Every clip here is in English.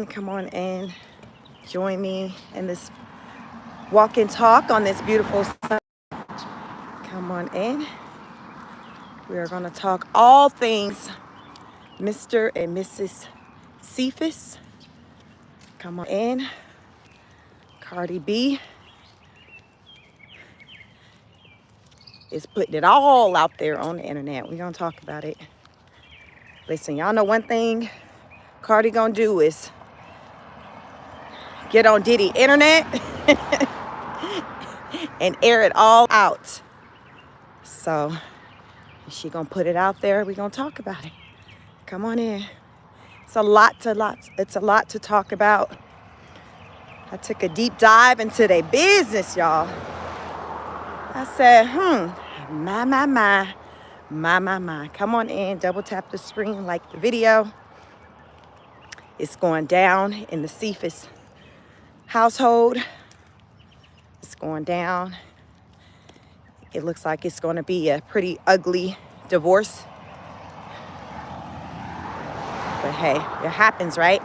Come on and join me in this walk and talk on this beautiful Sunday. Come on in. We are going to talk all things Mr. and Mrs. Sephus. Come on in. Cardi B is putting it all out there on the internet. We're going to talk about it. Listen, y'all know one thing Cardi gonna do is get on Diddy internet and air it all out. So she gonna put it out there. We gonna talk about it. Come on in. It's a lot to talk about. I took a deep dive into their business, y'all. I said, my. Come on in, double tap the screen, like the video. It's going down in the Sephus household. It's going down. It looks like it's going to be a pretty ugly divorce. But hey, it happens, right?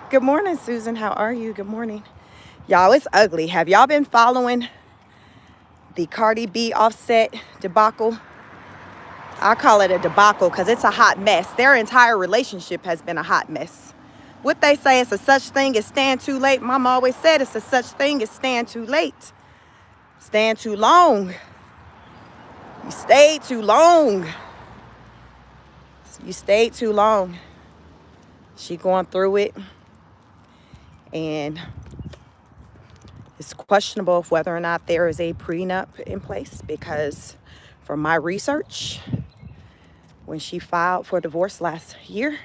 Good morning, Susan. How are you? Good morning. Y'all, it's ugly. Have y'all been following the Cardi B Offset debacle? I call it a debacle because it's a hot mess. Their entire relationship has been a hot mess. What they say is a such thing as staying too late. Mama always said it's a such thing as staying too late. Staying too long. You stayed too long. You stayed too long. She going through it. And it's questionable of whether or not there is a prenup in place, because from my research, when she filed for divorce last year,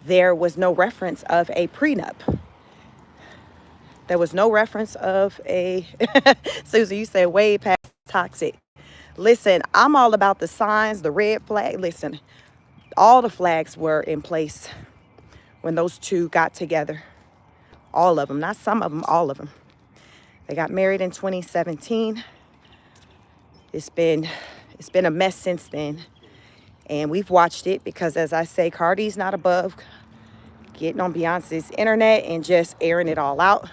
there was no reference of a prenup. There was no reference of a, Susan, you said way past toxic. Listen, I'm all about the signs, the red flag. Listen, all the flags were in place when those two got together. All of them, not some of them, all of them. They got married in 2017. It's been a mess since then. And we've watched it because, as I say, Cardi's not above getting on Beyonce's internet and just airing it all out.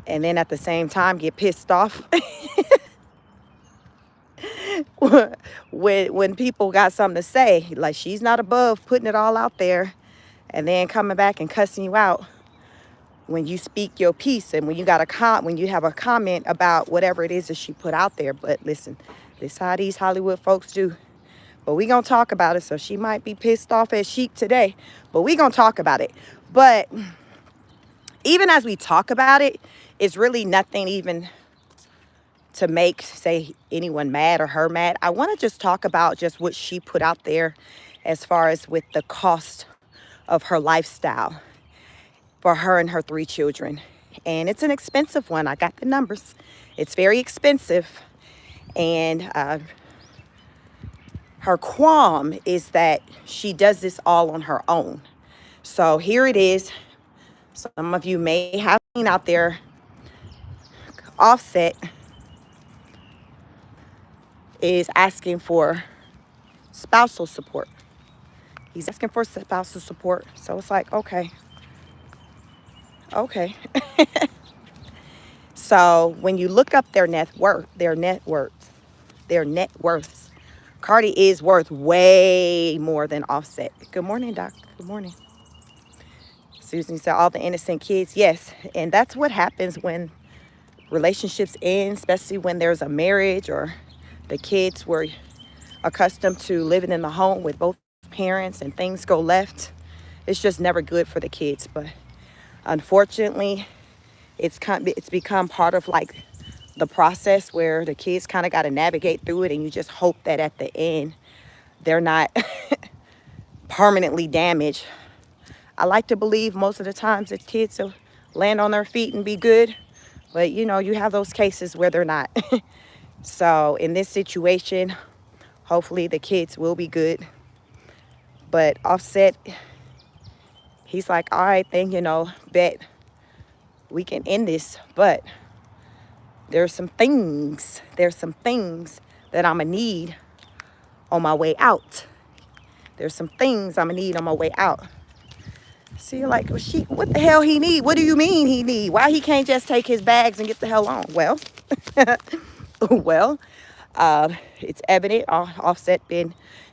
And then at the same time get pissed off when people got something to say. Like, she's not above putting it all out there and then coming back and cussing you out when you speak your piece and when you have a comment about whatever it is that she put out there. But listen, this is how these Hollywood folks do. But we gonna talk about it. So she might be pissed off at Sheik today, but we gonna talk about it. But even as we talk about it, it's really nothing even to make, say, anyone mad or her mad. I want to just talk about just what she put out there as far as with the cost of her lifestyle for her and her 3 children. And it's an expensive one. I got the numbers. It's very expensive. And her qualm is that she does this all on her own. So here it is. Some of you may have seen out there, Offset is asking for spousal support. He's asking for spousal support. So it's like, okay. So when you look up their net worths, Cardi is worth way more than Offset. Good morning, Doc. Good morning. Susan said all the innocent kids. Yes, and that's what happens when relationships end, especially when there's a marriage or the kids were accustomed to living in the home with both parents and things go left. It's just never good for the kids. But unfortunately, it's become part of like the process where the kids kind of got to navigate through it, and you just hope that at the end they're not permanently damaged. I like to believe most of the times that kids will land on their feet and be good, but you know, you have those cases where they're not. So in this situation, hopefully the kids will be good. But Offset, he's like, all right, then, you know, bet we can end this, but there's some things that I'm gonna need on my way out. There's some things I'm gonna need on my way out. So you're like, well, what the hell he need? What do you mean he need? Why he can't just take his bags and get the hell on? Well, well, it's evident. Offset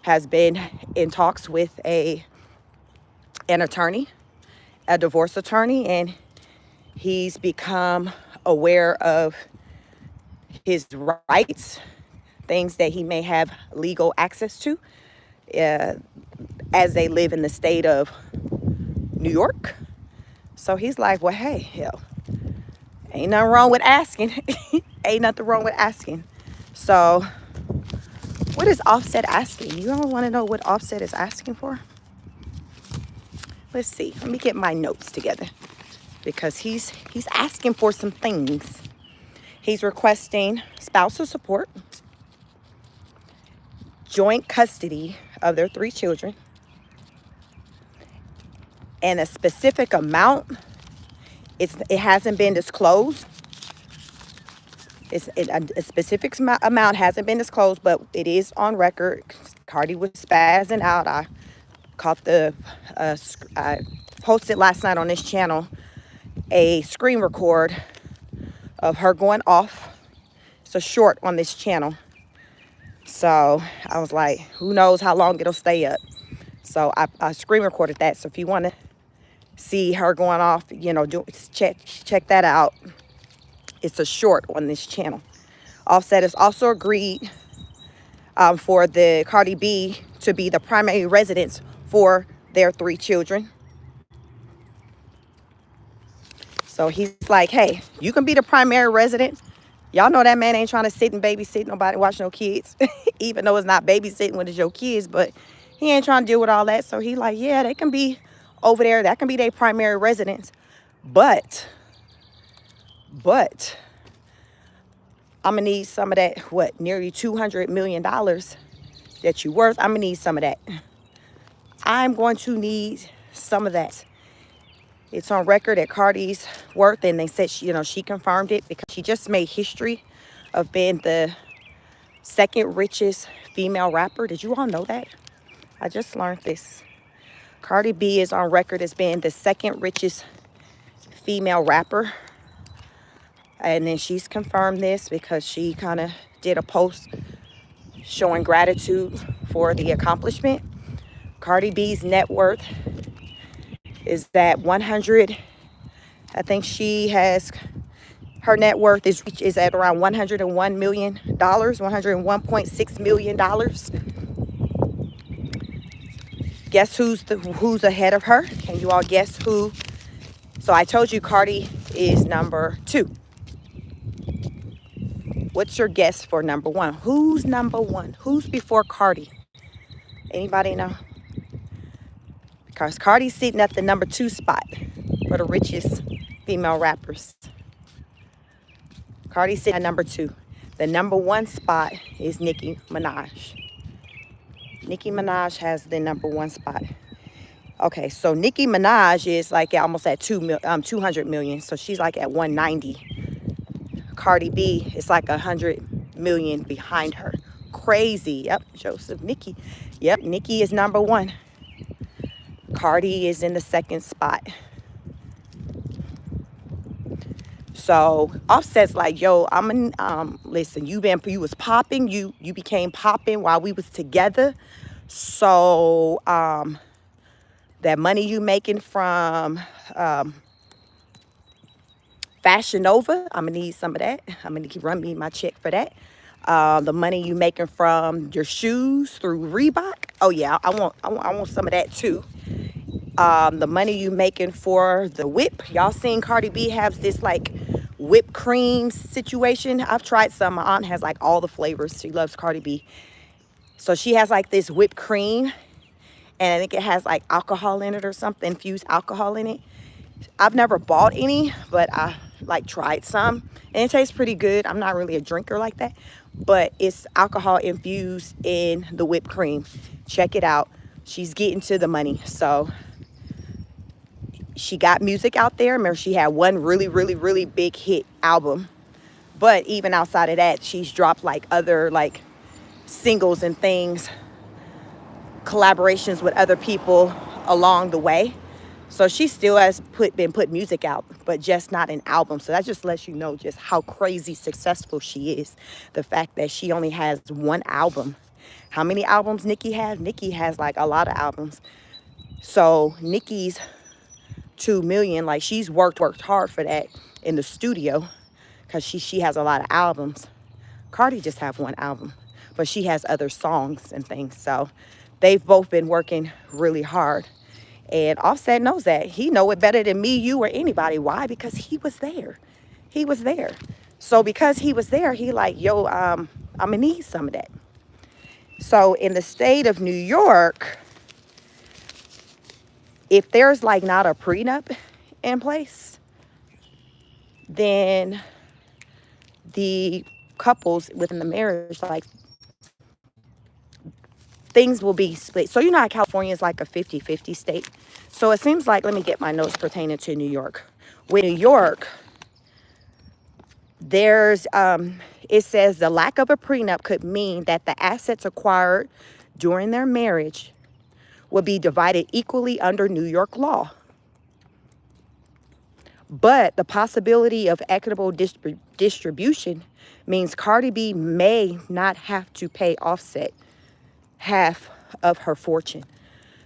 has been in talks with an attorney, a divorce attorney, and he's become aware of his rights, things that he may have legal access to, as they live in the state of New York. So he's like, well, hey, hell, ain't nothing wrong with asking. Ain't nothing wrong with asking. So what is Offset asking? You all want to know what Offset is asking for? Let's see. Let me get my notes together, because he's asking for some things. He's requesting spousal support, joint custody of their 3 children, and a specific amount. It hasn't been disclosed. A specific amount hasn't been disclosed, but it is on record. Cardi was spazzing out. I caught I posted last night on this channel a screen record of her going off. It's a short on this channel. So I was like, who knows how long it'll stay up. So I screen recorded that. So if you want to see her going off, check that out. It's a short on this channel. Offset has also agreed for the Cardi B to be the primary residence for their 3 children. So he's like, hey, you can be the primary resident. Y'all know that man ain't trying to sit and babysit nobody, watch no kids, even though it's not babysitting when it's your kids, but he ain't trying to deal with all that. So he like, yeah, they can be over there. That can be their primary residence. But I'm going to need some of that, nearly $200 million that you worth. I'm going to need some of that. I'm going to need some of that. It's on record at Cardi's worth, and they said she confirmed it, because she just made history of being the 2nd richest female rapper. Did you all know that? I just learned this. Cardi B is on record as being the 2nd richest female rapper. And then she's confirmed this because she kind of did a post showing gratitude for the accomplishment. Cardi B's net worth is that 100. I think her net worth is at around $101 million, $101.6 million. Guess who's ahead of her? Can you all guess who? So I told you Cardi is number 2. What's your guess for number 1? Who's number 1? Who's before Cardi? Anybody know? Because Cardi's sitting at the number 2 spot for the richest female rappers. Cardi's sitting at number 2. The number 1 spot is Nicki Minaj. Nicki Minaj has the number 1 spot. Okay, so Nicki Minaj is like almost at 200 million. So she's like at 190. Cardi B is like 100 million behind her. Crazy. Yep, Joseph. Nicki. Yep, Nicki is number 1. Cardi is in the 2nd spot. So Offset's like, yo, listen, you was popping, you became popping while we was together. So that money you making from Fashion Nova, I'm gonna need some of that. I'm gonna run me my check for that. The money you making from your shoes through Reebok, oh yeah, I want some of that too. The money you making for the whip. Y'all seen Cardi B have this like whipped cream situation? I've tried some. My aunt has like all the flavors. She loves Cardi B. So she has like this whipped cream, and I think it has like alcohol in it or something, infused alcohol in it. I've never bought any, but I like tried some, and it tastes pretty good. I'm not really a drinker like that, but it's alcohol infused in the whipped cream. Check it out. She's getting to the money. So she got music out there. Remember, she had one really, really, really big hit album. But even outside of that, she's dropped like other like singles and things, collaborations with other people along the way. So she still has been put music out, but just not an album. So that just lets you know just how crazy successful she is. The fact that she only has one album. How many albums Nicki has? Nicki has like a lot of albums. So Nicki's 2 million, like she's worked hard for that in the studio because she has a lot of albums. Cardi just have one album, but she has other songs and things. So they've both been working really hard. And Offset knows that. He know it better than me, you, or anybody. Why? Because he was there. He was there. So because he was there, he like, yo, I'm gonna need some of that. So in the state of New York, if there's like not a prenup in place, then the couples within the marriage, like, things will be split. So you know how California is like a 50-50 state. So it seems like, let me get my notes pertaining to New York. With New York, there's, it says the lack of a prenup could mean that the assets acquired during their marriage will be divided equally under New York law. But the possibility of equitable distribution means Cardi B may not have to pay Offset half of her fortune.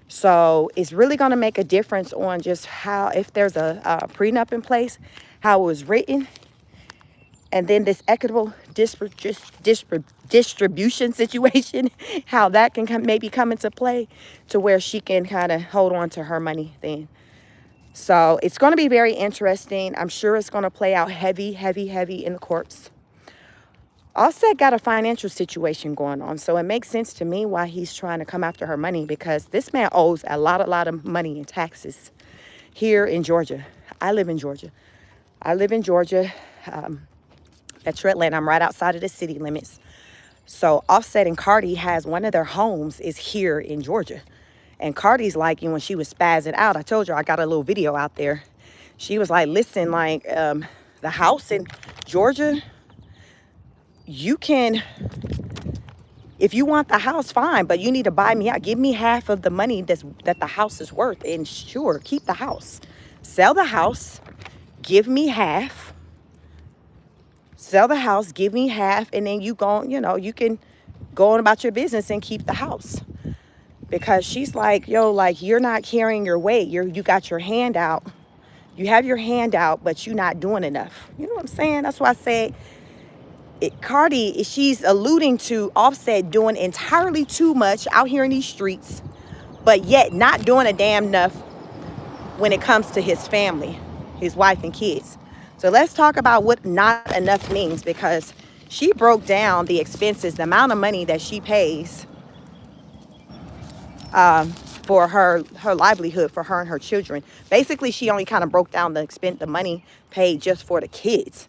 So it's really going to make a difference on just how, if there's a prenup in place, how it was written, and then this equitable distribution situation, how that can maybe come into play to where she can kind of hold on to her money then. So it's going to be very interesting. I'm sure it's going to play out heavy in the courts. Offset got a financial situation going on, so it makes sense to me why he's trying to come after her money, because this man owes a lot of money in taxes here in Georgia. I live in Georgia. Metro Atlanta. I'm right outside of the city limits. So Offset and Cardi has one of their homes is here in Georgia. And Cardi's like, you know, when she was spazzing out, I told you I got a little video out there. She was like, listen, like the house in Georgia, you can, if you want the house, fine, but you need to buy me out. Give me half of the money that the house is worth, and sure, keep the house. Sell the house, give me half. Sell the house, give me half, and then you go, you know, you can go on about your business and keep the house. Because she's like, yo, like, you're not carrying your weight. You got your hand out. You have your hand out, but you're not doing enough. You know what I'm saying? That's why I say Cardi, she's alluding to Offset doing entirely too much out here in these streets, but yet not doing a damn enough when it comes to his family, his wife and kids. So let's talk about what not enough means, because she broke down the expenses, the amount of money that she pays for her livelihood, for her and her children. Basically, she only kind of broke down the money paid just for the kids.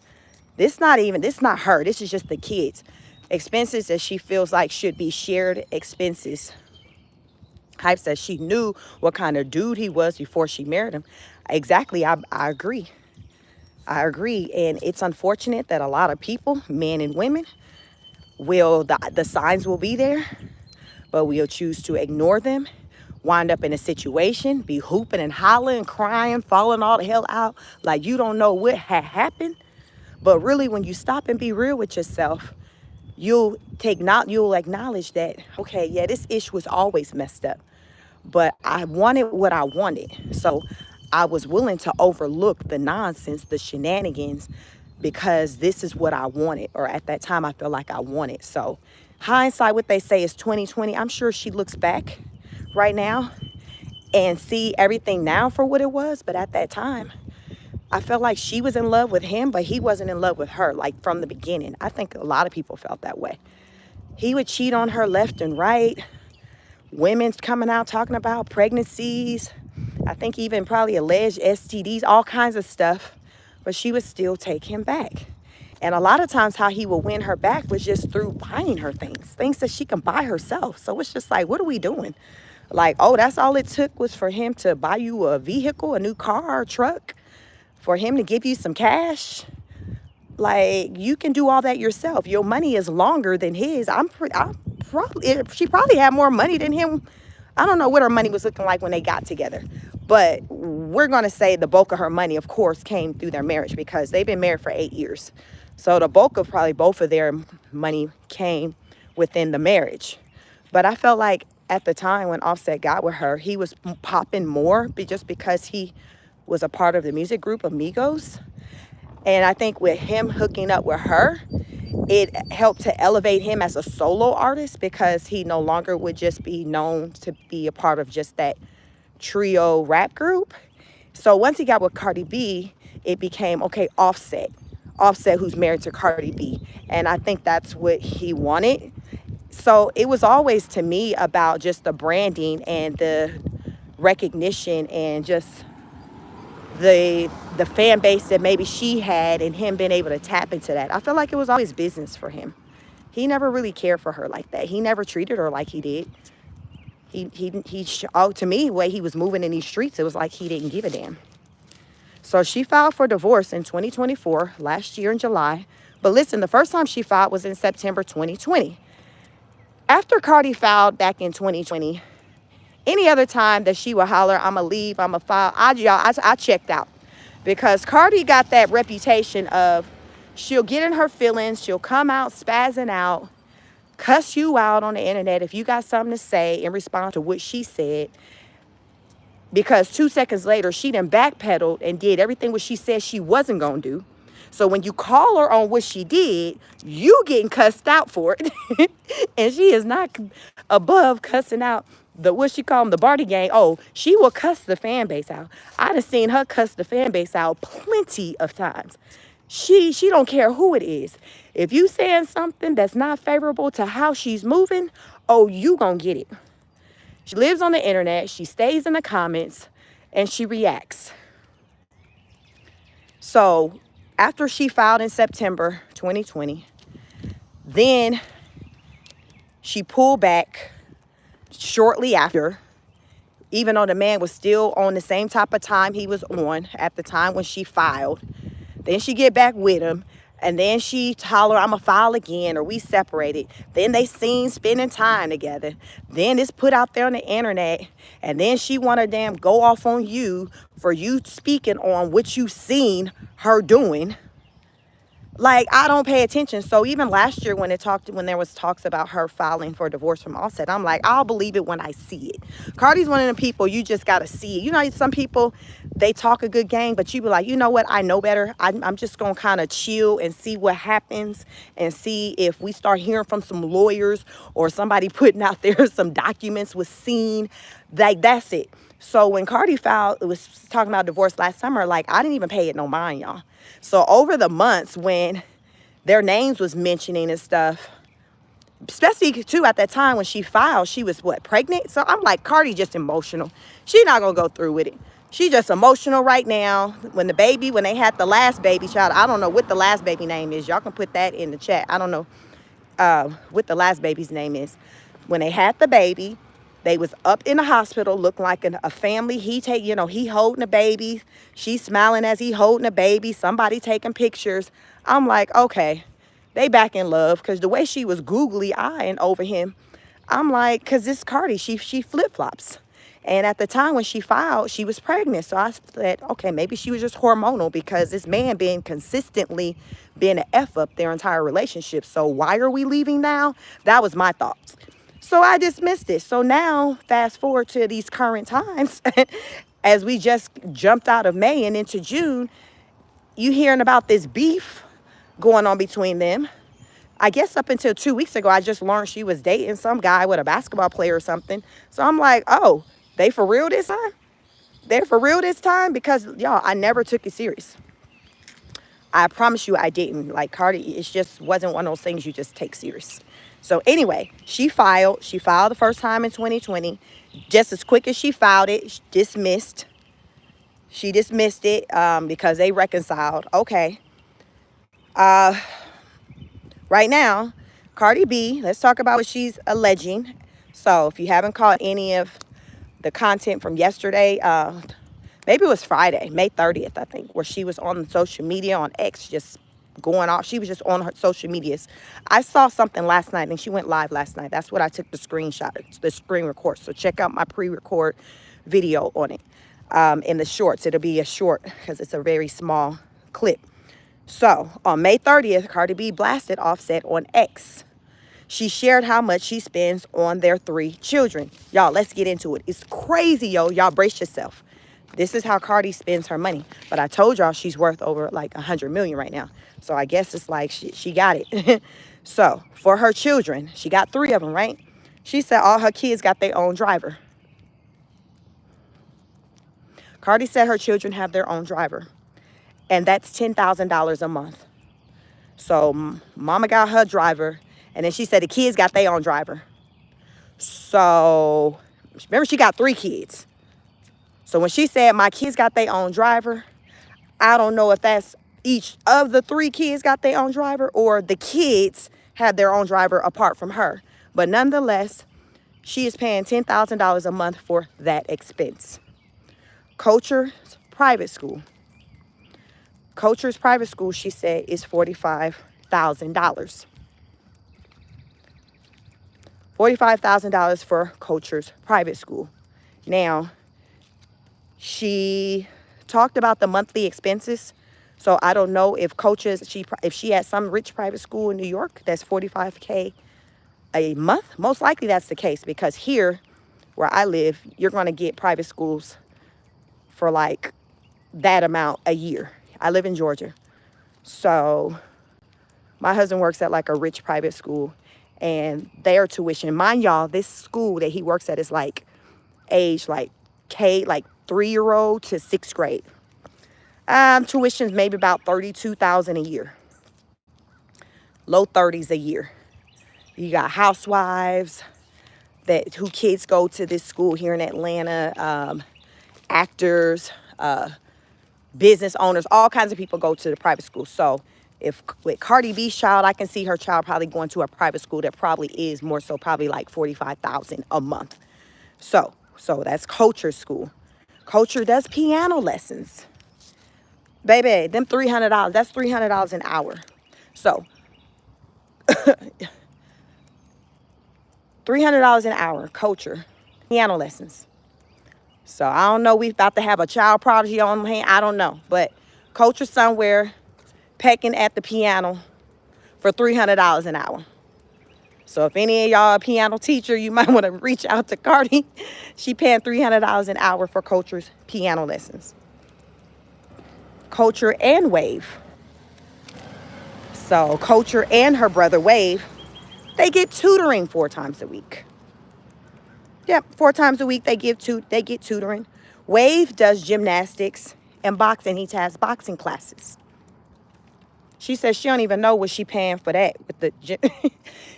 This not her. This is just the kids. Expenses that she feels like should be shared expenses. Hype says she knew what kind of dude he was before she married him. Exactly. I agree. And it's unfortunate that a lot of people, men and women, the signs will be there, but we'll choose to ignore them, wind up in a situation, be hooping and hollering, crying, falling all the hell out like you don't know what had happened. But really, when you stop and be real with yourself, you'll acknowledge that, okay, yeah, this issue was always messed up, but I wanted what I wanted. So I was willing to overlook the nonsense, the shenanigans, because this is what I wanted, or at that time I feel like I wanted. So hindsight, what they say is 2020. I'm sure she looks back right now and see everything now for what it was. But at that time, I felt like she was in love with him, but he wasn't in love with her, like from the beginning. I think a lot of people felt that way. He would cheat on her left and right. Women's coming out talking about pregnancies. I think even probably alleged STDs, all kinds of stuff. But she would still take him back. And a lot of times how he would win her back was just through buying her things that she can buy herself. So it's just like, what are we doing? Like, oh, that's all it took was for him to buy you a vehicle, a new car, a truck, for him to give you some cash. Like, you can do all that yourself. Your money is longer than his. She probably had more money than him. I don't know what her money was looking like when they got together. But we're going to say the bulk of her money, of course, came through their marriage because they've been married for 8 years. So the bulk of probably both of their money came within the marriage. But I felt like at the time when Offset got with her, he was popping more just because he was a part of the music group Amigos. And I think with him hooking up with her, it helped to elevate him as a solo artist because he no longer would just be known to be a part of just that trio rap group. So once he got with Cardi B, it became, okay, Offset who's married to Cardi B. And I think that's what he wanted. So it was always to me about just the branding and the recognition and just the fan base that maybe she had and him being able to tap into that. I feel like it was always business for him. He never really cared for her like that. He never treated her like he did. To me, the way he was moving in these streets, it was like he didn't give a damn. So she filed for divorce in 2024, last year in July. But listen, the first time she filed was in September 2020. After Cardi filed back in 2020, any other time that she would holler, I'ma leave, I'ma file, I checked out. Because Cardi got that reputation of she'll get in her feelings, she'll come out spazzing out, cuss you out on the internet if you got something to say in response to what she said. Because 2 seconds later, she done backpedaled and did everything what she said she wasn't going to do. So when you call her on what she did, you getting cussed out for it. And she is not above cussing out what she call them, the Barty gang. Oh, she will cuss the fan base out. I done seen her cuss the fan base out plenty of times. She don't care who it is. If you saying something that's not favorable to how she's moving, oh, you gonna get it. She lives on the internet, she stays in the comments, and she reacts. So after she filed in September 2020, then she pulled back shortly after, even though the man was still on the same type of time he was on at the time when she filed. Then she get back with him. And then she holler, I'ma file again, or we separated. Then they seen spending time together. Then it's put out there on the internet. And then she wanna damn go off on you for you speaking on what you seen her doing. Like, I don't pay attention. So even last year when there was talks about her filing for divorce from Offset, I'm like, I'll believe it when I see it. Cardi's one of the people you just gotta see it. You know, some people, they talk a good game, but you be like, you know what, I know better. I'm just gonna kind of chill and see what happens and see if we start hearing from some lawyers or somebody putting out there some documents was seen. Like, that's it. So when Cardi was talking about divorce last summer, like, I didn't even pay it no mind, y'all. So over the months when their names was mentioning and stuff, especially too at that time when she filed, she was pregnant? So I'm like, Cardi just emotional. She not gonna go through with it. She just emotional right now. When they had the last baby child, I don't know what the last baby name is. Y'all can put that in the chat. I don't know what the last baby's name is. When they had the baby, they was up in the hospital looking like a family. He holding a baby. She's smiling as he holding a baby. Somebody taking pictures. I'm like, okay, they back in love. Because the way she was googly eyeing over him, I'm like, because this Cardi, she flip-flops. And at the time when she filed, she was pregnant. So I said, okay, maybe she was just hormonal because this man being consistently being an F up their entire relationship. So why are we leaving now? That was my thoughts. So I dismissed it. So now, fast forward to these current times, as we just jumped out of May and into June, you hearing about this beef going on between them. I guess up until 2 weeks ago, I just learned she was dating some guy with a basketball player or something. So I'm like, oh, they for real this time? They're for real this time? Because, y'all, I never took it serious. I promise you I didn't. Like, Cardi, it just wasn't one of those things you just take serious. So anyway, she filed the first time in 2020. Just as quick as she filed it, she dismissed it because they reconciled. Okay. Right now, Cardi B, let's talk about what she's alleging. So if you haven't caught any of the content from yesterday, maybe it was Friday, May 30th, I think, where she was on social media, on X, just going off. She was just on her social medias. I saw something last night, and she went live last night. That's what I took the screenshot, the screen record. So check out my pre-record video on it. in the shorts. It'll be a short because it's a very small clip. So on May 30th, Cardi B blasted Offset on X. She shared how much she spends on their 3 children. Y'all, let's get into it. It's crazy, yo. Y'all brace yourself. This is how Cardi spends her money. But I told y'all she's worth over like 100 million right now. So I guess it's like she got it. So for her children, she got 3 of them, right? She said all her kids got their own driver. Cardi said her children have their own driver. And that's $10,000 a month. So mama got her driver. And then she said the kids got their own driver. So remember, she got 3 kids. So when she said my kids got their own driver, I don't know if that's each of the 3 kids got their own driver or the kids had their own driver apart from her. But nonetheless, she is paying $10,000 a month for that expense. Culture's private school. Culture's private school, she said, is $45,000. $45,000 for Culture's private school. Now, she talked about the monthly expenses. So I don't know if if she had some rich private school in New York, that's $45K a month. Most likely that's the case because here where I live, you're going to get private schools for like that amount a year. I live in Georgia. So my husband works at like a rich private school and their tuition, mind y'all, this school that he works at is like age like K, like 3-year-old to 6th grade. Tuition's maybe about $32,000 a year. Low 30s a year. You got housewives who kids go to this school here in Atlanta, actors, business owners, all kinds of people go to the private school. So if with Cardi B's child, I can see her child probably going to a private school that probably is more so probably like $45,000 a month. So that's Culture school. Culture does piano lessons. Baby, them $300, that's $300 an hour. So $300 an hour, Culture, piano lessons. So I don't know, we about to have a child prodigy on hand. I don't know. But Culture somewhere pecking at the piano for $300 an hour. So if any of y'all a piano teacher, you might want to reach out to Cardi. She paying $300 an hour for Culture's piano lessons. Culture and Wave. So Culture and her brother Wave, they get tutoring 4 times a week. Yep, 4 times a week they get tutoring. Wave does gymnastics and boxing. He has boxing classes. She says she don't even know what she paying for that. With the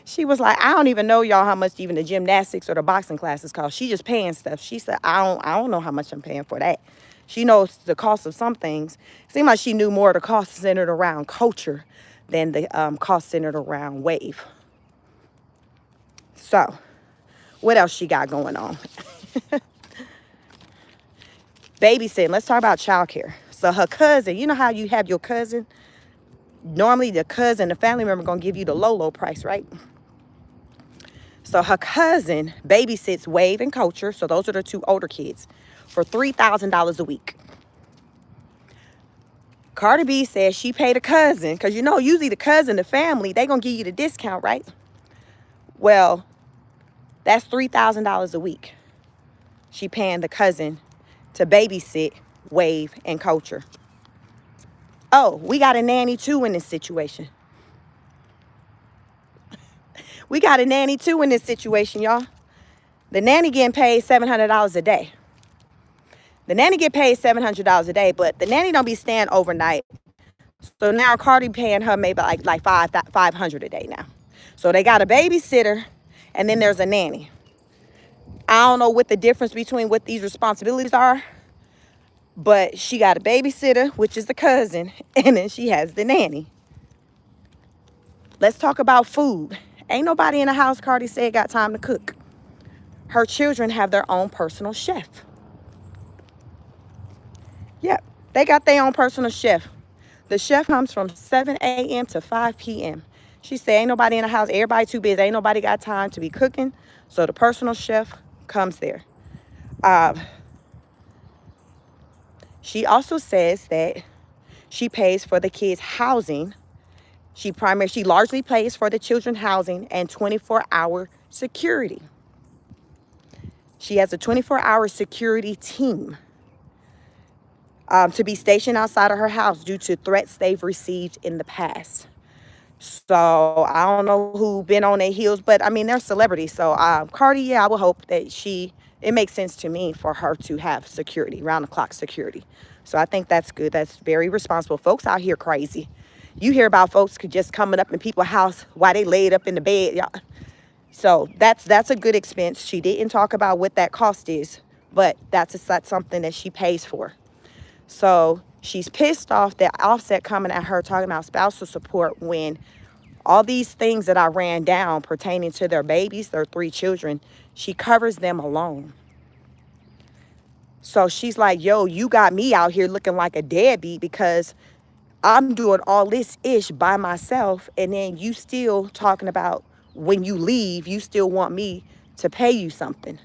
she was like, I don't even know, y'all, how much even the gymnastics or the boxing classes cost. She just paying stuff. She said, I don't know how much I'm paying for that. She knows the cost of some things. It seemed like she knew more of the cost centered around Culture than the cost centered around Wave. So, what else she got going on? Babysitting. Let's talk about childcare. So her cousin, you know how you have your cousin? Normally the cousin, the family member, gonna give you the low price, right? So her cousin babysits Wave and Culture, so those are the 2 older kids, for $3,000 a week. Cardi B says she paid a cousin, because you know usually the cousin, the family, they gonna give you the discount, right? Well, that's $3,000 a week. She paying the cousin to babysit Wave and Culture. Oh, we got a nanny too in this situation. We got a nanny too in this situation, y'all. The nanny getting paid $700 a day. The nanny get paid $700 a day, but the nanny don't be staying overnight. So now Cardi paying her maybe like $500 a day now. So they got a babysitter and then there's a nanny. I don't know what the difference between what these responsibilities are, but she got a babysitter, which is the cousin, and then she has the nanny. Let's talk about food. Ain't nobody in the house, Cardi said, got time to cook. Her children have their own personal chef. Yep, they got their own personal chef. The chef comes from 7 a.m. to 5 p.m. She said, ain't nobody in the house, everybody too busy, ain't nobody got time to be cooking, so the personal chef comes there. She also says that she pays for the kids' housing. She largely pays for the children's housing and 24-hour security. She has a 24-hour security team to be stationed outside of her house due to threats they've received in the past. So I don't know who been on their heels, but I mean, they're celebrities. So Cardi, yeah, I would hope that it makes sense to me for her to have security, round the clock security. So I think that's good. That's very responsible. Folks out here crazy. You hear about folks just coming up in people's house while they laid up in the bed. Y'all. So that's a good expense. She didn't talk about what that cost is, but that's something that she pays for. So she's pissed off that Offset coming at her talking about spousal support when all these things that I ran down pertaining to their babies, their 3 children, she covers them alone. So she's like, yo, you got me out here looking like a deadbeat because I'm doing all this ish by myself. And then you still talking about when you leave, you still want me to pay you something.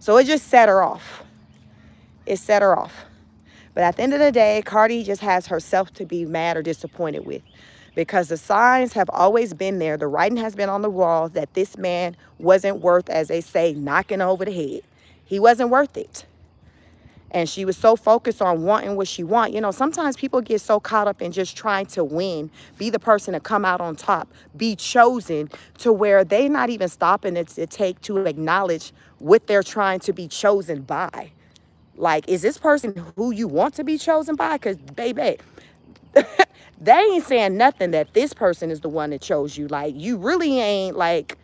So it just set her off. It set her off. But at the end of the day, Cardi just has herself to be mad or disappointed with, because the signs have always been there. The writing has been on the wall that this man wasn't worth, as they say, knocking over the head. He wasn't worth it. And she was so focused on wanting what she wants. You know, sometimes people get so caught up in just trying to win, be the person to come out on top, be chosen, to where they're not even stopping it to take to acknowledge what they're trying to be chosen by. Like, is this person who you want to be chosen by? Because, baby, they ain't saying nothing that this person is the one that chose you. Like, you really ain't, like,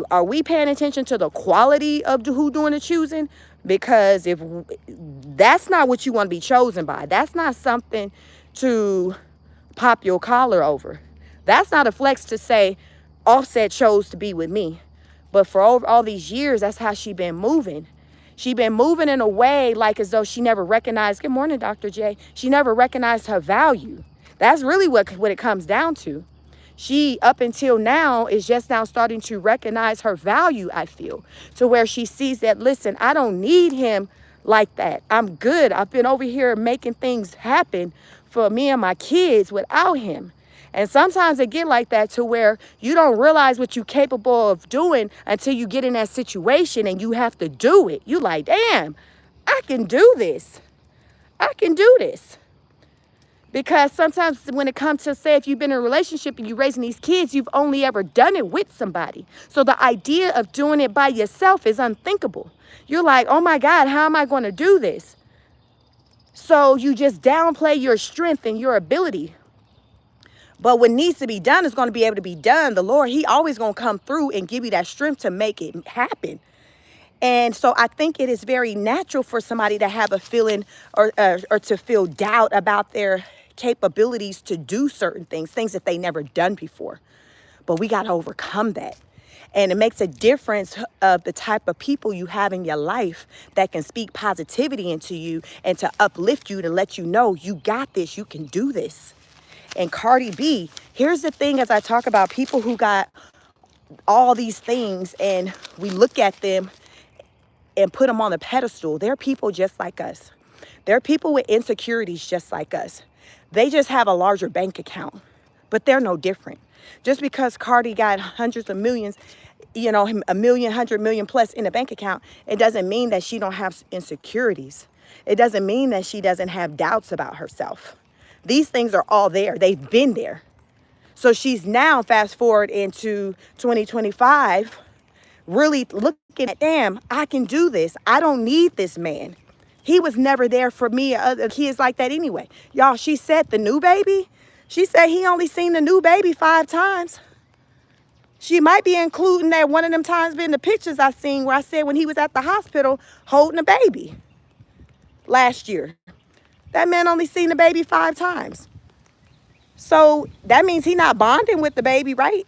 are we paying attention to the quality of who doing the choosing? Because if that's not what you want to be chosen by, that's not something to pop your collar over. That's not a flex to say Offset chose to be with me. But for all these years, that's how she been moving. She been moving in a way like as though she never recognized, good morning, Dr. J. She never recognized her value. That's really what it comes down to. She, up until now, is just now starting to recognize her value, I feel, to where she sees that, listen, I don't need him like that. I'm good. I've been over here making things happen for me and my kids without him. And sometimes it get like that to where you don't realize what you're capable of doing until you get in that situation and you have to do it. You like, damn, I can do this. I can do this. Because sometimes when it comes to, say, if you've been in a relationship and you're raising these kids, you've only ever done it with somebody. So the idea of doing it by yourself is unthinkable. You're like, oh my God, how am I going to do this? So you just downplay your strength and your ability. But what needs to be done is going to be able to be done. The Lord, he always going to come through and give you that strength to make it happen. And so I think it is very natural for somebody to have a feeling or to feel doubt about their capabilities to do certain things that they never done before. But we got to overcome that. And it makes a difference of the type of people you have in your life that can speak positivity into you and to uplift you, to let you know you got this, you can do this. And Cardi B, here's the thing, as I talk about people who got all these things and we look at them and put them on a pedestal. They're people just like us. They're people with insecurities just like us. They just have a larger bank account, but they're no different. Just because Cardi got hundreds of millions, you know, a million, 100 million plus in a bank account, it doesn't mean that she don't have insecurities. It doesn't mean that she doesn't have doubts about herself. These things are all there. They've been there. So she's now, fast forward into 2025, really looking at, damn, I can do this. I don't need this man. He was never there for me, other kids like that anyway. Y'all, she said the new baby, she said he only seen the new baby 5 times. She might be including that one of them times in the pictures I seen where I said when he was at the hospital holding a baby last year. That man only seen the baby 5 times. So that means he not bonding with the baby, right?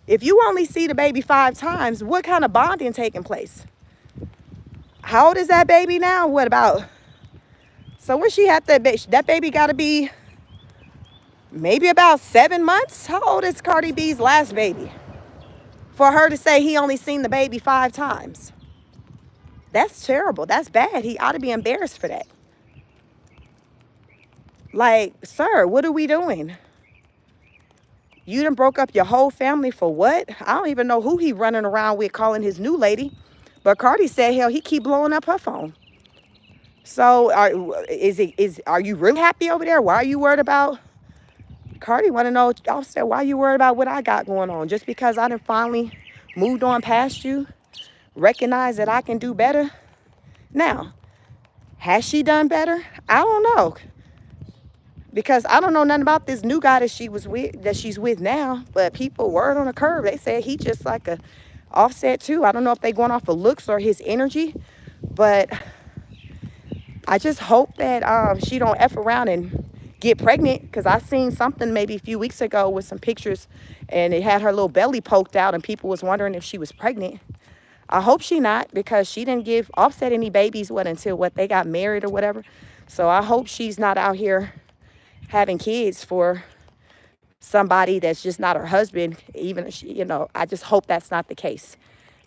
If you only see the baby 5 times, what kind of bonding taking place? How old is that baby now? What about? So when she had that baby got to be maybe about 7 months. How old is Cardi B's last baby? For her to say he only seen the baby 5 times. That's terrible. That's bad. He ought to be embarrassed for that. Like, sir, what are we doing? You done broke up your whole family for what? I don't even know who he running around with calling his new lady. But Cardi said, hell, he keep blowing up her phone. So are you really happy over there? Why are you worried about? Cardi want to know, Offset, why are you worried about what I got going on? Just because I done finally moved on past you, recognize that I can do better? Now, has she done better? I don't know. Because I don't know nothing about this new guy that she's with now. But people, word on the curve, they said he just like a Offset too. I don't know if they going off of looks or his energy. But I just hope that she don't F around and get pregnant. Because I seen something maybe a few weeks ago with some pictures. And it had her little belly poked out. And people was wondering if she was pregnant. I hope she not. Because she didn't give Offset any babies until they got married or whatever. So I hope she's not out here having kids for somebody that's just not her husband. Even if she, I just hope that's not the case.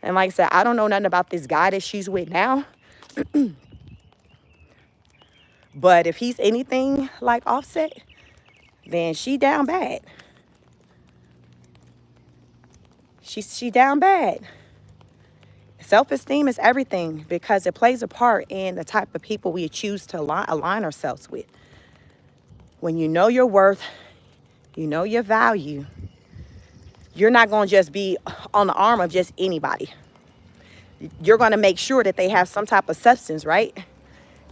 And like I said, I don't know nothing about this guy that she's with now. But if he's anything like Offset, then she down bad. She down bad. Self-esteem is everything because it plays a part in the type of people we choose to align ourselves with. When you know your worth, you know your value, you're not going to just be on the arm of just anybody. You're going to make sure that they have some type of substance, right?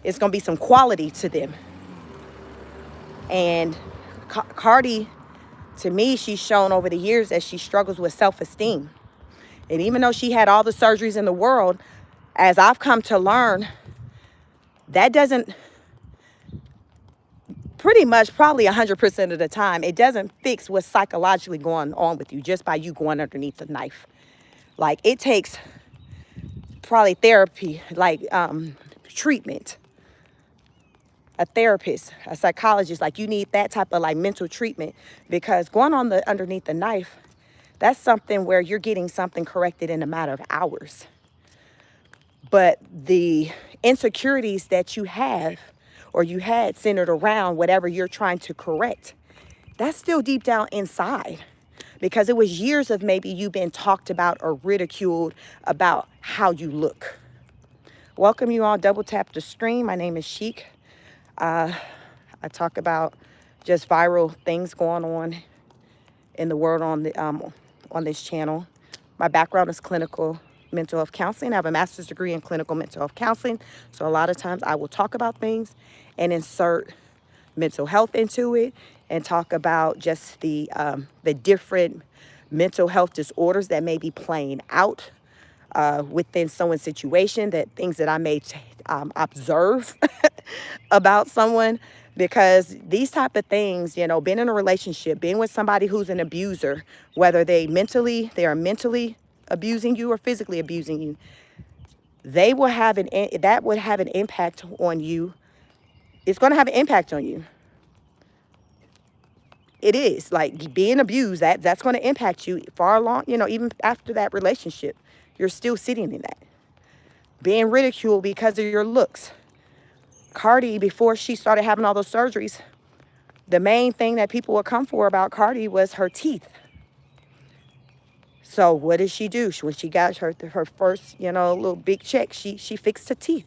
It's going to be some quality to them. And Cardi, to me, she's shown over the years that she struggles with self-esteem. And even though she had all the surgeries in the world, as I've come to learn, that doesn't, pretty much probably 100% of the time, it doesn't fix what's psychologically going on with you just by you going underneath the knife. Like, it takes probably therapy, like treatment, a therapist, a psychologist. Like, you need that type of like mental treatment, because going on underneath the knife, that's something where you're getting something corrected in a matter of hours. But the insecurities that you have or you had centered around whatever you're trying to correct, that's still deep down inside, because it was years of maybe you been talked about or ridiculed about how you look. Welcome you all. Double tap the stream. My name is Chic. I talk about just viral things going on in the world on this channel. My background is clinical mental health counseling. I have a master's degree in clinical mental health counseling. So a lot of times I will talk about things and insert mental health into it and talk about just the different mental health disorders that may be playing out within someone's situation, that things that I may observe about someone. Because these type of things, being in a relationship, being with somebody who's an abuser, whether they are mentally abusing you or physically abusing you, that would have an impact on you. It's going to have an impact on you. It is like being abused. That's going to impact you far along. Even after that relationship, you're still sitting in that. Being ridiculed because of your looks. Cardi, before she started having all those surgeries, the main thing that people would come for about Cardi was her teeth. So what did she do? When she got her first, little big check, she fixed her teeth.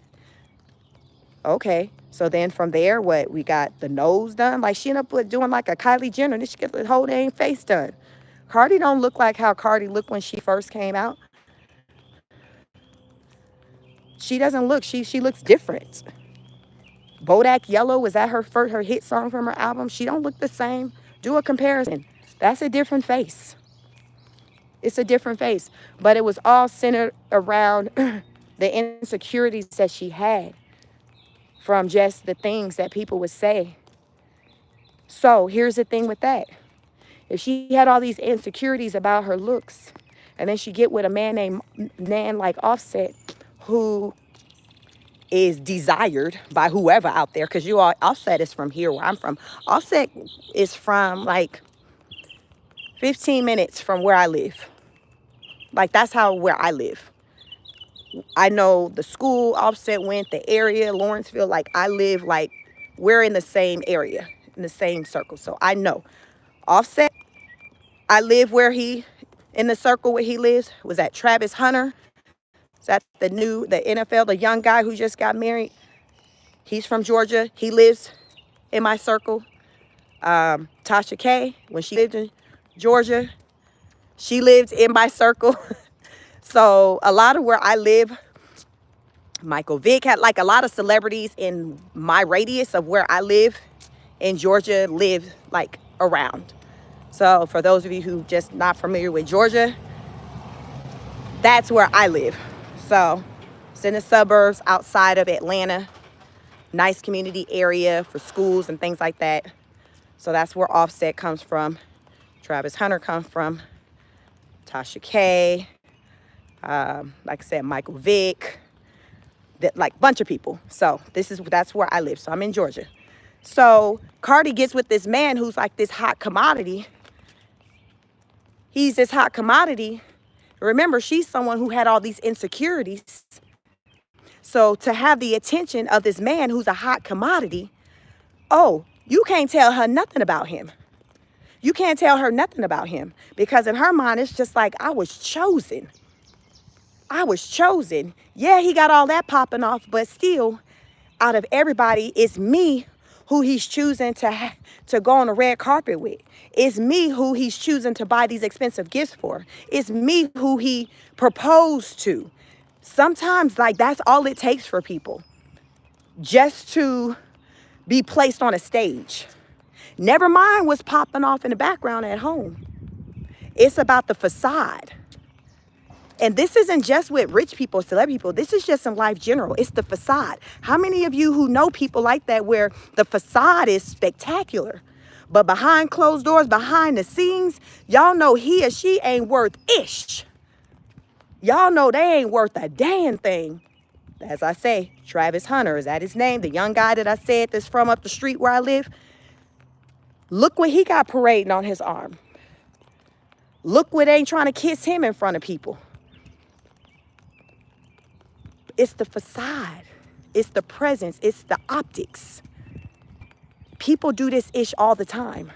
Okay, so then from there, we got the nose done. Like, she ended up doing like a Kylie Jenner, and then she got the whole dang face done. Cardi don't look like how Cardi looked when she first came out. She doesn't look. She looks different. Bodak Yellow, was that her hit song from her album? She don't look the same. Do a comparison. That's a different face. It's a different face. But it was all centered around the insecurities that she had from just the things that people would say. So here's the thing with that. If she had all these insecurities about her looks, and then she get with a man like Offset, who is desired by whoever out there, because Offset is from here where I'm from. Offset is from like 15 minutes from where I live. Like, that's where I live. I know the school Offset went, the area, Lawrenceville. Like, I live, like, we're in the same area. in the same circle. So I know Offset, I live where he, in the circle where he lives, was at Travis Hunter. Is that the NFL, the young guy who just got married? He's from Georgia. He lives in my circle. Tasha K, when she lived in Georgia, she lived in my circle. So a lot of where I live, Michael Vick had like a lot of celebrities in my radius of where I live in Georgia live like around. So for those of you who just not familiar with Georgia, that's where I live. So it's in the suburbs outside of Atlanta. Nice community area for schools and things like that. So that's where Offset comes from. Travis Hunter comes from. Tasha K. Like I said, Michael Vick. That, like, bunch of people. So that's where I live. So I'm in Georgia. So Cardi gets with this man who's like this hot commodity. He's this hot commodity. Remember, she's someone who had all these insecurities. So to have the attention of this man who's a hot commodity, oh, you can't tell her nothing about him. You can't tell her nothing about him because in her mind, it's just like, I was chosen. I was chosen. Yeah, he got all that popping off, but still, out of everybody, it's me who he's choosing to go on a red carpet with. It's me who he's choosing to buy these expensive gifts for. It's me who he proposed to. Sometimes, like, that's all it takes for people, just to be placed on a stage. Never mind what's popping off in the background at home. It's about the facade. And this isn't just with rich people, celebrity people. This is just in life general. It's the facade. How many of you who know people like that where the facade is spectacular, but behind closed doors, behind the scenes, y'all know he or she ain't worth ish. Y'all know they ain't worth a damn thing. As I say, Travis Hunter, is that his name? The young guy that I said that's from up the street where I live. Look what he got parading on his arm. Look what ain't trying to kiss him in front of people. It's the facade. It's the presence. It's the optics. People do this ish all the time.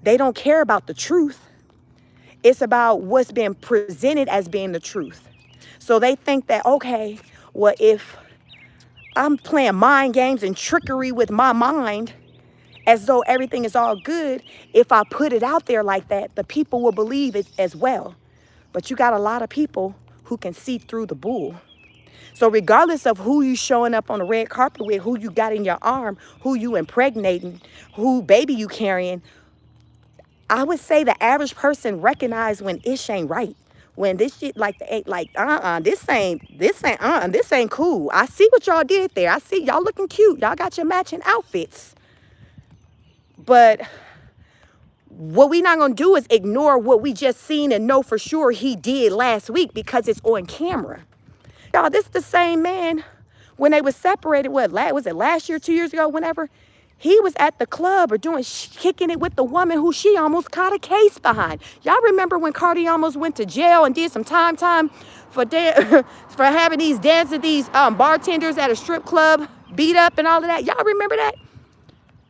They don't care about the truth. It's about what's being presented as being the truth. So they think that, okay, well, if I'm playing mind games and trickery with my mind, as though everything is all good, if I put it out there like that, the people will believe it as well. But you got a lot of people who can see through the bull. So regardless of who you showing up on the red carpet with, who you got in your arm, who you impregnating, who baby you carrying, I would say the average person recognize when ish ain't right. When this shit this ain't cool. I see what y'all did there. I see y'all looking cute. Y'all got your matching outfits. But what we not gonna do is ignore what we just seen and know for sure he did last week because it's on camera. Y'all, this is the same man when they was separated, was it last year, 2 years ago, whenever? He was at the club or kicking it with the woman who she almost caught a case behind. Y'all remember when Cardi almost went to jail and did some time for for having these these bartenders at a strip club beat up and all of that? Y'all remember that?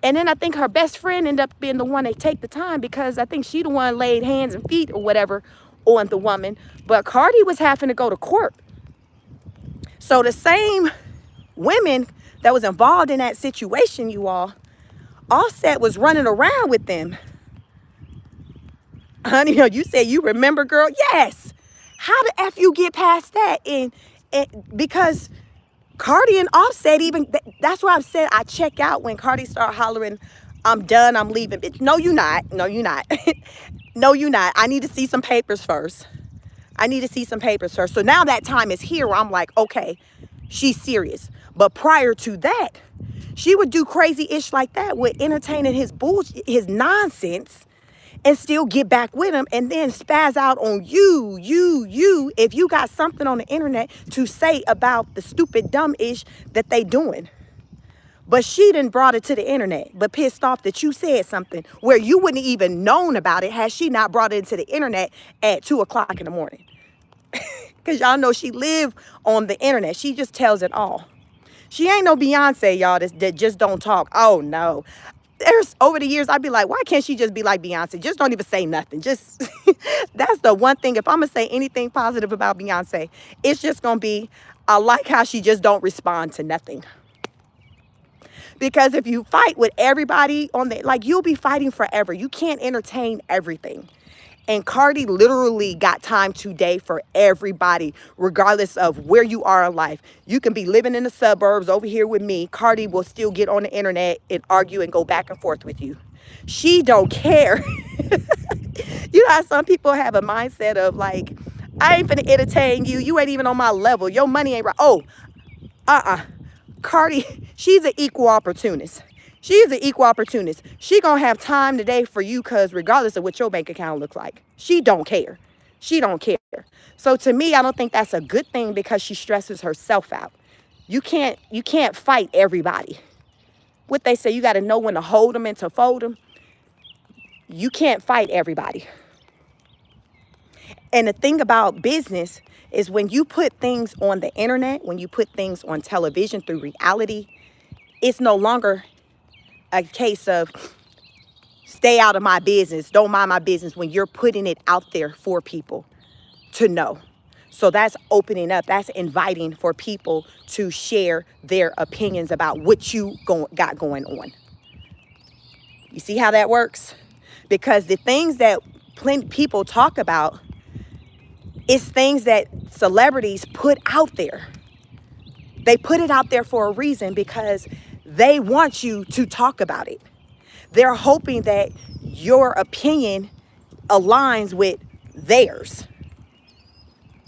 And then I think her best friend ended up being the one that take the time because I think she the one laid hands and feet or whatever on the woman. But Cardi was having to go to court. So the same women that was involved in that situation, you all, Offset was running around with them. Honey, you said you remember, girl? Yes. How the F you get past that? And because Cardi and Offset that's why I said I check out when Cardi start hollering, I'm done, I'm leaving. Bitch, no, you not. No, you not. No, you not. I need to see some papers first. So now that time is here where I'm like, okay, she's serious. But prior to that, she would do crazy ish like that with entertaining his bullshit, his nonsense, and still get back with him and then spaz out on you, if you got something on the internet to say about the stupid dumb ish that they doing. But she done brought it to the internet, but pissed off that you said something where you wouldn't even known about it had she not brought it into the internet at 2 o'clock in the morning. Because y'all know she live on the internet. She just tells it all. She ain't no Beyonce, y'all, that just don't talk. Oh, no. There's over the years, I'd be like, why can't she just be like Beyonce? Just don't even say nothing. Just, that's the one thing. If I'm going to say anything positive about Beyonce, it's just going to be, I like how she just don't respond to nothing. Because if you fight with everybody on the, like, you'll be fighting forever. You can't entertain everything. And Cardi literally got time today for everybody, regardless of where you are in life. You can be living in the suburbs over here with me. Cardi will still get on the internet and argue and go back and forth with you. She don't care. You know how some people have a mindset of like, I ain't finna entertain you. You ain't even on my level. Your money ain't right. Oh, Cardi, she's an equal opportunist. She's an equal opportunist. She gonna have time today for you because regardless of what your bank account looks like, she don't care. She don't care. So to me, I don't think that's a good thing because she stresses herself out. You can't fight everybody. What they say, you got to know when to hold them and to fold them. You can't fight everybody. And the thing about business is when you put things on the internet, when you put things on television through reality, it's no longer a case of stay out of my business, don't mind my business, when you're putting it out there for people to know. So that's opening up, that's inviting for people to share their opinions about what you got going on. You see how that works? Because the things that people talk about is things that celebrities put out there. They put it out there for a reason because they want you to talk about it. They're hoping that your opinion aligns with theirs.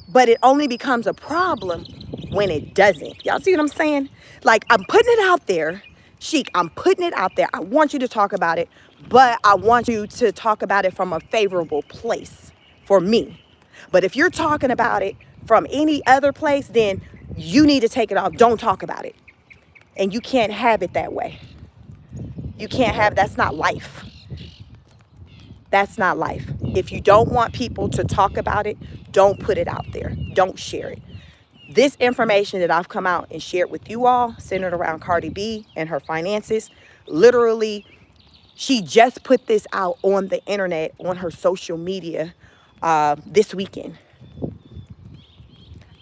But it only becomes a problem when it doesn't. Y'all see what I'm saying? Like, I'm putting it out there. Chic, I'm putting it out there. I want you to talk about it, but I want you to talk about it from a favorable place for me. But if you're talking about it from any other place, then you need to take it off. Don't talk about it. And you can't have it that way. You can't have, that's not life. That's not life. If you don't want people to talk about it, don't put it out there. Don't share it. This information that I've come out and shared with you all, centered around Cardi B and her finances, literally, she just put this out on the internet, on her social media this weekend.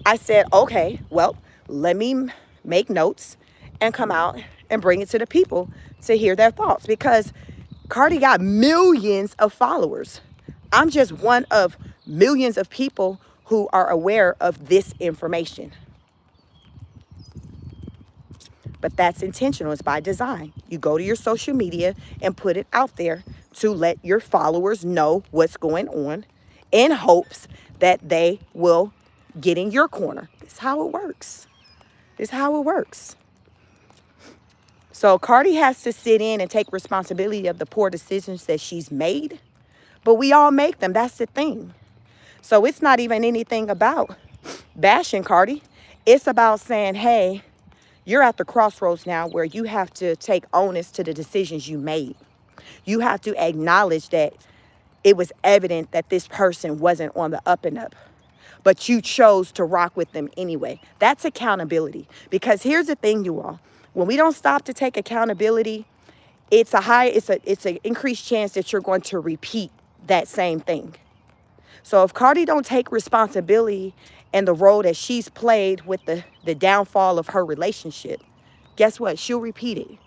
I said, okay, well, let me make notes and come out and bring it to the people to hear their thoughts, because Cardi got millions of followers. I'm just one of millions of people who are aware of this information. But that's intentional. It's by design. You go to your social media and put it out there to let your followers know what's going on in hopes that they will get in your corner. It's how it works. It's how it works. So Cardi has to sit in and take responsibility of the poor decisions that she's made. But we all make them. That's the thing. So it's not even anything about bashing Cardi. It's about saying, hey, you're at the crossroads now where you have to take onus to the decisions you made. You have to acknowledge that it was evident that this person wasn't on the up and up, but you chose to rock with them anyway. That's accountability. Because here's the thing, you all. When we don't stop to take accountability, it's an increased chance that you're going to repeat that same thing. So if Cardi don't take responsibility and the role that she's played with the downfall of her relationship, guess what? She'll repeat it.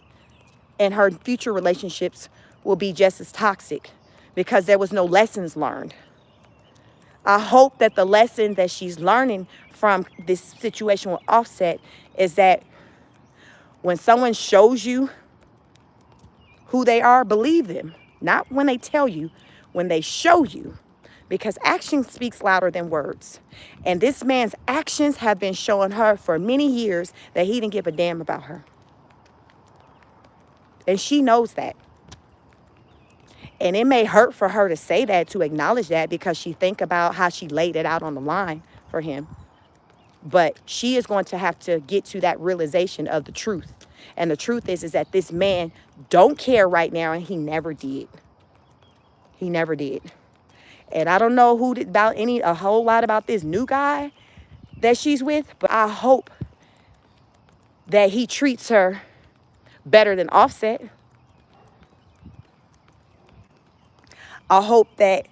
And her future relationships will be just as toxic because there was no lessons learned. I hope that the lesson that she's learning from this situation with Offset is that when someone shows you who they are, believe them. Not when they tell you, when they show you. Because action speaks louder than words. And this man's actions have been showing her for many years that he didn't give a damn about her. And she knows that. And it may hurt for her to say that, to acknowledge that, because she think about how she laid it out on the line for him. But she is going to have to get to that realization of the truth. And the truth is that this man don't care right now, and he never did. He never did. And I don't know a whole lot about this new guy that she's with, but I hope that he treats her better than Offset. I hope that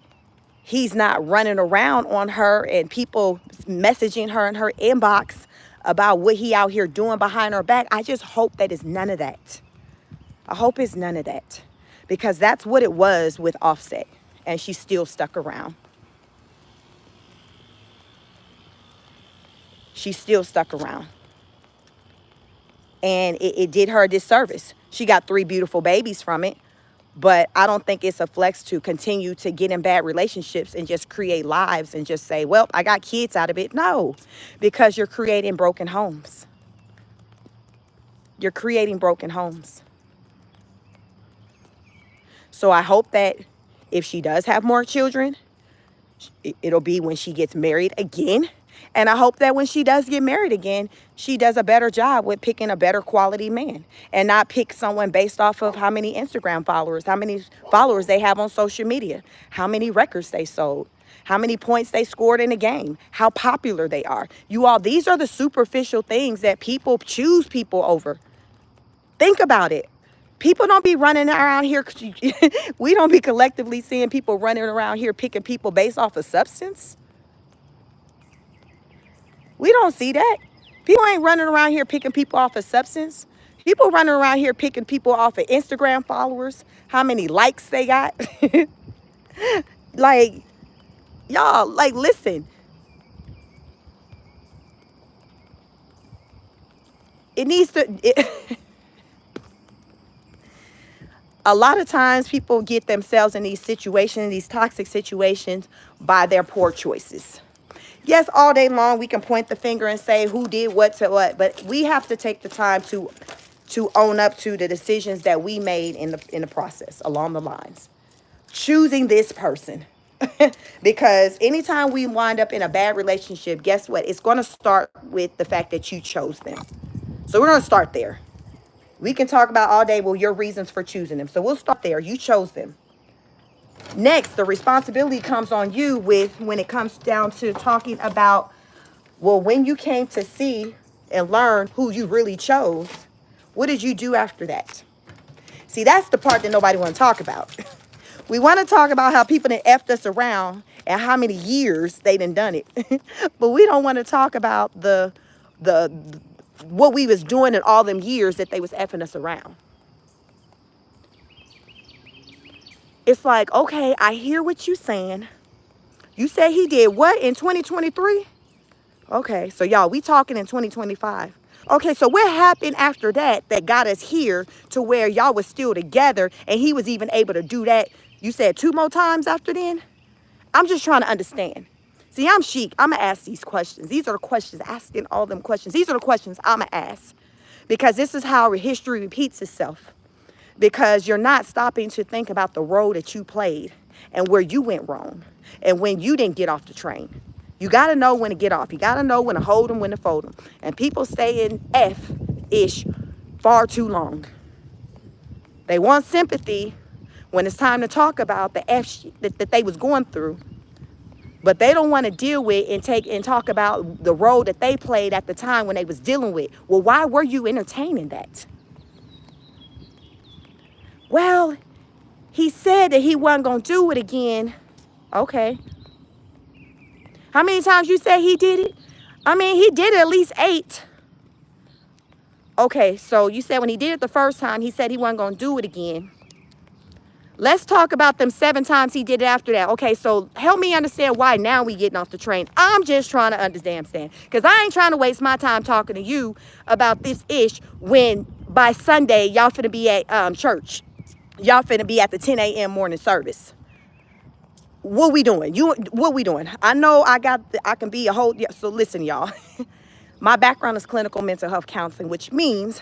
he's not running around on her and people messaging her in her inbox about what he out here doing behind her back. I just hope that it's none of that. I hope it's none of that, because that's what it was with Offset, and she still stuck around. She still stuck around. And it did her a disservice. She got 3 beautiful babies from it, but I don't think it's a flex to continue to get in bad relationships and just create lives and just say, well, I got kids out of it. No, because you're creating broken homes. You're creating broken homes. So I hope that if she does have more children, it'll be when she gets married again. And I hope that when she does get married again, she does a better job with picking a better quality man and not pick someone based off of how many Instagram followers, how many followers they have on social media, how many records they sold, how many points they scored in a game, how popular they are. You all, these are the superficial things that people choose people over. Think about it. People don't be running around here. We don't be collectively seeing people running around here picking people based off of substance. We don't see that. People ain't running around here picking people off of substance. People running around here picking people off of Instagram followers, how many likes they got. Like, y'all, like, listen. It needs to... A lot of times people get themselves in these situations, these toxic situations, by their poor choices. Yes, all day long we can point the finger and say who did what to what, but we have to take the time to own up to the decisions that we made in the process along the lines. Choosing this person. Because anytime we wind up in a bad relationship, guess what? It's going to start with the fact that you chose them. So we're going to start there. We can talk about all day, well, your reasons for choosing them. So we'll start there. You chose them. Next, the responsibility comes on you when it comes down to talking about, well, when you came to see and learn who you really chose, what did you do after that? See, that's the part that nobody want to talk about. We want to talk about how people done effed us around and how many years they done it. But we don't want to talk about the what we was doing in all them years that they was effing us around. It's like, okay, I hear what you saying. You said he did what in 2023? Okay, so y'all, we talking in 2025. Okay, so what happened after that got us here to where y'all was still together and he was even able to do that, you said 2 more times after then? I'm just trying to understand. See, I'm chic. I'm going to ask these questions. These are the questions, asking all them questions. These are the questions I'm going to ask. Because this is how history repeats itself. Because you're not stopping to think about the role that you played and where you went wrong and when you didn't get off the train. You got to know when to get off. You got to know when to hold them, when to fold them. And people stay in F-ish far too long. They want sympathy when it's time to talk about the F shit that they was going through. But they don't want to deal with and talk about the role that they played at the time when they was dealing with. Well, why were you entertaining that? Well, he said that he wasn't going to do it again. Okay. How many times you said he did it? I mean, he did it at least 8. Okay, so you said when he did it the first time, he said he wasn't going to do it again. Let's talk about them 7 times he did it after that. Okay, so help me understand why now we getting off the train. I'm just trying to understand. Because I ain't trying to waste my time talking to you about this ish when by Sunday y'all finna be at church. Y'all finna be at the 10 a.m. morning service. What we doing? What we doing? I know I can be a whole, yeah, so listen, y'all. My background is clinical mental health counseling, which means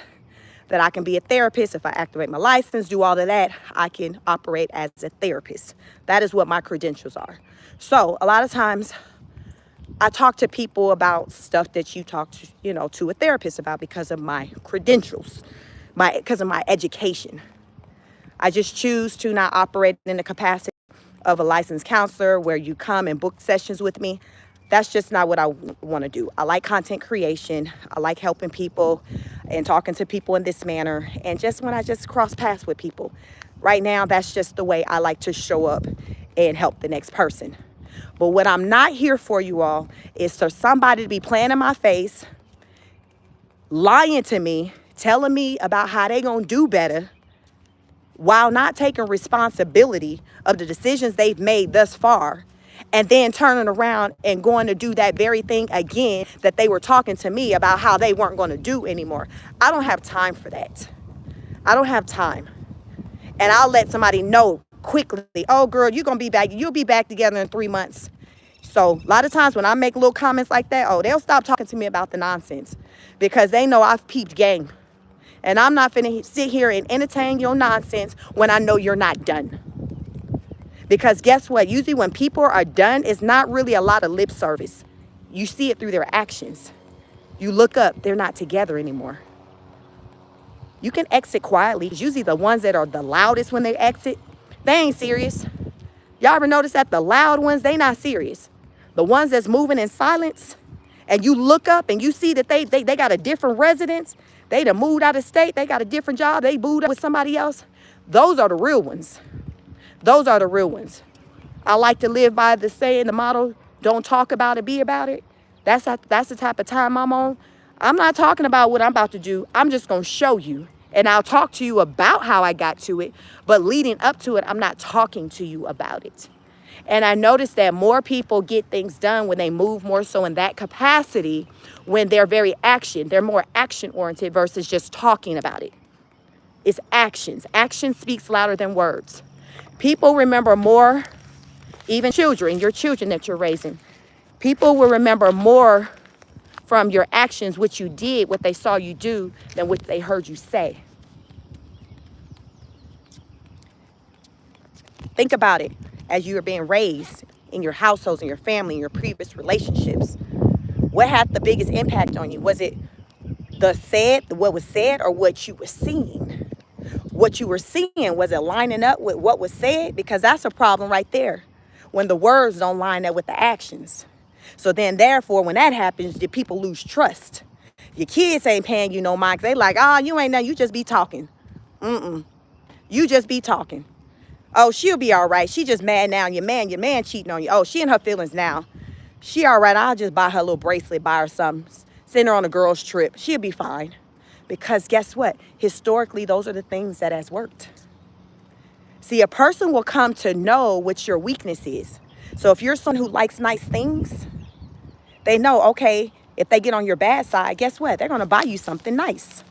that I can be a therapist. If I activate my license, do all of that, I can operate as a therapist. That is what my credentials are. So a lot of times I talk to people about stuff that you talk to, to a therapist about because of my credentials, because of my education. I just choose to not operate in the capacity of a licensed counselor where you come and book sessions with me. That's just not what I want to do. I like content creation. I like helping people and talking to people in this manner. And just when I just cross paths with people, right now, that's just the way I like to show up and help the next person. But what I'm not here for, you all, is for somebody to be playing in my face, lying to me, telling me about how they gonna do better while not taking responsibility of the decisions they've made thus far, and then turning around and going to do that very thing again that they were talking to me about how they weren't going to do anymore. I don't have time for that. I don't have time. And I'll let somebody know quickly, oh girl, you're going to be back. You'll be back together in 3 months. So a lot of times when I make little comments like that, oh, they'll stop talking to me about the nonsense because they know I've peeped game. And I'm not finna sit here and entertain your nonsense when I know you're not done. Because guess what? Usually when people are done, it's not really a lot of lip service. You see it through their actions. You look up, they're not together anymore. You can exit quietly. It's usually the ones that are the loudest when they exit, they ain't serious. Y'all ever notice that the loud ones, they not serious. The ones that's moving in silence, and you look up and you see that they got a different residence. They done moved out of state. They got a different job. They moved up with somebody else. Those are the real ones. Those are the real ones. I like to live by the saying, the motto, don't talk about it, be about it. That's the type of time I'm on. I'm not talking about what I'm about to do. I'm just going to show you. And I'll talk to you about how I got to it. But leading up to it, I'm not talking to you about it. And I noticed that more people get things done when they move more so in that capacity, when they're they're more action oriented versus just talking about it. It's actions. Action speaks louder than words. People remember more, even children, your children that you're raising. People will remember more from your actions, what you did, what they saw you do, than what they heard you say. Think about it as you are being raised in your households, in your family, in your previous relationships. What had the biggest impact on you? Was it what was said, or what you were seeing? What you were seeing, was it lining up with what was said? Because that's a problem right there, when the words don't line up with the actions. So then, therefore, when that happens, the people lose trust. Your kids ain't paying you no mind. They like, you ain't nothing. You just be talking. You just be talking. Oh, she'll be all right. She just mad now. Your man cheating on you. Oh, she in her feelings now. She all right. I'll just buy her a little bracelet, buy her something, send her on a girl's trip. She'll be fine. Because guess what? Historically, those are the things that has worked. See, a person will come to know what your weakness is. So if you're someone who likes nice things, they know, okay, if they get on your bad side, guess what? They're going to buy you something nice.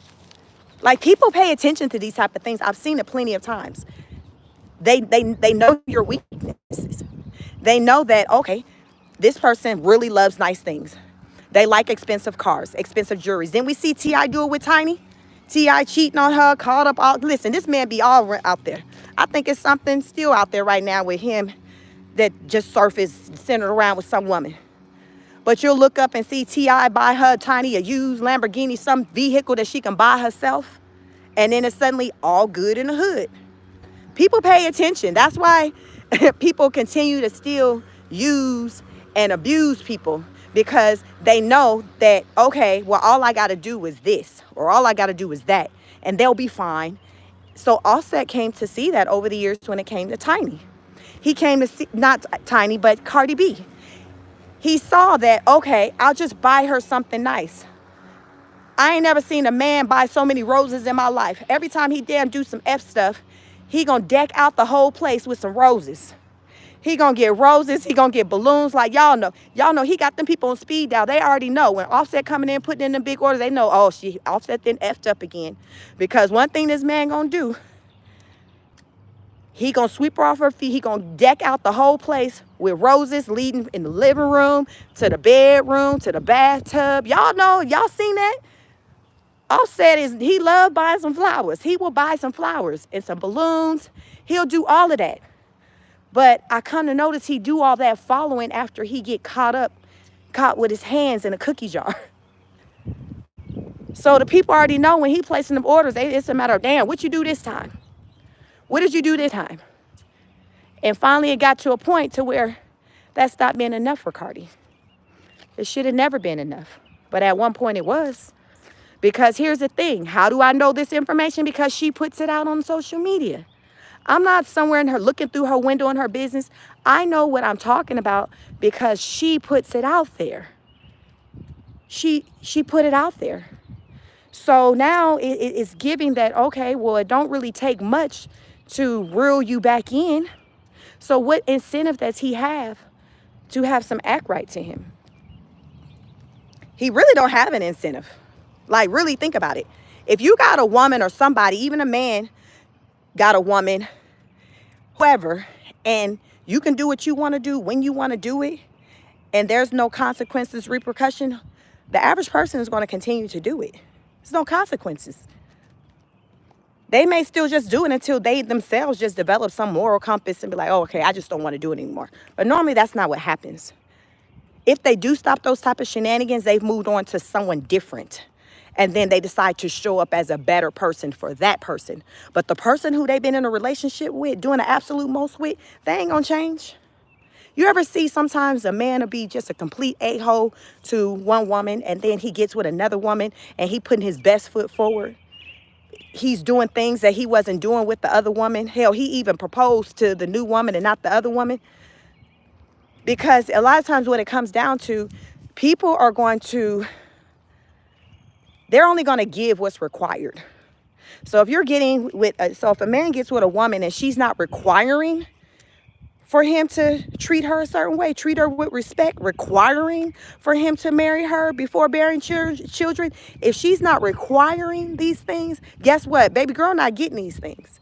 Like, people pay attention to these type of things. I've seen it plenty of times. They know your weaknesses. They know that, okay, this person really loves nice things. They like expensive cars, expensive jewelry. Then we see T.I. do it with Tiny. T.I. cheating on her, called up all. Listen, this man be all out there. I think it's something still out there right now with him that just surfaced, centered around with some woman. But you'll look up and see T.I. buy her Tiny a used Lamborghini, some vehicle that she can buy herself. And then it's suddenly all good in the hood. People pay attention. That's why people continue to still use and abuse people, because they know that, okay, well, all I got to do is this, or all I got to do is that, and they'll be fine. So Offset came to see that over the years when it came to Tiny. He came to see, not Tiny, but Cardi B. He saw that, okay, I'll just buy her something nice. I ain't never seen a man buy so many roses in my life. Every time he damn do some F stuff, he gonna deck out the whole place with some roses. He gonna get roses. He gonna get balloons. Like, y'all know he got them people on speed dial. They already know when Offset coming in, putting in the big orders, they know, oh, Offset then effed up again. Because one thing this man gonna do, he gonna sweep her off her feet. He gonna deck out the whole place with roses, leading in the living room, to the bedroom, to the bathtub. Y'all know, y'all seen that? Offset he love buying some flowers. He will buy some flowers and some balloons. He'll do all of that. But I come to notice he do all that following after he get caught with his hands in a cookie jar. So the people already know when he placing them orders, it's a matter of, damn, what you do this time? What did you do this time? And finally it got to a point to where that stopped being enough for Cardi. It should have never been enough. But at one point it was. Because here's the thing. How do I know this information? Because she puts it out on social media. I'm not somewhere in her looking through her window in her business. I know what I'm talking about because she puts it out there. She put it out there. So now it's giving that, okay, well, it don't really take much to reel you back in. So what incentive does he have to have some act right to him? He really don't have an incentive. Like, really think about it. If you got a woman or somebody, even a man got a woman, whoever, and you can do what you want to do when you want to do it, and there's no consequences, repercussion, the average person is going to continue to do it. There's no consequences. They may still just do it until they themselves just develop some moral compass and be like, oh, okay, I just don't want to do it anymore. But normally that's not what happens. If they do stop those type of shenanigans, they've moved on to someone different. And then they decide to show up as a better person for that person. But the person who they've been in a relationship with, doing the absolute most with, they ain't gonna change. You ever see sometimes a man will be just a complete a-hole to one woman, and then he gets with another woman and he putting his best foot forward? He's doing things that he wasn't doing with the other woman. Hell, he even proposed to the new woman and not the other woman. Because a lot of times what it comes down to, people are going to, they're only going to give what's required. So if you're getting with, so if a man gets with a woman and she's not requiring for him to treat her a certain way, treat her with respect, requiring for him to marry her before bearing children, if she's not requiring these things, guess what? Baby girl not getting these things.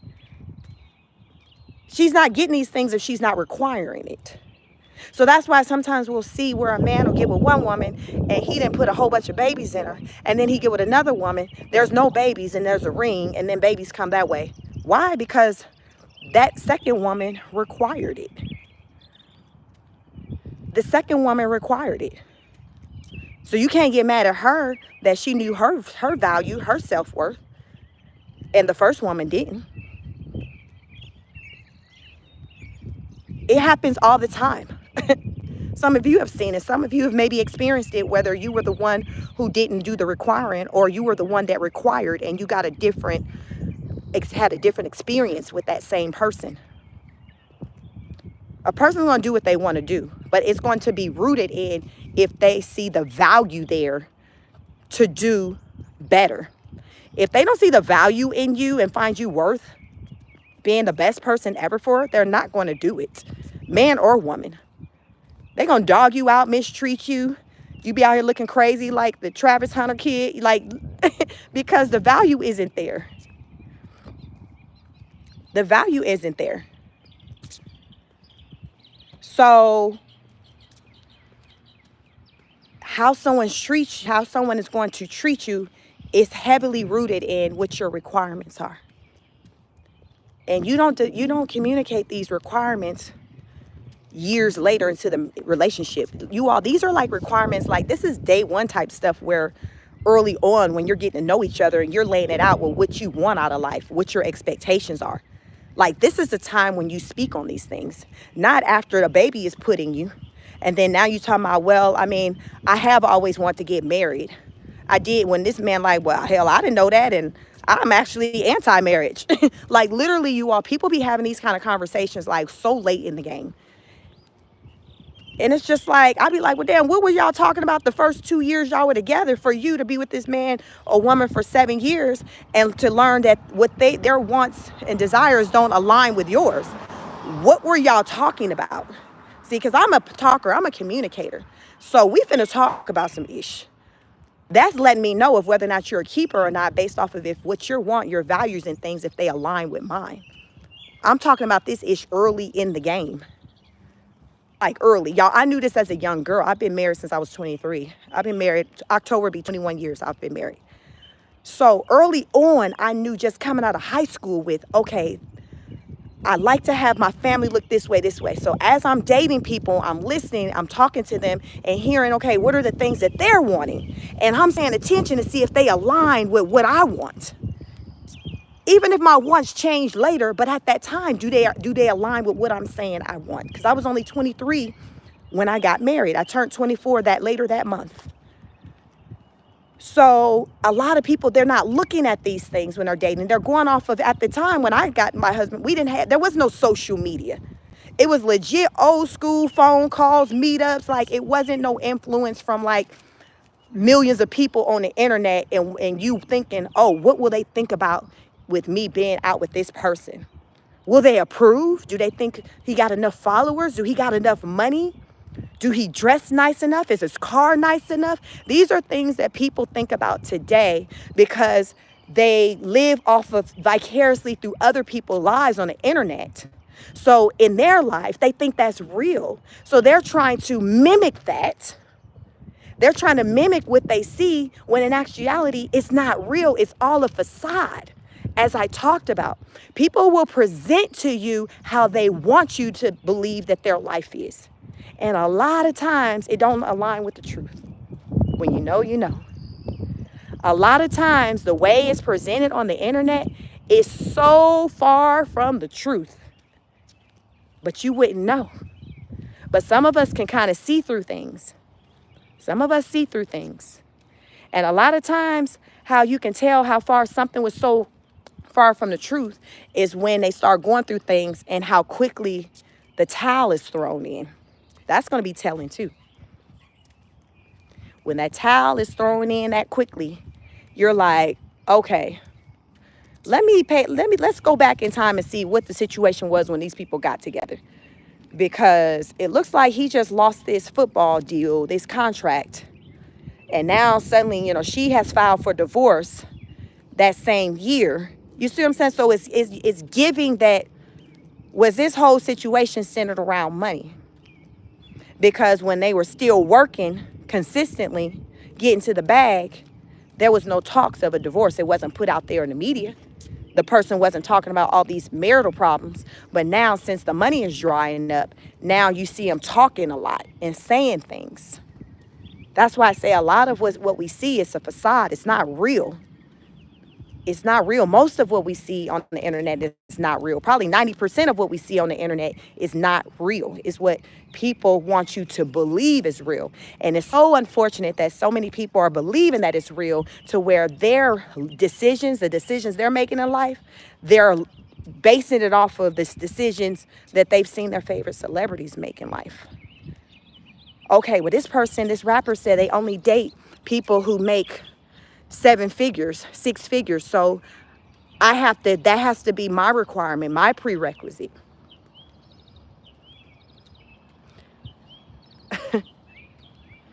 She's not getting these things if she's not requiring it. So that's why sometimes we'll see where a man will get with one woman and he didn't put a whole bunch of babies in her. And then he get with another woman, there's no babies and there's a ring, and then babies come that way. Why? Because that second woman required it. The second woman required it. So you can't get mad at her that she knew her value, her self-worth, and the first woman didn't. It happens all the time. Some of you have seen it. Some of you have maybe experienced it, whether you were the one who didn't do the requiring or you were the one that required and you got had a different experience with that same person. A person's going to do what they want to do, but it's going to be rooted in if they see the value there to do better. If they don't see the value in you and find you worth being the best person ever for it, they're not going to do it. Man or woman. They're going to dog you out, mistreat you. You be out here looking crazy like the Travis Hunter kid, like, because the value isn't there. The value isn't there. So how someone is going to treat you is heavily rooted in what your requirements are. And you don't communicate these requirements years later into the relationship. These are like requirements, like this is day one type stuff where early on when you're getting to know each other and you're laying it out with what you want out of life, what your expectations are. Like this is the time when you speak on these things, not after the baby is put in you. And then now you talking about, well, I mean, I have always wanted to get married. I did when this man like, well, hell, I didn't know that. And I'm actually anti-marriage. Like literally people be having these kind of conversations like so late in the game. And it's just like, I'd be like, well, damn, what were y'all talking about the first 2 years y'all were together for you to be with this man or woman for 7 years and to learn that their wants and desires don't align with yours? What were y'all talking about? See, because I'm a talker, I'm a communicator. So we finna talk about some ish. That's letting me know of whether or not you're a keeper or not based off of if what you want, your values and things, if they align with mine. I'm talking about this ish early in the game. Like early. Y'all, I knew this as a young girl. I've been married since I was 23. I've been married, October be 21 years I've been married. So early on, I knew just coming out of high school with, okay, I like to have my family look this way. So as I'm dating people, I'm listening, I'm talking to them and hearing, okay, what are the things that they're wanting? And I'm paying attention to see if they align with what I want. Even if my wants change later, but at that time, do they align with what I'm saying I want? Because I was only 23 when I got married. I turned 24 later that month. So a lot of people, they're not looking at these things when they're dating. They're going off of, at the time when I got my husband, there was no social media. It was legit old school phone calls, meetups. Like, it wasn't no influence from like millions of people on the internet and you thinking, oh, what will they think about with me being out with this person? Will they approve? Do they think he got enough followers? Do he got enough money? Do he dress nice enough? Is his car nice enough? These are things that people think about today because they live off of vicariously through other people's lives on the internet. So in their life, they think that's real. So they're trying to mimic that. They're trying to mimic what they see when in actuality, it's not real. It's all a facade. As I talked about, people will present to you how they want you to believe that their life is. And a lot of times it don't align with the truth. When you know, you know. A lot of times the way it's presented on the internet is so far from the truth. But you wouldn't know. But some of us can kind of see through things. Some of us see through things. And a lot of times how you can tell how far something was so far from the truth is when they start going through things and how quickly the towel is thrown in. That's going to be telling too. When that towel is thrown in that quickly, you're like, okay, let's go back in time and see what the situation was when these people got together. Because it looks like he just lost this football deal, this contract. And now suddenly, she has filed for divorce that same year. You see what I'm saying? So it's giving that, was this whole situation centered around money? Because when they were still working consistently, getting to the bag, there was no talks of a divorce. It wasn't put out there in the media. The person wasn't talking about all these marital problems. But now, since the money is drying up, now you see them talking a lot and saying things. That's why I say a lot of what we see is a facade. It's not real. It's not real. Most of what we see on the internet is not real. Probably 90% of what we see on the internet is not real. It's what people want you to believe is real. And it's so unfortunate that so many people are believing that it's real to where their decisions, the decisions they're making in life, they're basing it off of the decisions that they've seen their favorite celebrities make in life. Okay, well, this rapper said they only date people who make 7 figures, 6 figures. So that has to be my requirement, my prerequisite.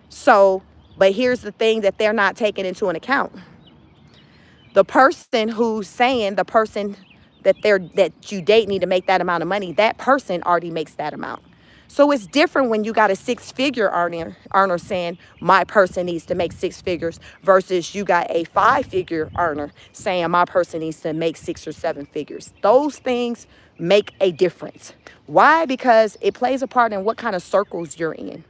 So, but here's the thing that they're not taking into an account. The person who's saying the person that you date need to make that amount of money, that person already makes that amount. So it's different when you got a 6-figure earner saying my person needs to make 6 figures versus you got a 5-figure earner saying my person needs to make 6 or 7 figures. Those things make a difference. Why? Because it plays a part in what kind of circles you're in.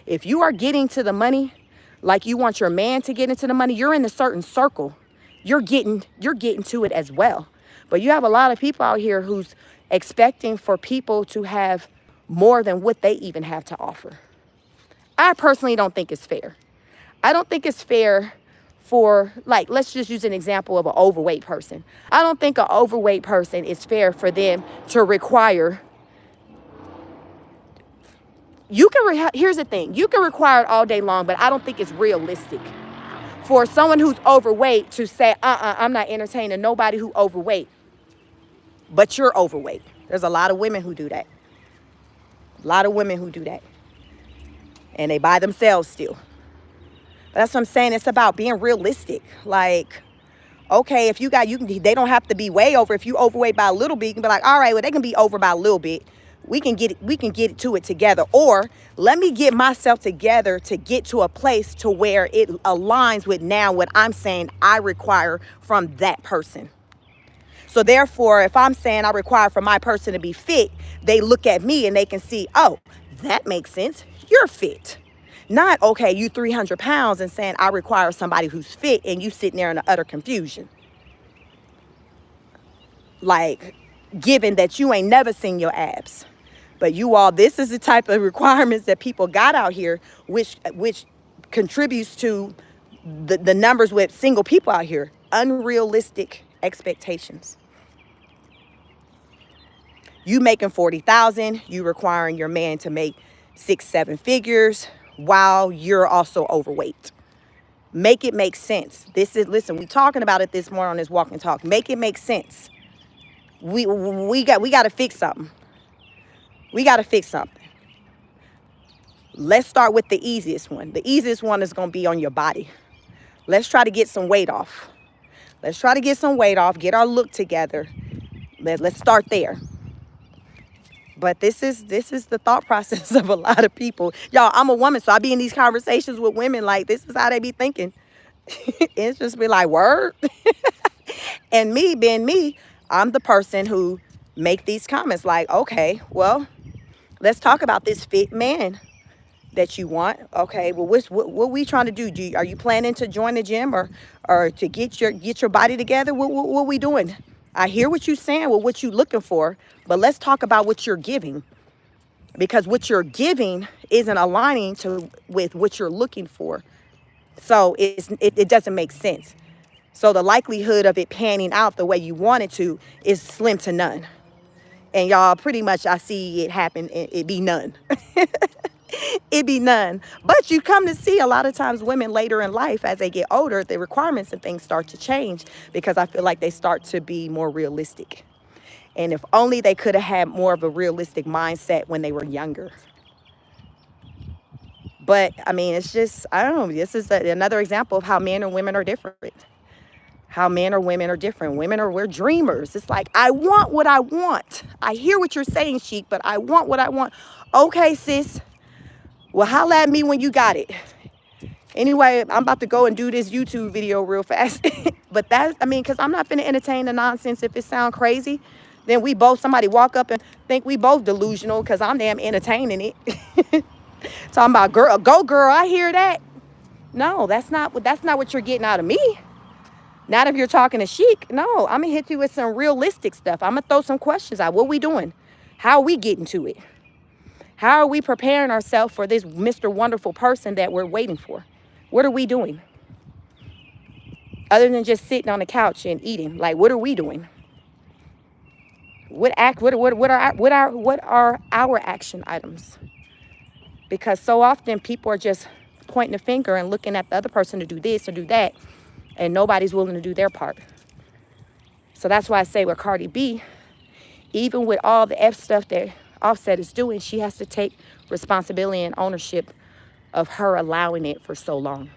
If you are getting to the money like you want your man to get into the money, you're in a certain circle. You're getting to it as well. But you have a lot of people out here who's expecting for people to have more than what they even have to offer. I personally don't think it's fair. I don't think it's fair for, like, let's just use an example of an overweight person. I don't think an overweight person is fair for them to require. Here's the thing. You can require it all day long, but I don't think it's realistic for someone who's overweight to say, I'm not entertaining nobody who overweight, but you're overweight. There's a lot of women who do that. A lot of women who do that. And they buy themselves still. But that's what I'm saying. It's about being realistic. Like, okay, if they don't have to be way over. If you overweight by a little bit, you can be like, all right, well, they can be over by a little bit. We can get to it together. Or let me get myself together to get to a place to where it aligns with now what I'm saying I require from that person. So therefore, if I'm saying I require for my person to be fit, they look at me and they can see, oh, that makes sense. You're fit. Not, okay, you 300 pounds and saying I require somebody who's fit and you sitting there in utter confusion. Like, given that you ain't never seen your abs. But you all, this is the type of requirements that people got out here, which contributes to the numbers with single people out here. Unrealistic expectations. You making 40,000, you requiring your man to make 6-7 figures while you're also overweight. Make it make sense. Listen, we talking about it this morning on this walk and talk. Make it make sense. We got to fix something. We got to fix something. Let's start with the easiest one. The easiest one is going to be on your body. Let's try to get some weight off. Let's try to get some weight off, get our look together. Let's start there. But this is the thought process of a lot of people. Y'all, I'm a woman, so I be in these conversations with women like this is how they be thinking. It's just be like, word. And me being me, I'm the person who make these comments like, okay, well, let's talk about this fit man that you want. Okay, well, what we trying to do? Are you planning to join the gym or to get your body together? What we doing? I hear what you're saying, well, what you looking for, but let's talk about what you're giving, because what you're giving isn't aligning with what you're looking for. So it doesn't make sense. So the likelihood of it panning out the way you want it to is slim to none. And y'all, pretty much I see it happen. It be none. It be none. But you come to see a lot of times women later in life, as they get older, the requirements and things start to change, because I feel like they start to be more realistic. And if only they could have had more of a realistic mindset when they were younger. But I mean, it's just, I don't know, this is another example of how men and women are different. How men or women are different. We're dreamers. It's like, I want what I want. I hear what you're saying, Sheik, but I want what I want. Okay, sis. Well, holla at me when you got it. Anyway, I'm about to go and do this YouTube video real fast. But because I'm not finna entertain the nonsense. If it sound crazy, then somebody walk up and think we both delusional because I'm damn entertaining it. Talking about, girl, go girl, I hear that. No, that's not what you're getting out of me. Not if you're talking to Sheik. No, I'm gonna hit you with some realistic stuff. I'm gonna throw some questions out. What we doing? How are we getting to it? How are we preparing ourselves for this Mr. Wonderful person that we're waiting for? What are we doing? Other than just sitting on the couch and eating, like, what are we doing? What are our action items? Because so often people are just pointing a finger and looking at the other person to do this or do that, and nobody's willing to do their part. So that's why I say with Cardi B, even with all the F stuff that Offset is doing, she has to take responsibility and ownership of her allowing it for so long.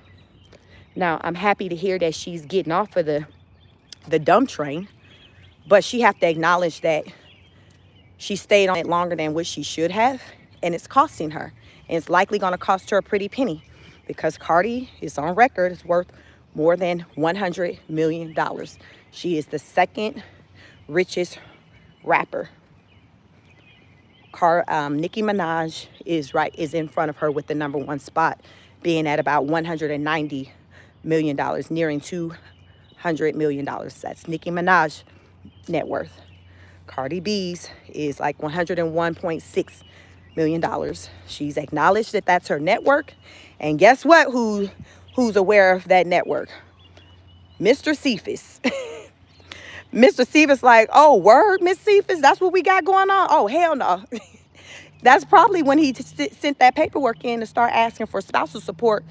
Now, I'm happy to hear that she's getting off of the dumb train, but she have to acknowledge that she stayed on it longer than what she should have, and it's costing her. And it's likely going to cost her a pretty penny, because Cardi is on record, is worth more than $100 million. She is the second richest rapper. Nicki Minaj is in front of her with the #1 spot, being at about $190 million, nearing $200 million. That's Nicki Minaj net worth. Cardi B's is like $101.6 million. She's acknowledged that that's her network. And guess what? Who's aware of that network? Mr. Sephus. Mr. Sephus like, oh, word, Miss Sephus, that's what we got going on? Oh, hell no. That's probably when he sent that paperwork in to start asking for spousal support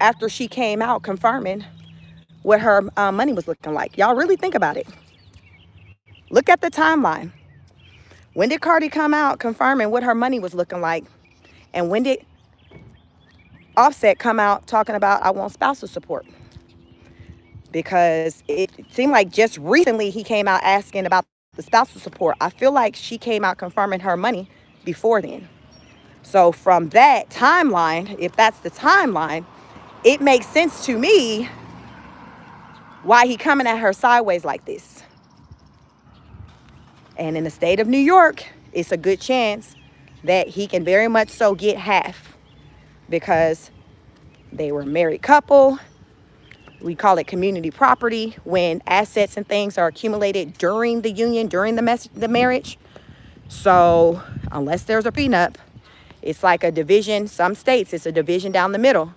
after she came out confirming what her money was looking like. Y'all really think about it. Look at the timeline. When did Cardi come out confirming what her money was looking like? And when did Offset come out talking about, I want spousal support? Because it seemed like just recently he came out asking about the spousal support. I feel like she came out confirming her money before then. So from that timeline, if that's the timeline, it makes sense to me why he coming at her sideways like this. And in the state of New York, it's a good chance that he can very much so get half, because they were a married couple. We call it community property when assets and things are accumulated during the union, during the marriage. So unless there's a prenup, it's like a division. Some states, it's a division down the middle.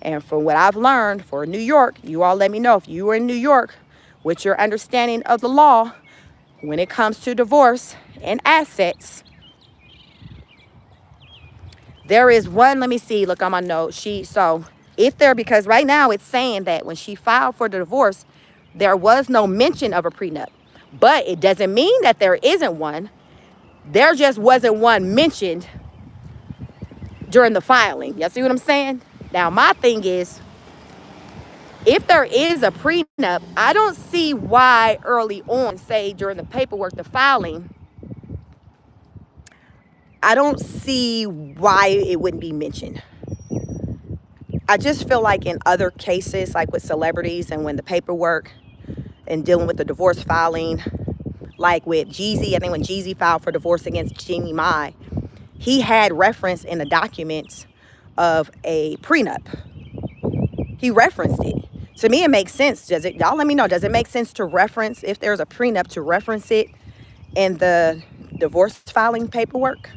And from what I've learned for New York, you all let me know if you were in New York, with your understanding of the law when it comes to divorce and assets. There is one, let me see, look on my notes. Because right now it's saying that when she filed for the divorce, there was no mention of a prenup. But it doesn't mean that there isn't one. There just wasn't one mentioned during the filing. You see what I'm saying? Now, my thing is, if there is a prenup, I don't see why early on, say during the paperwork, the filing, I don't see why it wouldn't be mentioned. I just feel like in other cases, like with celebrities and when the paperwork and dealing with the divorce filing, like with Jeezy, I think when Jeezy filed for divorce against Jeannie Mai, he had reference in the documents of a prenup. He referenced it. To me, it makes sense. Y'all let me know, does it make sense to reference, if there's a prenup, to reference it in the divorce filing paperwork?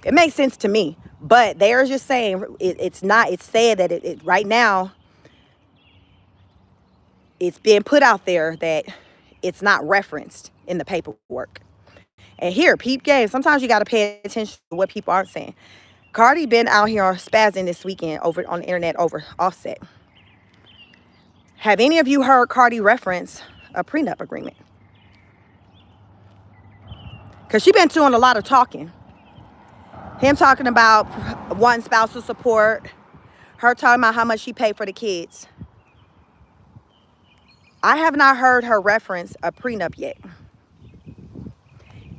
It makes sense to me. But they're just saying it's not. It's said that it right now, it's being put out there that it's not referenced in the paperwork. And here, peep game, sometimes you got to pay attention to what people aren't saying. Cardi been out here spazzing this weekend over on the internet over Offset. Have any of you heard Cardi reference a prenup agreement? Because she been doing a lot of talking. Him talking about one spousal support. Her talking about how much she paid for the kids. I have not heard her reference a prenup yet.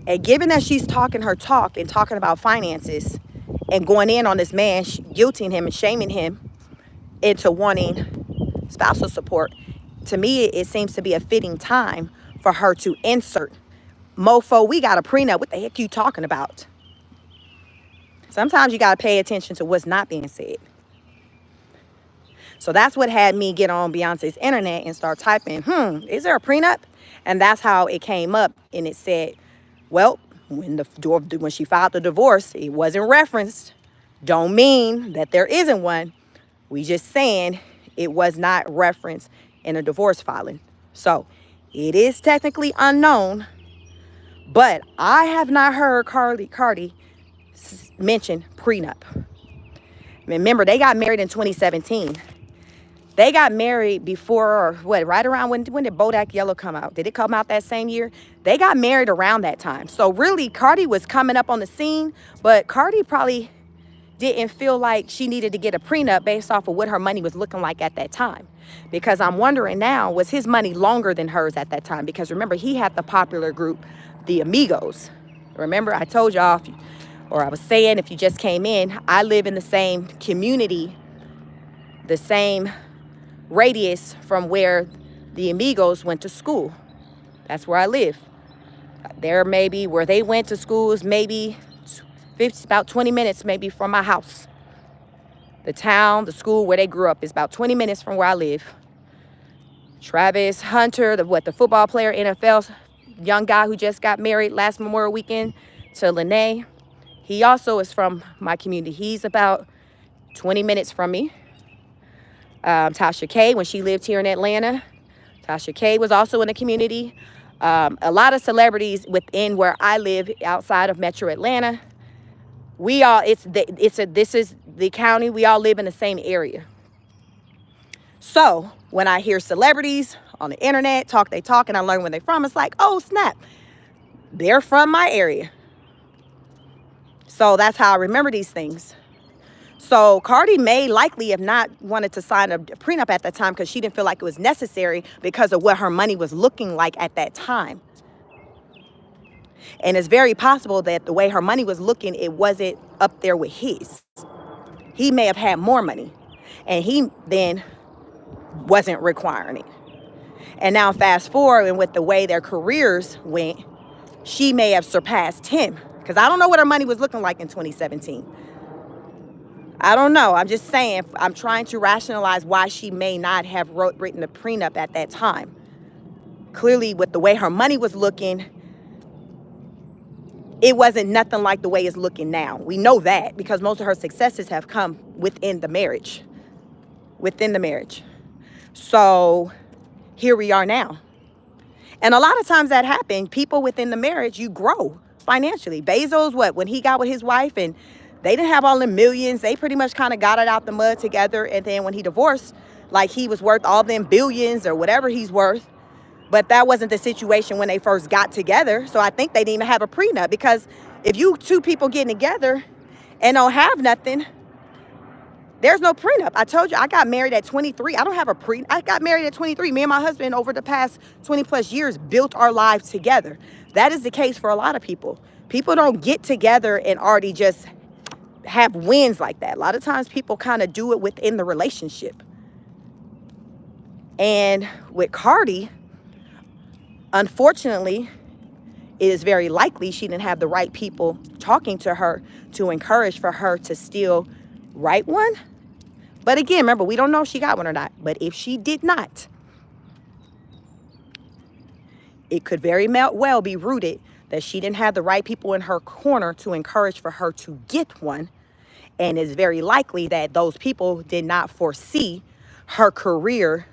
And given that she's talking her talk and talking about finances and going in on this man, guilting him and shaming him into wanting spousal support, to me, it seems to be a fitting time for her to insert, mofo, we got a prenup. What the heck you talking about? Sometimes you got to pay attention to what's not being said. So that's what had me get on Beyonce's internet and start typing, is there a prenup? And that's how it came up. And it said, well, when she filed the divorce, it wasn't referenced. Don't mean that there isn't one. We just saying it was not referenced in a divorce filing. So it is technically unknown, but I have not heard Cardi mention prenup. Remember, they got married in 2017. They got married before, right around when did Bodak Yellow come out? Did it come out that same year? They got married around that time. So really, Cardi was coming up on the scene, but Cardi probably didn't feel like she needed to get a prenup based off of what her money was looking like at that time. Because I'm wondering now, was his money longer than hers at that time? Because remember, he had the popular group, the Amigos. Remember, I told y'all, I was saying, if you just came in, I live in the same community, the same radius from where the Amigos went to school. That's where I live. There maybe where they went to school is maybe about 20 minutes maybe from my house. The town, the school where they grew up is about 20 minutes from where I live. Travis Hunter, the football player, NFL young guy who just got married last Memorial Weekend to Lene. He also is from my community. He's about 20 minutes from me. Tasha K, when she lived here in Atlanta, Tasha K was also in the community. A lot of celebrities within where I live outside of Metro Atlanta. This is the county. We all live in the same area. So when I hear celebrities on the internet talk, and I learn where they're from, it's like, oh snap, they're from my area. So that's how I remember these things. So Cardi may likely have not wanted to sign a prenup at that time because she didn't feel like it was necessary because of what her money was looking like at that time. And it's very possible that the way her money was looking, it wasn't up there with his. He may have had more money and he then wasn't requiring it. And now fast forward, and with the way their careers went, she may have surpassed him. Because I don't know what her money was looking like in 2017. I don't know. I'm just saying, I'm trying to rationalize why she may not have written a prenup at that time. Clearly, with the way her money was looking, it wasn't nothing like the way it's looking now. We know that because most of her successes have come within the marriage. Within the marriage. So here we are now. And a lot of times that happened, people within the marriage, you grow financially. Bezos, when he got with his wife and they didn't have all the millions, they pretty much kind of got it out the mud together. And then when he divorced, like he was worth all them billions or whatever he's worth. But that wasn't the situation when they first got together. So I think they didn't even have a prenup, because if you two people getting together and don't have nothing, there's no prenup. I told you, I got married at 23. I don't have a prenup. I got married at 23. Me and my husband over the past 20 plus years built our lives together. That is the case for a lot of people. People don't get together and already just have wins like that. A lot of times people kind of do it within the relationship. And with Cardi, unfortunately, it is very likely she didn't have the right people talking to her to encourage for her to still write one. But again, remember, we don't know if she got one or not. But if she did not, it could very well be rooted that she didn't have the right people in her corner to encourage for her to get one. And it's very likely that those people did not foresee her career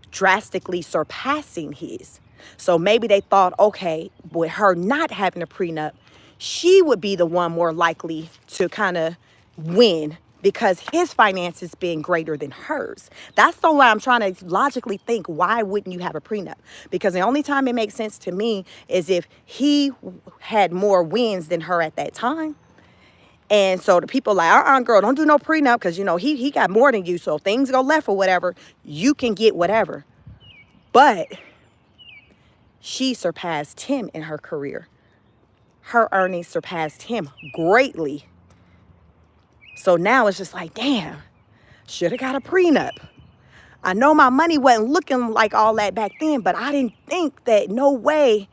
drastically surpassing his. So maybe they thought, okay, with her not having a prenup, she would be the one more likely to kind of win because his finances being greater than hers. That's the way I'm trying to logically think, why wouldn't you have a prenup? Because the only time it makes sense to me is if he had more wins than her at that time. And so the people like, girl, don't do no prenup because, you know, he got more than you. So if things go left or whatever, you can get whatever. But she surpassed him in her career. Her earnings surpassed him greatly. So now it's just like, damn, should have got a prenup. I know my money wasn't looking like all that back then, but I didn't think that no way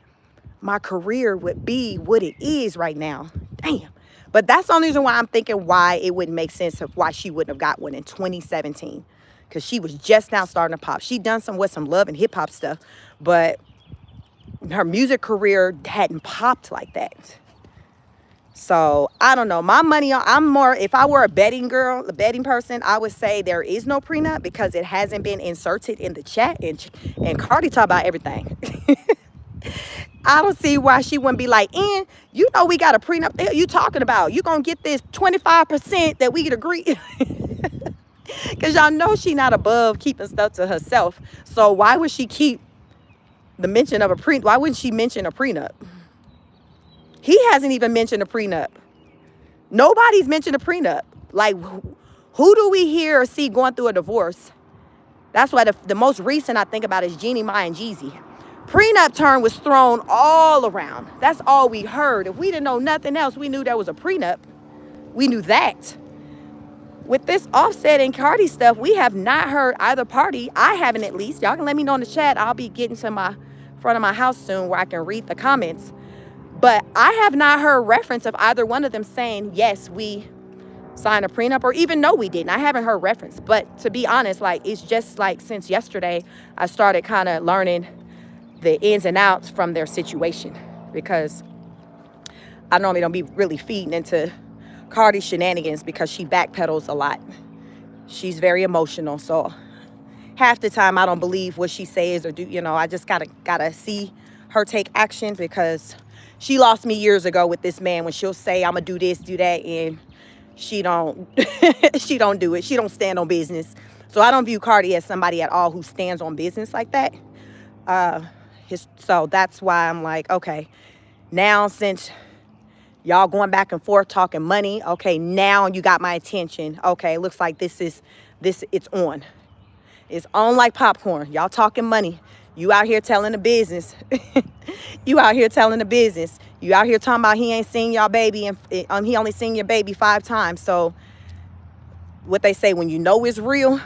my career would be what it is right now. Damn. But that's the only reason why I'm thinking why it wouldn't make sense of why she wouldn't have got one in 2017. Because she was just now starting to pop. She'd done some love and hip hop stuff, but her music career hadn't popped like that. So I don't know. My money, I'm more, if I were a betting person, I would say there is no prenup because it hasn't been inserted in the chat. And Cardi talk about everything. I don't see why she wouldn't be like, you know we got a prenup. The hell you talking about? You gonna get this 25% that we could agree. Because y'all know she not above keeping stuff to herself. So why would she keep the mention of a prenup? Why wouldn't she mention a prenup? He hasn't even mentioned a prenup. Nobody's mentioned a prenup. Like, who do we hear or see going through a divorce? That's why the most recent I think about is Jeannie Mai and Jeezy. Prenup term was thrown all around. That's all we heard. If we didn't know nothing else, we knew there was a prenup. We knew that. With this Offset and Cardi stuff, we have not heard either party. I haven't, at least. Y'all can let me know in the chat. I'll be getting to my front of my house soon where I can read the comments. But I have not heard reference of either one of them saying, yes, we signed a prenup, or even no, we didn't. I haven't heard reference. But to be honest, like, it's just like since yesterday, I started kind of learning the ins and outs from their situation, because I normally don't be really feeding into Cardi's shenanigans because she backpedals a lot. She's very emotional. So half the time I don't believe what she says or do, you know, I just gotta see her take action, because she lost me years ago with this man when she'll say, I'm gonna do this, do that, and she don't she don't do it. She don't stand on business. So I don't view Cardi as somebody at all who stands on business like that. So that's why I'm like, okay, now since y'all going back and forth talking money, okay, now you got my attention. Okay, looks like it's on. It's on like popcorn. Y'all talking money. You out here telling the business. You out here telling the business. You out here talking about he ain't seen y'all baby and he only seen your baby 5 times. So what they say, when you know it's real,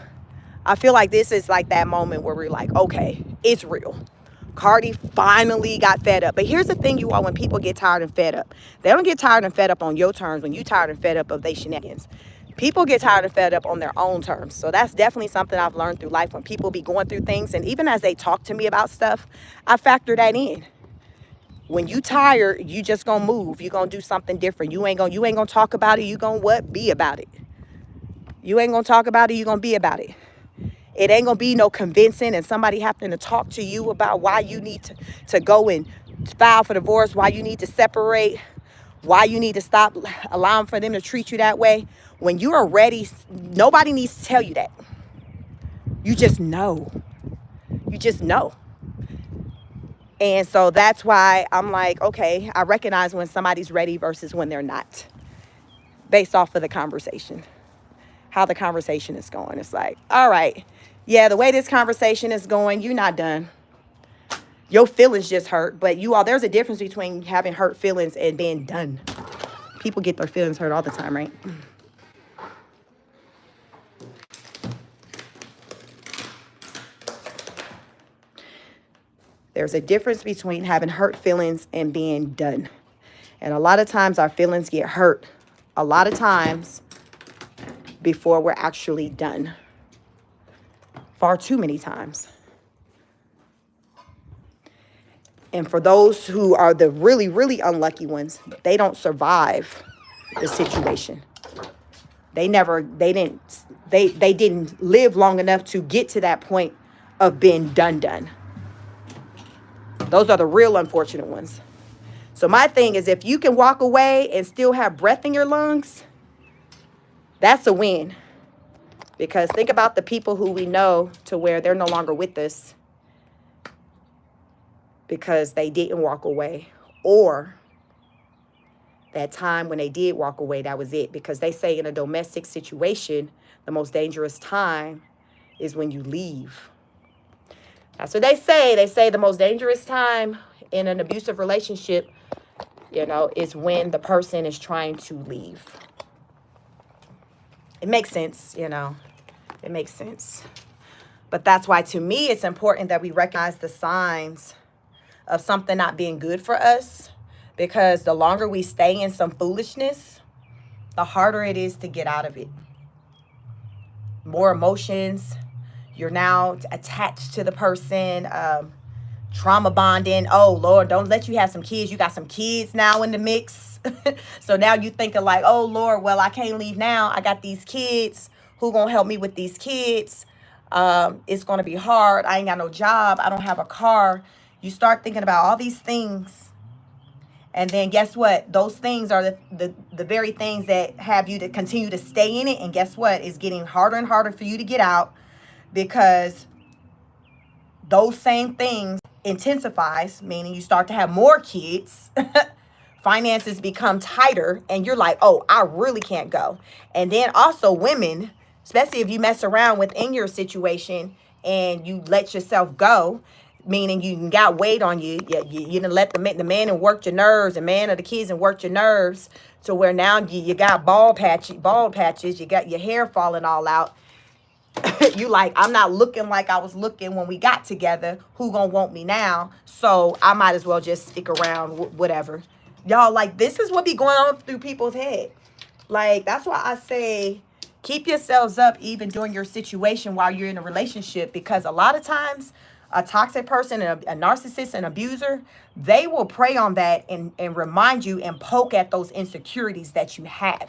I feel like this is like that moment where we're like, okay, it's real. Cardi finally got fed up. But here's the thing, you all, when people get tired and fed up, they don't get tired and fed up on your terms when you tired and fed up of they shenanigans. People get tired and fed up on their own terms. So that's definitely something I've learned through life. When people be going through things, and even as they talk to me about stuff, I factor that in. When you tired, you just gonna move. You gonna do something different. You ain't gonna talk about it. You gonna what? Be about it. You ain't gonna talk about it. You gonna be about it. It ain't gonna be no convincing and somebody having to talk to you about why you need to go and file for divorce, why you need to separate, why you need to stop allowing for them to treat you that way. When you are ready, nobody needs to tell you that. You just know. You just know. And so that's why I'm like, okay, I recognize when somebody's ready versus when they're not, based off of the conversation, how the conversation is going. It's like, all right, yeah, the way this conversation is going, you're not done. Your feelings just hurt, but there's a difference between having hurt feelings and being done. People get their feelings hurt all the time, right? There's a difference between having hurt feelings and being done. And a lot of times our feelings get hurt a lot of times before we're actually done. Far too many times. And for those who are the really, really unlucky ones, they don't survive the situation. They didn't live long enough to get to that point of being done. Those are the real unfortunate ones. So my thing is, if you can walk away and still have breath in your lungs, that's a win. Because think about the people who we know to where they're no longer with us because they didn't walk away, or that time when they did walk away, that was it. Because they say in a domestic situation, the most dangerous time is when you leave. That's what they say. They say the most dangerous time in an abusive relationship, is when the person is trying to leave. It makes sense, It makes sense. But that's why, to me, it's important that we recognize the signs of something not being good for us. Because the longer we stay in some foolishness, the harder it is to get out of it. More emotions. You're now attached to the person. Trauma bonding. Oh, Lord, don't let you have some kids. You got some kids now in the mix. So now you thinking like, oh, Lord, well, I can't leave now. I got these kids. Who gonna help me with these kids? It's going to be hard. I ain't got no job. I don't have a car. You start thinking about all these things. And then guess what? Those things are the very things that have you to continue to stay in it. And guess what? It's getting harder and harder for you to get out, because those same things intensifies, meaning you start to have more kids. Finances become tighter and you're like, oh, I really can't go. And then also women, especially if you mess around within your situation and you let yourself go, meaning you got weight on you. You didn't let the man and work your nerves, the man or the kids and work your nerves to where now you got bald patches, you got your hair falling all out. You like, I'm not looking like I was looking when we got together. Who gonna want me now? So I might as well just stick around, whatever. Y'all, like, this is what be going on through people's head. Like, that's why I say keep yourselves up even during your situation while you're in a relationship, because a lot of times a toxic person, a narcissist, an abuser, they will prey on that and remind you and poke at those insecurities that you have.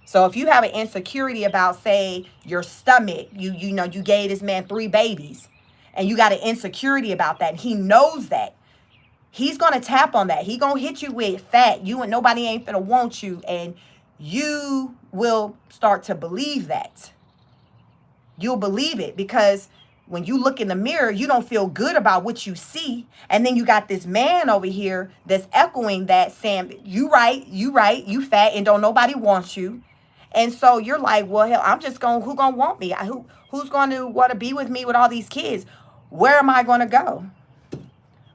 So if you have an insecurity about, say, your stomach, you gave this man 3 babies and you got an insecurity about that, and he knows that, he's going to tap on that. He going to hit you with fat. You and nobody ain't finna want you. And you will start to believe that. You'll believe it, because when you look in the mirror, you don't feel good about what you see. And then you got this man over here that's echoing that, saying, you right, you fat, and don't nobody want you. And so you're like, well, hell, I'm just going, who going to want me? Who's going to want to be with me with all these kids? Where am I going to go?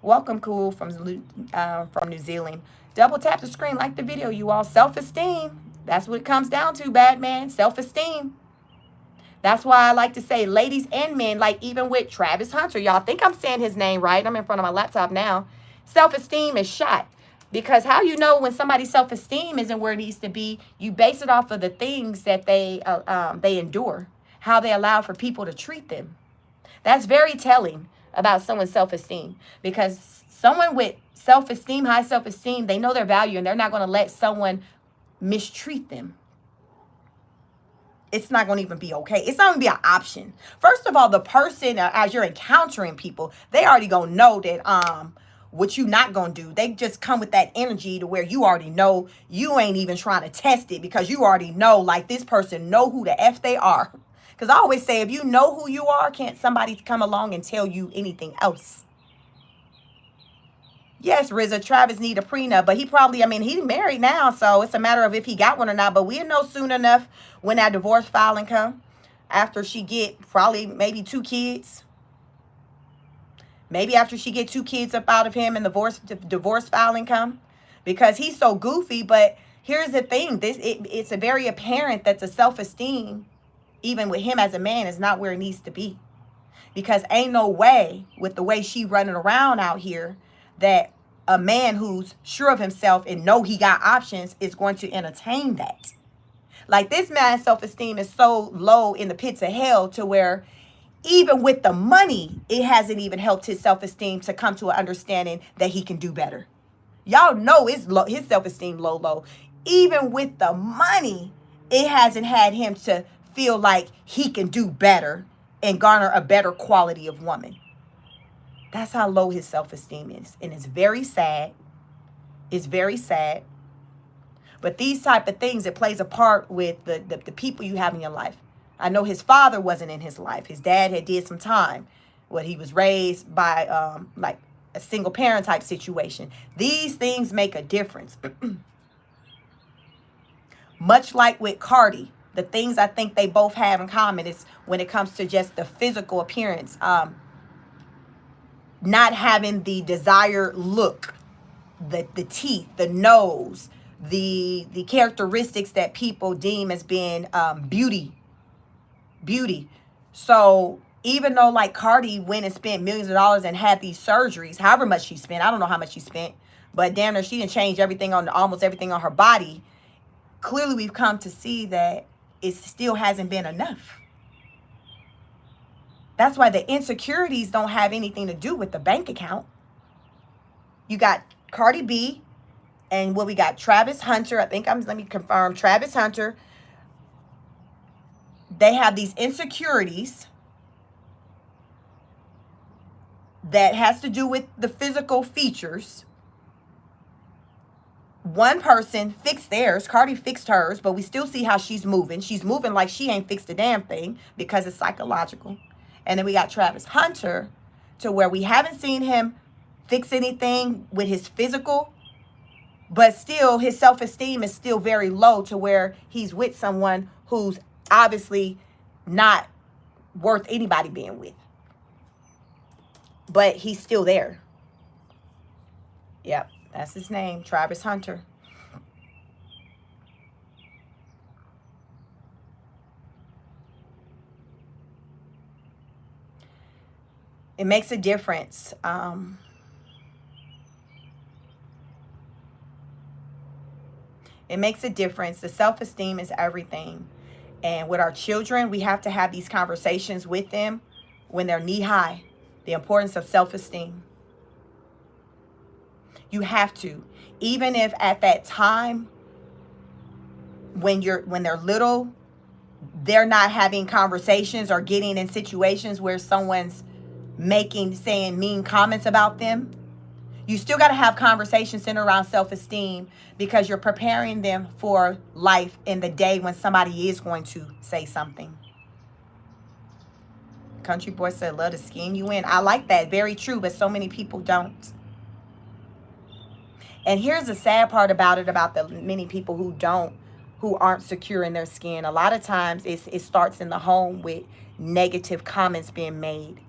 Welcome, Cool, from New Zealand. Double tap the screen, like the video, you all. Self-esteem. That's what it comes down to, bad man. Self-esteem. That's why I like to say, ladies and men, like even with Travis Hunter, y'all think I'm saying his name right. I'm in front of my laptop now. Self-esteem is shot. Because how you know when somebody's self-esteem isn't where it needs to be, you base it off of the things that they endure, how they allow for people to treat them. That's very telling about someone's self-esteem, because Someone with self-esteem, high self-esteem, they know their value and they're not going to let someone mistreat them. It's not going to even be okay. It's not going to be an option. First of all, the person, as you're encountering people, they already going to know that what you not going to do. They just come with that energy to where you already know. You ain't even trying to test it because you already know, like, this person know who the F they are. Because I always say, if you know who you are, can't somebody come along and tell you anything else? Yes, RZA, Travis need a prenup, but he probably, I mean, he's married now, so it's a matter of if he got one or not. But we'll know soon enough when that divorce filing come. After she get probably maybe 2 kids. Maybe after she get 2 kids up out of him and the divorce filing come. Because he's so goofy. But here's the thing. It's a very apparent that the self-esteem, even with him as a man, is not where it needs to be. Because ain't no way, with the way she running around out here, that a man who's sure of himself and know he got options is going to entertain that. Like, this man's self-esteem is so low in the pits of hell to where even with the money, it hasn't even helped his self-esteem to come to an understanding that he can do better. Y'all know his self-esteem low. Even with the money, it hasn't had him to feel like he can do better and garner a better quality of woman. That's how low his self-esteem is. And it's very sad. It's very sad. But these type of things, it plays a part with the people you have in your life. I know his father wasn't in his life. His dad had did some time. He was raised by like a single parent type situation. These things make a difference. Much like with Cardi, the things I think they both have in common is when it comes to just the physical appearance. Not having the desired look, the teeth, the nose, the characteristics that people deem as being beauty. So even though, like, Cardi went and spent millions of dollars and had these surgeries, however much she spent, I don't know how much she spent, but damn near she didn't change almost everything on her body. Clearly, we've come to see that it still hasn't been enough. That's why the insecurities don't have anything to do with the bank account. You got Cardi B and we got Travis Hunter. Let me confirm, Travis Hunter. They have these insecurities that has to do with the physical features. One person fixed theirs. Cardi fixed hers, but we still see how she's moving. She's moving like she ain't fixed a damn thing because it's psychological. And then we got Travis Hunter, to where we haven't seen him fix anything with his physical, but still his self-esteem is still very low to where he's with someone who's obviously not worth anybody being with. But he's still there. Yep, that's his name, Travis Hunter. It makes a difference. It makes a difference. The self-esteem is everything. And with our children, we have to have these conversations with them when they're knee-high. The importance of self-esteem. You have to. Even if at that time, when they're little, they're not having conversations or getting in situations where someone's saying mean comments about them. You still got to have conversations centered around self-esteem, because you're preparing them for life in the day when somebody is going to say something. Country boy said, love to skin you in. I like that. Very true, but so many people don't. And here's the sad part about it, about the many people who aren't secure in their skin. A lot of times it starts in the home with negative comments being made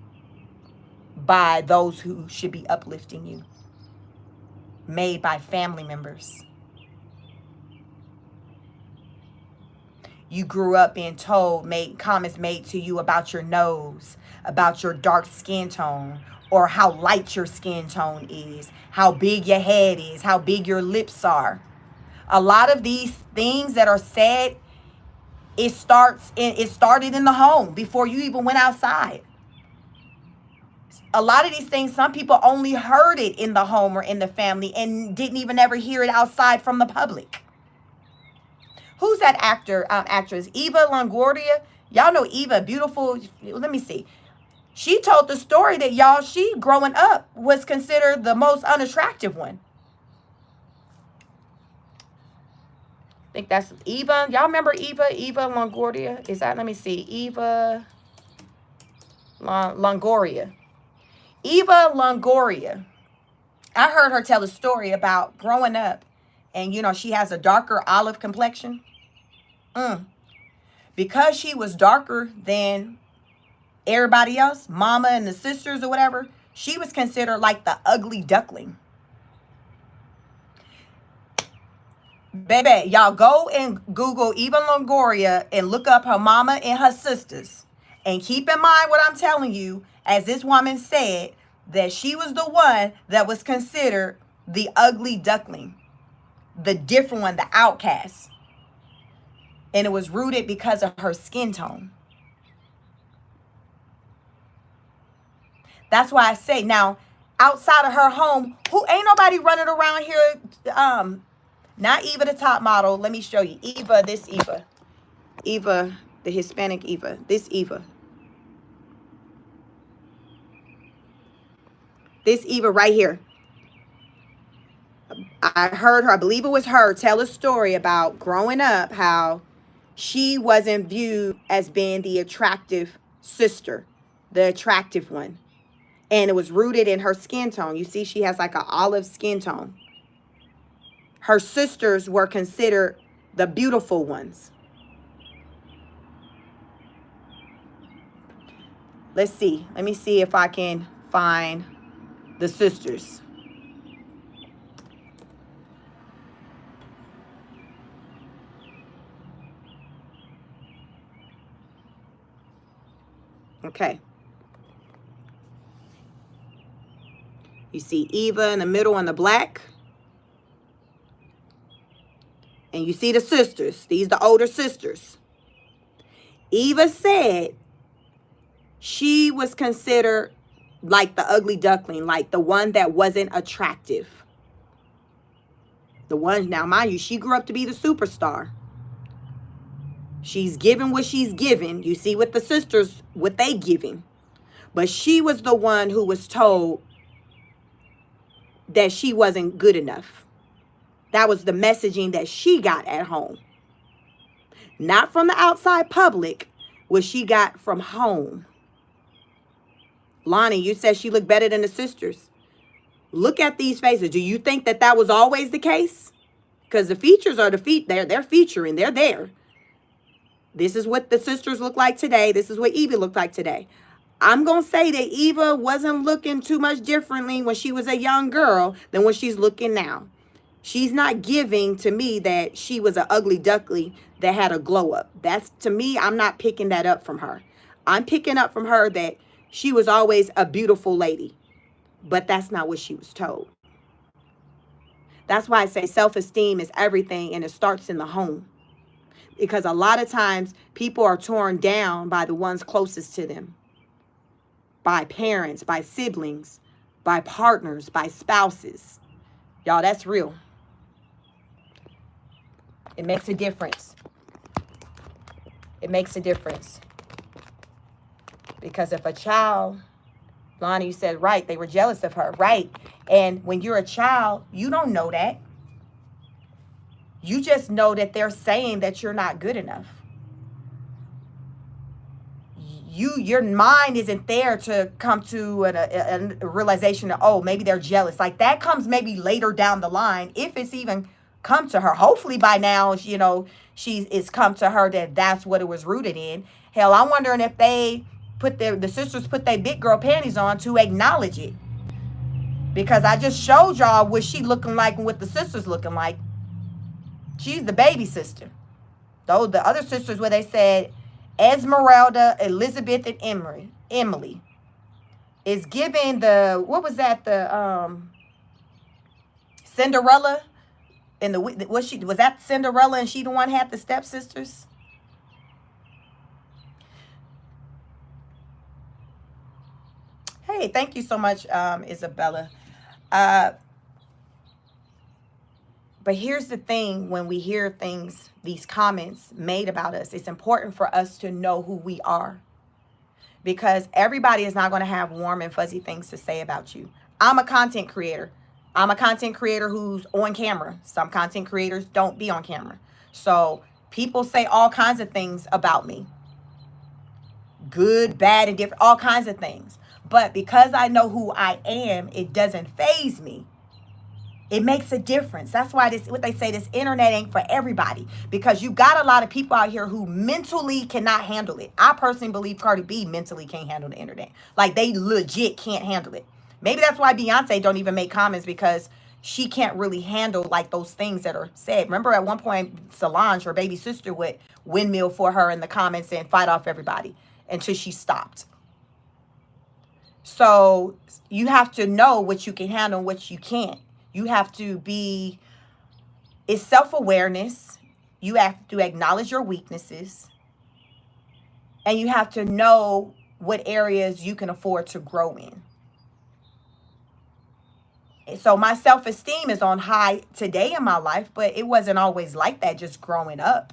by those who should be uplifting you, made by family members. You grew up being told, comments made to you about your nose, about your dark skin tone, or how light your skin tone is, how big your head is, how big your lips are. A lot of these things that are said, it started in the home before you even went outside. A lot of these things, some people only heard it in the home or in the family and didn't even ever hear it outside from the public. Who's that actress? Eva Longoria. Y'all know Eva, beautiful. Let me see. She told the story that, y'all, she growing up was considered the most unattractive one. I think that's Eva. Y'all remember Eva? Eva Longoria? Is that, let me see. Eva Longoria. Eva Longoria. I heard her tell a story about growing up. And, you know, she has a darker olive complexion. Because she was darker than everybody else, mama and the sisters or whatever, she was considered like the ugly duckling. Baby, y'all go and Google Eva Longoria and look up her mama and her sisters. And keep in mind what I'm telling you, as this woman said, that she was the one that was considered the ugly duckling, the different one, the outcast. And it was rooted because of her skin tone. That's why I say, now, outside of her home, who ain't nobody running around here, not Eva, the top model. Let me show you. Eva, this Eva. Eva, the Hispanic Eva. This Eva. This Eva right here. I heard her, I believe it was her, tell a story about growing up, how she wasn't viewed as being the attractive sister, the attractive one. And it was rooted in her skin tone. You see, she has like an olive skin tone. Her sisters were considered the beautiful ones. Let's see. Let me see if I can find the sisters. Okay. You see Eva in the middle in the black. And you see the sisters. These the older sisters. Eva said she was considered like the ugly duckling, like the one that wasn't attractive. The one, now mind you, she grew up to be the superstar. She's giving what she's giving. You see with the sisters, what they giving. But she was the one who was told that she wasn't good enough. That was the messaging that she got at home. Not from the outside public, what she got from home. Lonnie, you said she looked better than the sisters. Look at these faces. Do you think that that was always the case? Because the features are they're featuring. They're there. This is what the sisters look like today. This is what Eva looked like today. I'm going to say that Eva wasn't looking too much differently when she was a young girl than when she's looking now. She's not giving to me that she was an ugly duckling that had a glow up. That's, to me, I'm not picking that up from her. I'm picking up from her that she was always a beautiful lady. But that's not what she was told. That's why I say self-esteem is everything, and it starts in the home. Because a lot of times people are torn down by the ones closest to them. By parents, by siblings, by partners, by spouses. Y'all, that's real. It makes a difference. It makes a difference. Because if a child, Lonnie, you said right, they were jealous of her, right? And when you're a child, you don't know that. You just know that they're saying that you're not good enough. Your mind isn't there to come to a realization that, oh, maybe they're jealous. Like that comes maybe later down the line, if it's even come to her. Hopefully by now, you know, it's come to her that that's what it was rooted in. Hell, I'm wondering if they the sisters put their big girl panties on to acknowledge it. Because I just showed y'all what she looking like and what the sisters looking like. She's the baby sister. Though the other sisters, where they said Esmeralda, Elizabeth, and Emily is giving the, what was that, the Cinderella, and the was that Cinderella, and she the one had the stepsisters? Hey, thank you so much, Isabella. Uh, but here's the thing, when we hear things, these comments made about us, it's important for us to know who we are, because everybody is not going to have warm and fuzzy things to say about you. I'm a content creator. I'm a content creator who's on camera. Some content creators don't be on camera. So people say all kinds of things about me. Good, bad, and different, all kinds of things. But because I know who I am, it doesn't faze me. It makes a difference. That's why what they say, this internet ain't for everybody, because you got a lot of people out here who mentally cannot handle it. I personally believe Cardi B mentally can't handle the internet. Like, they legit can't handle it. Maybe that's why Beyonce don't even make comments, because she can't really handle like those things that are said. Remember at one point, Solange, her baby sister, would windmill for her in the comments and fight off everybody until she stopped. So you have to know what you can handle and what you can't. You have to be, it's self-awareness. You have to acknowledge your weaknesses. And you have to know what areas you can afford to grow in. And so my self-esteem is on high today in my life, but it wasn't always like that just growing up.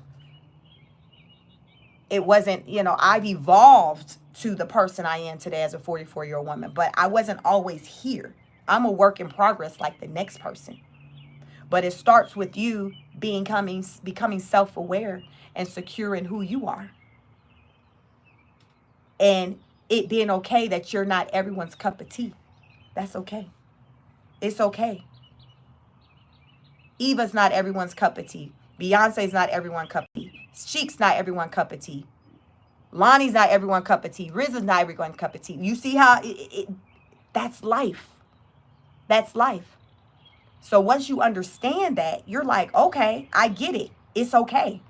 It wasn't, I've evolved to the person I am today as a 44-year-old woman, but I wasn't always here. I'm a work in progress like the next person. But it starts with you becoming self-aware and secure in who you are. And it being okay that you're not everyone's cup of tea. That's okay. It's okay. Eva's not everyone's cup of tea. Beyonce's not everyone's cup of tea. Sheik's not everyone's cup of tea. Lonnie's not everyone's cup of tea. RZA's not everyone's cup of tea. You see how that's life. That's life. So once you understand that, you're like, okay, I get it. It's okay.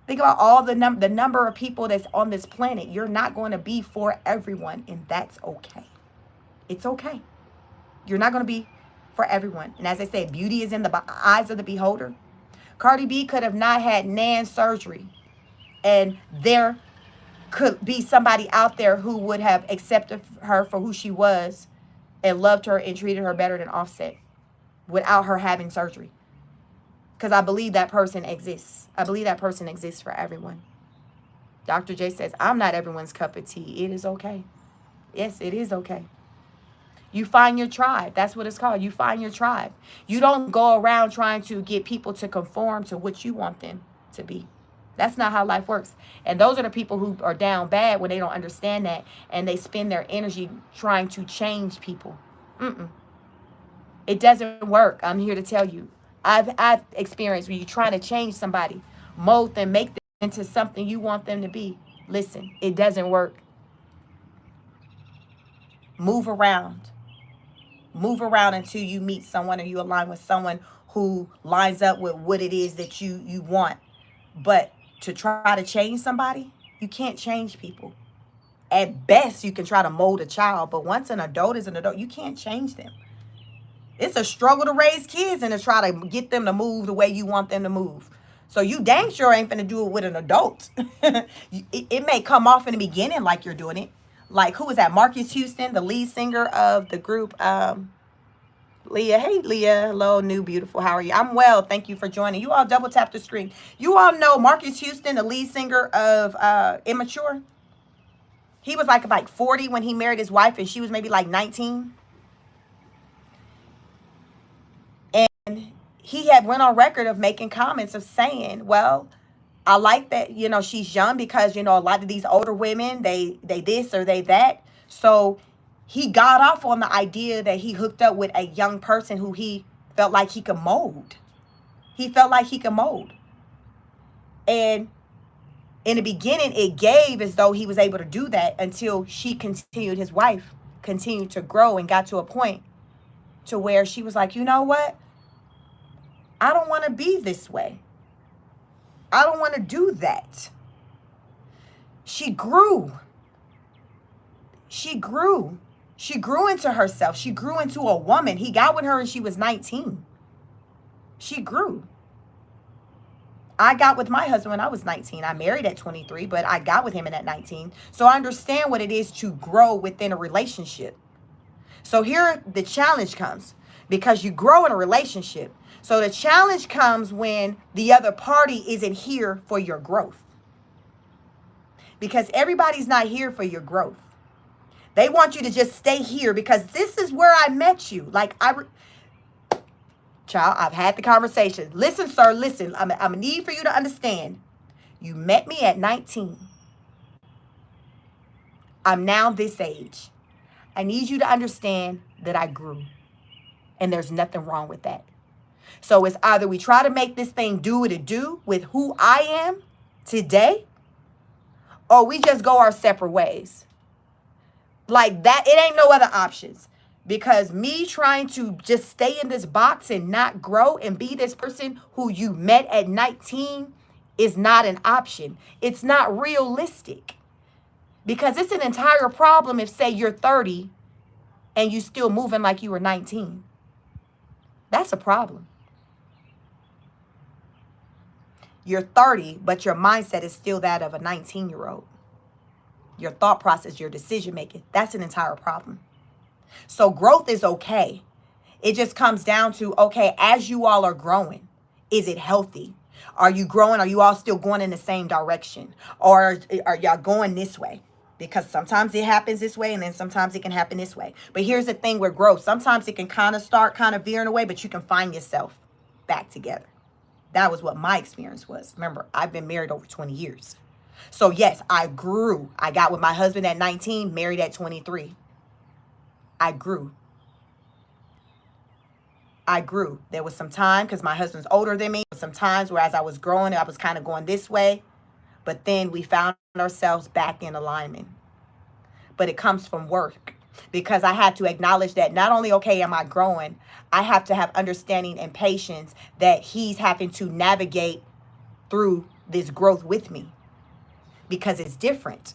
Think about all the number of people that's on this planet. You're not going to be for everyone, and that's okay. It's okay. You're not going to be for everyone. And as I say, beauty is in the eyes of the beholder. Cardi B could have not had Nan surgery, and there could be somebody out there who would have accepted her for who she was and loved her and treated her better than Offset without her having surgery. Because I believe that person exists. I believe that person exists for everyone. Dr. J says, I'm not everyone's cup of tea. It is okay. Yes, it is okay. You find your tribe. That's what it's called. You find your tribe. You don't go around trying to get people to conform to what you want them to be. That's not how life works. And those are the people who are down bad when they don't understand that, and they spend their energy trying to change people. It doesn't work. I'm here to tell you. I've experienced when you're trying to change somebody, mold them, make them into something you want them to be. Listen, it doesn't work. Move around. Move around until you meet someone or you align with someone who lines up with what it is that you want. But to try to change somebody, you can't change people. At best, you can try to mold a child, but once an adult is an adult, you can't change them. It's a struggle to raise kids and to try to get them to move the way you want them to move. So you dang sure ain't finna do it with an adult. It may come off in the beginning like you're doing it. Like, who was that? Marcus Houston, the lead singer of the group, Leah. Hey, Leah. Hello, new beautiful. How are you? I'm well. Thank you for joining. You all double tap the screen. You all know Marcus Houston, the lead singer of Immature. He was like 40 when he married his wife, and she was maybe like 19. And he had went on record of making comments of saying, well, I like that, she's young, because, a lot of these older women, they this or they that. So he got off on the idea that he hooked up with a young person who he felt like he could mold. He felt like he could mold. And in the beginning, it gave as though he was able to do that until his wife continued to grow and got to a point to where she was like, you know what? I don't want to be this way. I don't want to do that. She grew. She grew. She grew into herself. She grew into a woman. He got with her and she was 19. She grew. I got with my husband when I was 19. I married at 23, but I got with him at 19. So I understand what it is to grow within a relationship. So here the challenge comes because you grow in a relationship. So the challenge comes when the other party isn't here for your growth. Because everybody's not here for your growth. They want you to just stay here because this is where I met you. Like, child, I've had the conversation. Listen, sir, listen. I'm going to need for you to understand. You met me at 19. I'm now this age. I need you to understand that I grew. And there's nothing wrong with that. So it's either we try to make this thing do what it do with who I am today, or we just go our separate ways. Like that, it ain't no other options. Because me trying to just stay in this box and not grow and be this person who you met at 19 is not an option. It's not realistic. Because it's an entire problem if, say, you're 30 and you still moving like you were 19. That's a problem. You're 30, but your mindset is still that of a 19-year-old. Your thought process, your decision making, that's an entire problem. So growth is okay. It just comes down to, okay, as you all are growing, is it healthy? Are you growing? Are you all still going in the same direction? Or are y'all going this way? Because sometimes it happens this way and then sometimes it can happen this way. But here's the thing with growth. Sometimes it can kind of start kind of veering away, but you can find yourself back together. That was what my experience was. Remember, I've been married over 20 years. So yes, I grew. I got with my husband at 19, married at 23. I grew. There was some time because my husband's older than me. Some times where as I was growing, I was kind of going this way. But then we found ourselves back in alignment. But it comes from work. Because I had to acknowledge that not only, okay, am I growing, I have to have understanding and patience that he's having to navigate through this growth with me. Because it's different.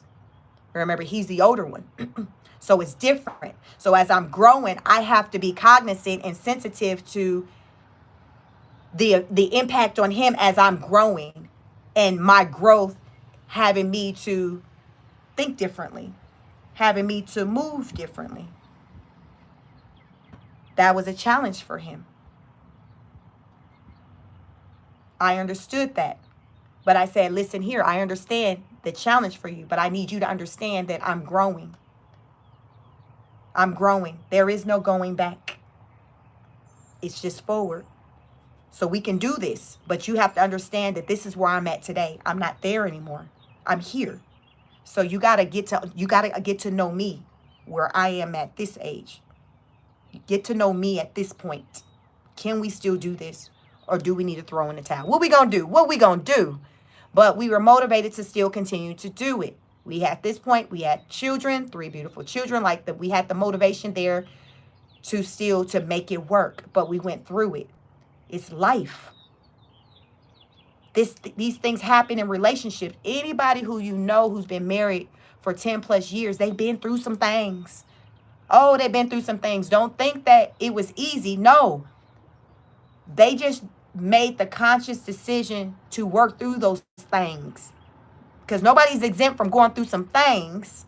Remember, he's the older one. So it's different. So as I'm growing, I have to be cognizant and sensitive to the impact on him as I'm growing and my growth having me to think differently, having me to move differently. That was a challenge for him. I understood that. But I said, listen here, I understand the challenge for you, but I need you to understand that I'm growing. I'm growing. There is no going back. It's just forward. So we can do this, but you have to understand that this is where I'm at today. I'm not there anymore. I'm here. So you got to get to know me where I am at this age. Get to know me at this point. Can we still do this? Or do we need to throw in the towel? What we going to do? What we going to do? But we were motivated to still continue to do it. We had this point, we had children, 3 beautiful children. We had the motivation there to make it work. But we went through it. It's life. These things happen in relationships. Anybody who you know who's been married for 10 plus years, they've been through some things. Oh, they've been through some things. Don't think that it was easy. No. They just made the conscious decision to work through those things. Because nobody's exempt from going through some things.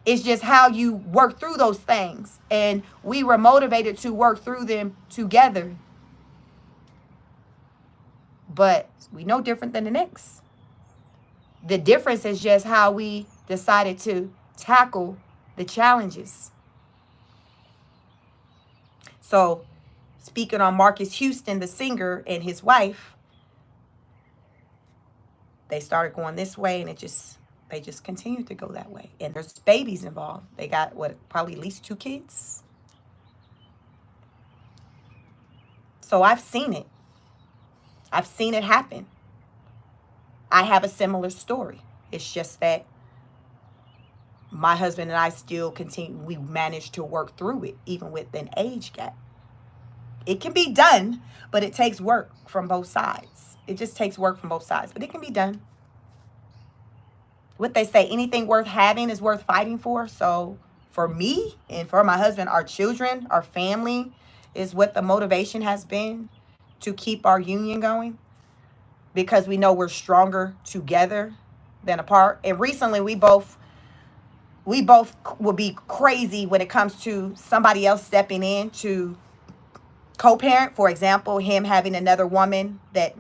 It's just how you work through those things. And we were motivated to work through them together. But we no different than the next. The difference is just how we decided to tackle the challenges. So, speaking on Marcus Houston, the singer, and his wife, they started going this way, and they just continued to go that way. And there's babies involved. They got, probably at least 2 kids. So I've seen it. I've seen it happen. I have a similar story. It's just that my husband and I still continue. We managed to work through it, even with an age gap. It can be done, but it takes work from both sides. It just takes work from both sides, but it can be done. What they say, anything worth having is worth fighting for. So for me and for my husband, our children, our family is what the motivation has been to keep our union going. because we know we're stronger together than apart. And recently we both will be crazy when it comes to somebody else stepping in to co-parent. For example, him having another woman that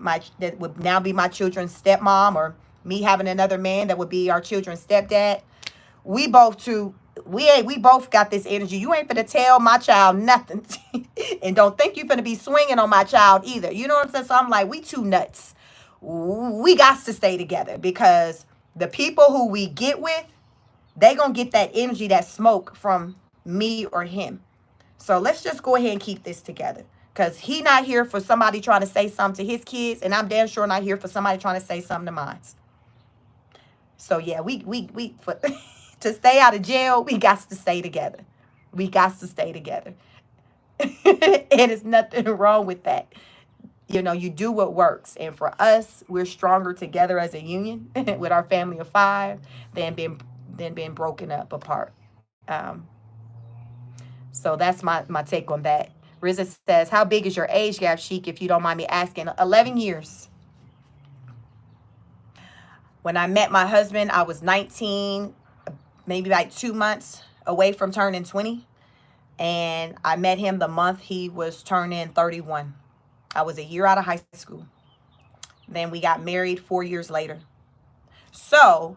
would now be my children's stepmom, or me having another man that would be our children's stepdad. We both got this energy. You ain't finna tell my child nothing. And don't think you finna be swinging on my child either. You know what I'm saying? So I'm like, we too nuts. We got to stay together, because the people who we get with, they gonna get that energy, that smoke from me or him. So let's just go ahead and keep this together, because he not here for somebody trying to say something to his kids, and I'm damn sure not here for somebody trying to say something to mine. So yeah, we for, to stay out of jail, we got to stay together. We got to stay together. And there's nothing wrong with that. You know, you do what works. And for us, we're stronger together as a union with our family of 5 than being broken up apart. So that's my take on that. Richest says, how big is your age gap, Sheik, if you don't mind me asking? 11 years. When I met my husband, I was 19, maybe like 2 months away from turning 20. And I met him the month he was turning 31. I was a year out of high school. Then we got married 4 years later. So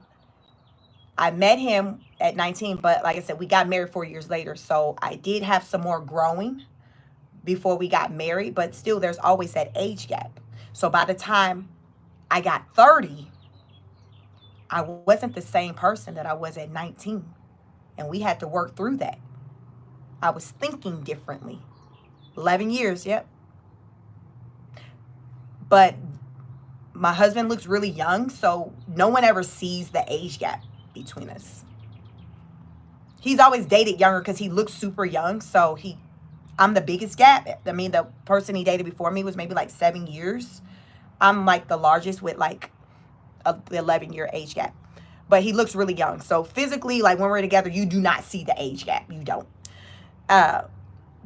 I met him at 19, but like I said, we got married 4 years later. So I did have some more growing before we got married, but still there's always that age gap. So by the time I got 30, I wasn't the same person that I was at 19. And we had to work through that. I was thinking differently. 11 years, yep. But my husband looks really young, so no one ever sees the age gap between us. He's always dated younger because he looks super young, so I'm the biggest gap. I mean, the person he dated before me was maybe like 7 years. I'm like the largest with like the 11-year age gap. But he looks really young. So physically, like when we're together, you do not see the age gap. You don't.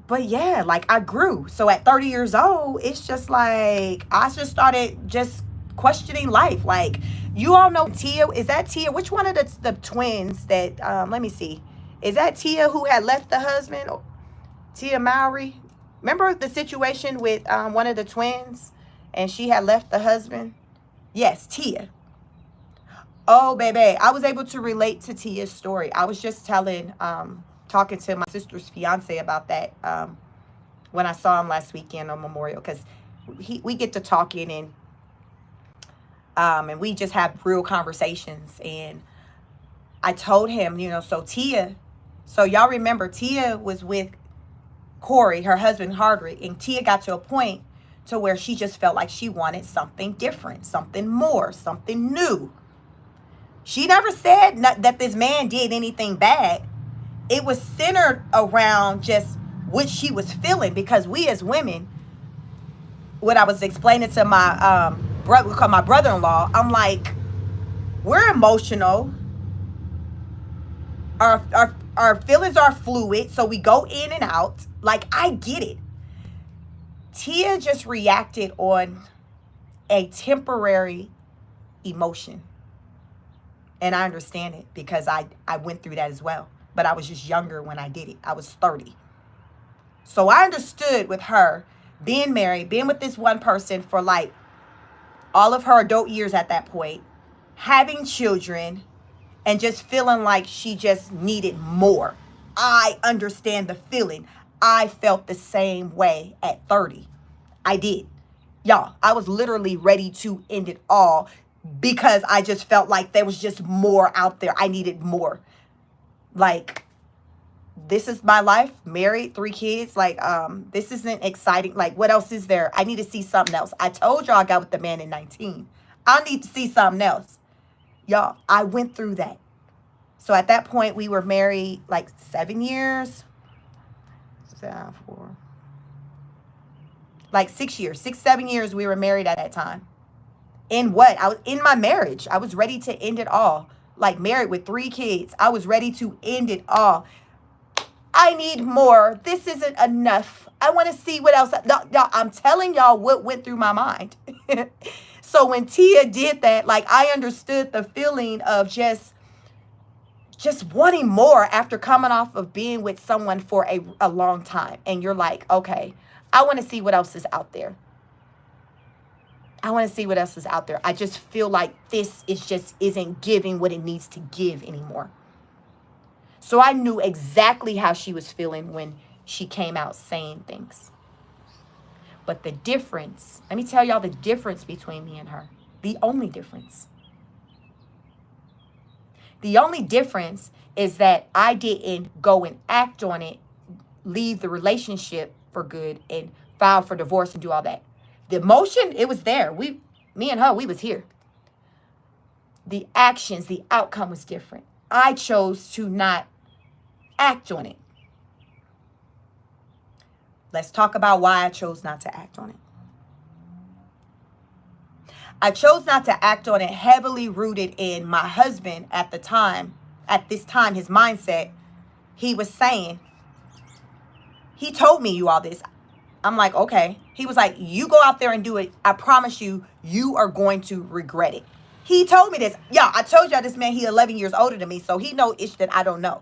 But yeah, like I grew. So at 30 years old, it's just like I just started just questioning life. Like, you all know Tia. Is that Tia? Which one of the twins that, let me see. Is that Tia who had left the husband? Tia Mowry? Remember the situation with one of the twins and she had left the husband? Yes, Tia. Oh, baby. I was able to relate to Tia's story. I was just talking to my sister's fiance about that when I saw him last weekend on Memorial, because we get to talking and we just have real conversations. And I told him, so y'all remember Tia was with Corey, her husband Hardrick, and Tia got to a point to where she just felt like she wanted something different, something more, something new. She never said that this man did anything bad. It was centered around just what she was feeling, because we as women, what I was explaining to my my brother-in-law, I'm like, we're emotional. Our feelings are fluid, so we go in and out. Like, I get it. Tia just reacted on a temporary emotion. And I understand it, because I went through that as well. But I was just younger when I did it. I was 30. So I understood with her being married, being with this one person for like all of her adult years at that point, having children, and just feeling like she just needed more. I understand the feeling. I felt the same way at 30. I did. Y'all, I was literally ready to end it all, because I just felt like there was just more out there. I needed more. Like, this is my life, married, 3 kids. Like, this isn't exciting. Like, what else is there? I need to see something else. I told y'all I got with the man in 19. I need to see something else. Y'all, I went through that. So at that point, we were married like 7 years. 4. Like 6 years. 6, 7 years we were married at that time. In what? I was in my marriage. I was ready to end it all. Like, married with 3 kids. I was ready to end it all. I need more. This isn't enough. I want to see what else. I'm telling y'all what went through my mind. So when Tia did that, like, I understood the feeling of just wanting more after coming off of being with someone for a long time. And you're like, okay, I want to see what else is out there. I want to see what else is out there. I just feel like this isn't giving what it needs to give anymore. So I knew exactly how she was feeling when she came out saying things. But the difference, let me tell y'all the difference between me and her. The only difference. The only difference is that I didn't go and act on it, leave the relationship for good, and file for divorce and do all that. The emotion, it was there. Me and her, we was here. The actions, the outcome was different. I chose to not act on it. Let's talk about why I chose not to act on it. I chose not to act on it heavily rooted in my husband at this time, his mindset. He was saying, he told me you all this. I'm like, okay. He was like, you go out there and do it. I promise you, you are going to regret it. He told me this. Yeah, I told y'all this man, he 11 years older than me. So he know ish that I don't know.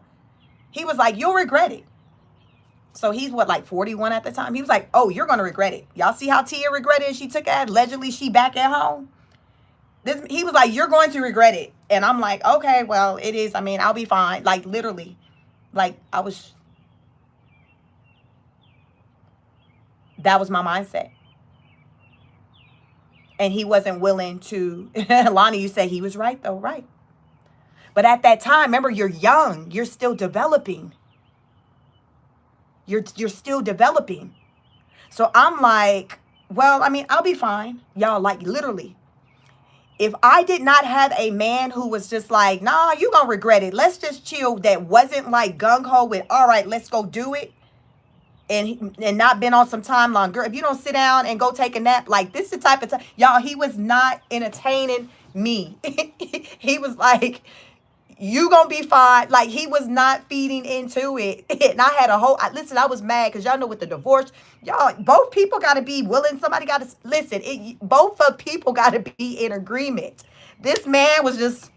He was like, you'll regret it. So he's what, like 41 at the time? He was like, oh, you're going to regret it. Y'all see how Tia regretted it? She took it. Allegedly, she back at home. He was like, you're going to regret it. And I'm like, okay, well, it is. I mean, I'll be fine. Like, literally. Like, that was my mindset. And he wasn't willing to. Lonnie, you say he was right, though, right? But at that time, remember, you're young. You're still developing. You're still developing. So I'm like, well, I mean, I'll be fine. Y'all, like, literally. If I did not have a man who was just like, nah, you gonna regret it. Let's just chill. That wasn't like gung-ho with, all right, let's go do it. And not been on some timeline. Girl, if you don't sit down and go take a nap, like, this is the type of time. Y'all, he was not entertaining me. He was like, you gonna be fine. Like, he was not feeding into it. And I had listen, I was mad because y'all know with the divorce, y'all, both people got to be willing. Somebody got to, listen, both of people got to be in agreement. This man was just,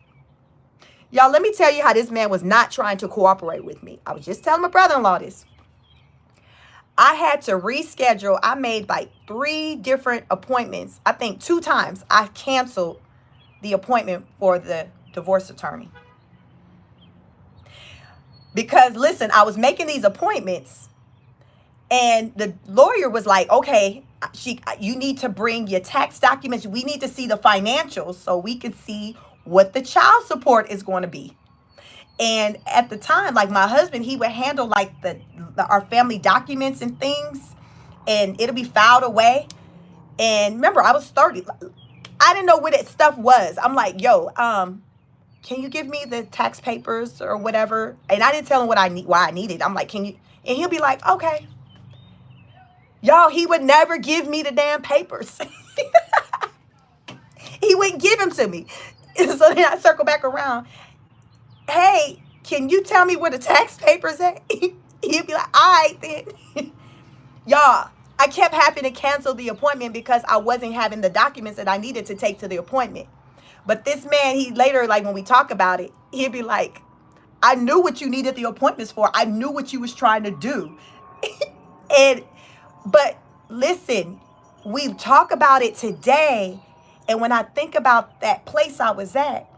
y'all, let me tell you how this man was not trying to cooperate with me. I was just telling my brother-in-law this. I had to reschedule. I made like 3 different appointments. I think 2 times I canceled the appointment for the divorce attorney. Because, listen, I was making these appointments and the lawyer was like, okay, you need to bring your tax documents. We need to see the financials so we can see what the child support is going to be. And at the time, like, my husband, he would handle like our family documents and things, and it'll be filed away. And remember, I was 30. I didn't know what that stuff was. I'm like, yo, can you give me the tax papers or whatever? And I didn't tell him why I needed. I'm like, can you? And he'll be like, okay. Y'all, he would never give me the damn papers. He wouldn't give them to me. So then I circle back around. Hey, can you tell me where the tax papers at? He'd be like, all right then. Y'all, I kept having to cancel the appointment because I wasn't having the documents that I needed to take to the appointment. But this man, he later, like, when we talk about it, he'd be like, I knew what you needed the appointments for. I knew what you was trying to do. But listen, we talk about it today. And when I think about that place I was at,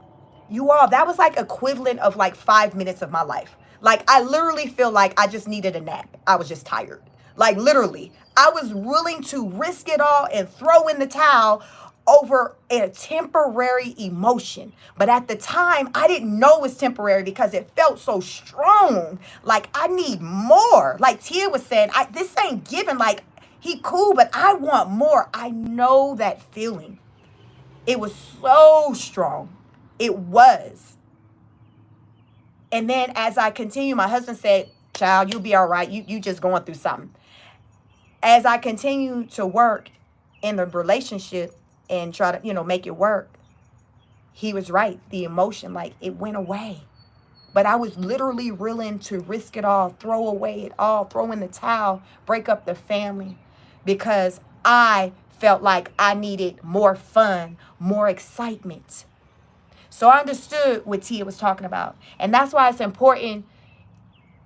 you all, that was like equivalent of like 5 minutes of my life. Like, I literally feel like I just needed a nap. I was just tired. Like, literally, I was willing to risk it all and throw in the towel over a temporary emotion. But at the time, I didn't know it was temporary because it felt so strong. Like, I need more. Like Tia was saying, this ain't giving. Like, he cool, but I want more. I know that feeling. It was so strong. It was. And then as I continue, my husband said, child, you'll be all right. You just going through something. As I continue to work in the relationship and try to, make it work, he was right. The emotion, like, it went away. But I was literally willing to risk it all, throw away it all, throw in the towel, break up the family, because I felt like I needed more fun, more excitement. So I understood what Tia was talking about. And that's why it's important.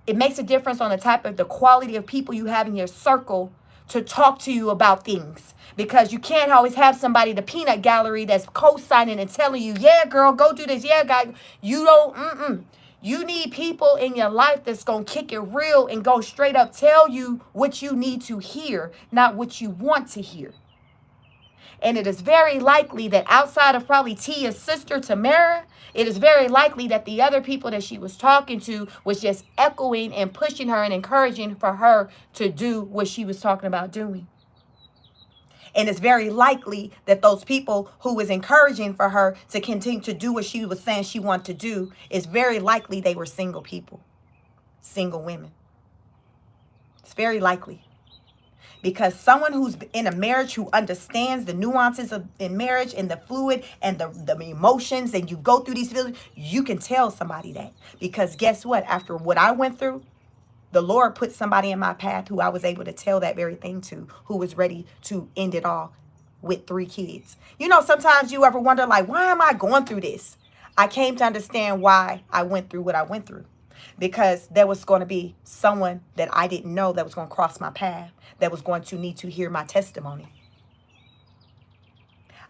It makes a difference on the quality of people you have in your circle to talk to you about things. Because you can't always have somebody, the peanut gallery, that's co-signing and telling you, yeah, girl, go do this. Yeah, guy. You don't, You need people in your life that's going to kick it real and go straight up tell you what you need to hear, not what you want to hear. And it is very likely that outside of probably Tia's sister, Tamara, it is very likely that the other people that she was talking to was just echoing and pushing her and encouraging for her to do what she was talking about doing. And it's very likely that those people who was encouraging for her to continue to do what she was saying she wanted to do, it's very likely they were single people, single women. It's very likely. Because someone who's in a marriage, who understands the nuances in marriage and the fluid and the emotions, and you go through these feelings, you can tell somebody that. Because guess what? After what I went through, the Lord put somebody in my path who I was able to tell that very thing to, who was ready to end it all with 3 kids. You know, sometimes you ever wonder, like, why am I going through this? I came to understand why I went through what I went through. Because there was going to be someone that I didn't know that was going to cross my path, that was going to need to hear my testimony.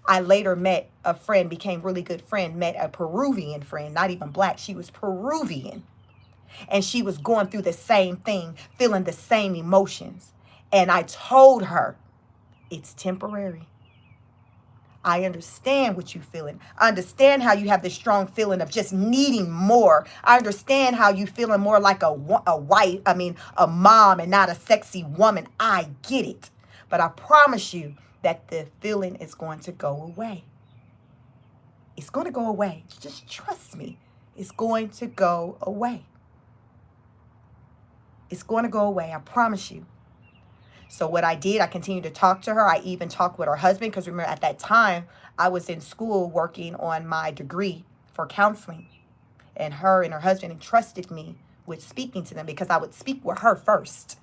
I later met a friend, became really good friend, met a Peruvian friend, not even black. She was Peruvian. And she was going through the same thing, feeling the same emotions. And I told her, it's temporary. I understand what you're feeling. I understand how you have this strong feeling of just needing more. I understand how you feeling more like a mom and not a sexy woman. I get it. But I promise you that the feeling is going to go away. It's going to go away. Just trust me. It's going to go away. It's going to go away. I promise you. So what I did, I continued to talk to her. I even talked with her husband, because remember at that time I was in school working on my degree for counseling. And her and her husband entrusted me with speaking to them, because I would speak with her first.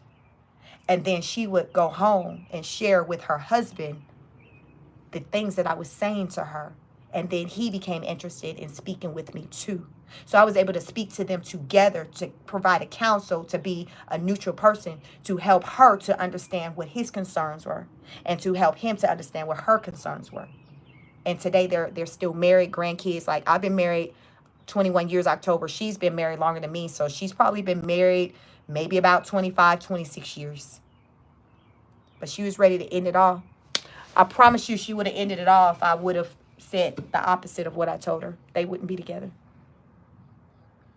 And then she would go home and share with her husband the things that I was saying to her. And then he became interested in speaking with me too. So I was able to speak to them together, to provide a counsel, to be a neutral person, to help her to understand what his concerns were, and to help him to understand what her concerns were. And today they're still married, grandkids. Like, I've been married 21 years October. She's been married longer than me. So she's probably been married maybe about 25, 26 years. But she was ready to end it all. I promise you she would have ended it all if I would have said the opposite of what I told her. They wouldn't be together.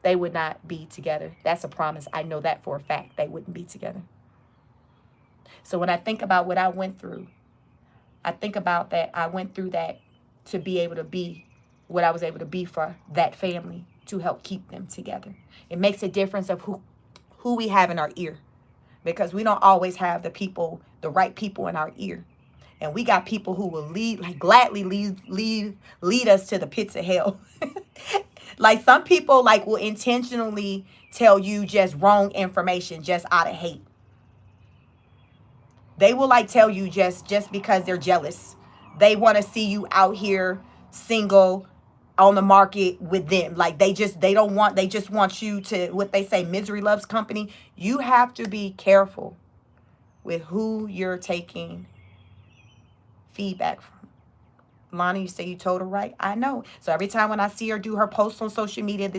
They would not be together. That's a promise. I know that for a fact. They wouldn't be together. So when I think about what I went through, I think about that. I went through that to be able to be what I was able to be for that family, to help keep them together. It makes a difference of who we have in our ear, because we don't always have the right people in our ear. And we got people who will gladly lead us to the pits of hell. Like, some people will intentionally tell you just wrong information just out of hate. They will tell you just because they're jealous. They want to see you out here single, on the market with them. They just want you to, what they say, misery loves company. You have to be careful with who you're taking feedback from. Lonnie, you say you told her right? I know. So every time when I see her do her posts on social media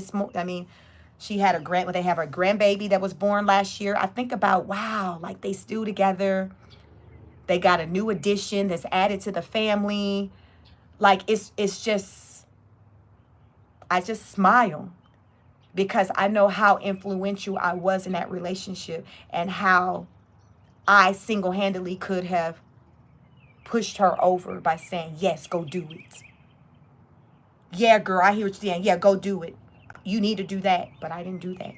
she had they have a grandbaby that was born last year. I think about, wow, they still together. They got a new addition that's added to the family. It's just, I just smile, because I know how influential I was in that relationship, and how I single-handedly could have pushed her over by saying, yes, go do it. Yeah, girl, I hear what you're saying. Yeah, go do it. You need to do that. But I didn't do that,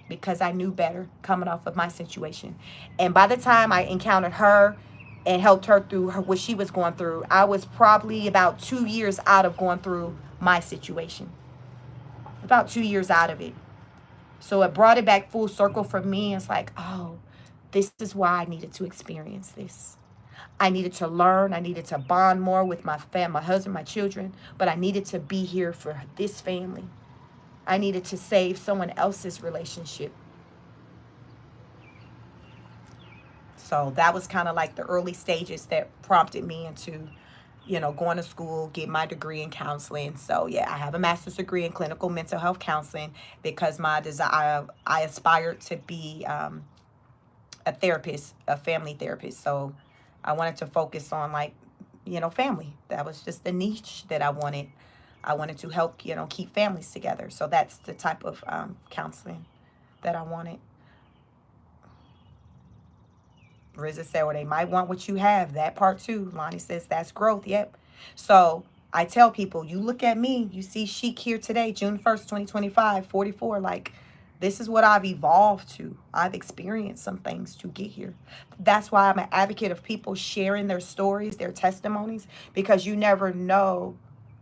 because I knew better coming off of my situation. And by the time I encountered her and helped her through what she was going through, I was probably about 2 years out of going through my situation. About 2 years out of it. So it brought it back full circle for me. It's like, oh, this is why I needed to experience this. I needed to learn. I needed to bond more with my family, my husband, my children. But I needed to be here for this family. I needed to save someone else's relationship. So that was kind of like the early stages that prompted me into, going to school, get my degree in counseling. So yeah, I have a master's degree in clinical mental health counseling because my desire, I aspired to be a therapist, a family therapist. So I wanted to focus on like, family. That was just the niche that I wanted. I wanted to help, keep families together. So that's the type of counseling that I wanted. Riza said, well, they might want what you have. That part too. Lonnie says, that's growth. Yep. So I tell people, you look at me, you see Chic here today, June 1st, 2025, 44. Like, this is what I've evolved to. I've experienced some things to get here. That's why I'm an advocate of people sharing their stories, their testimonies, because you never know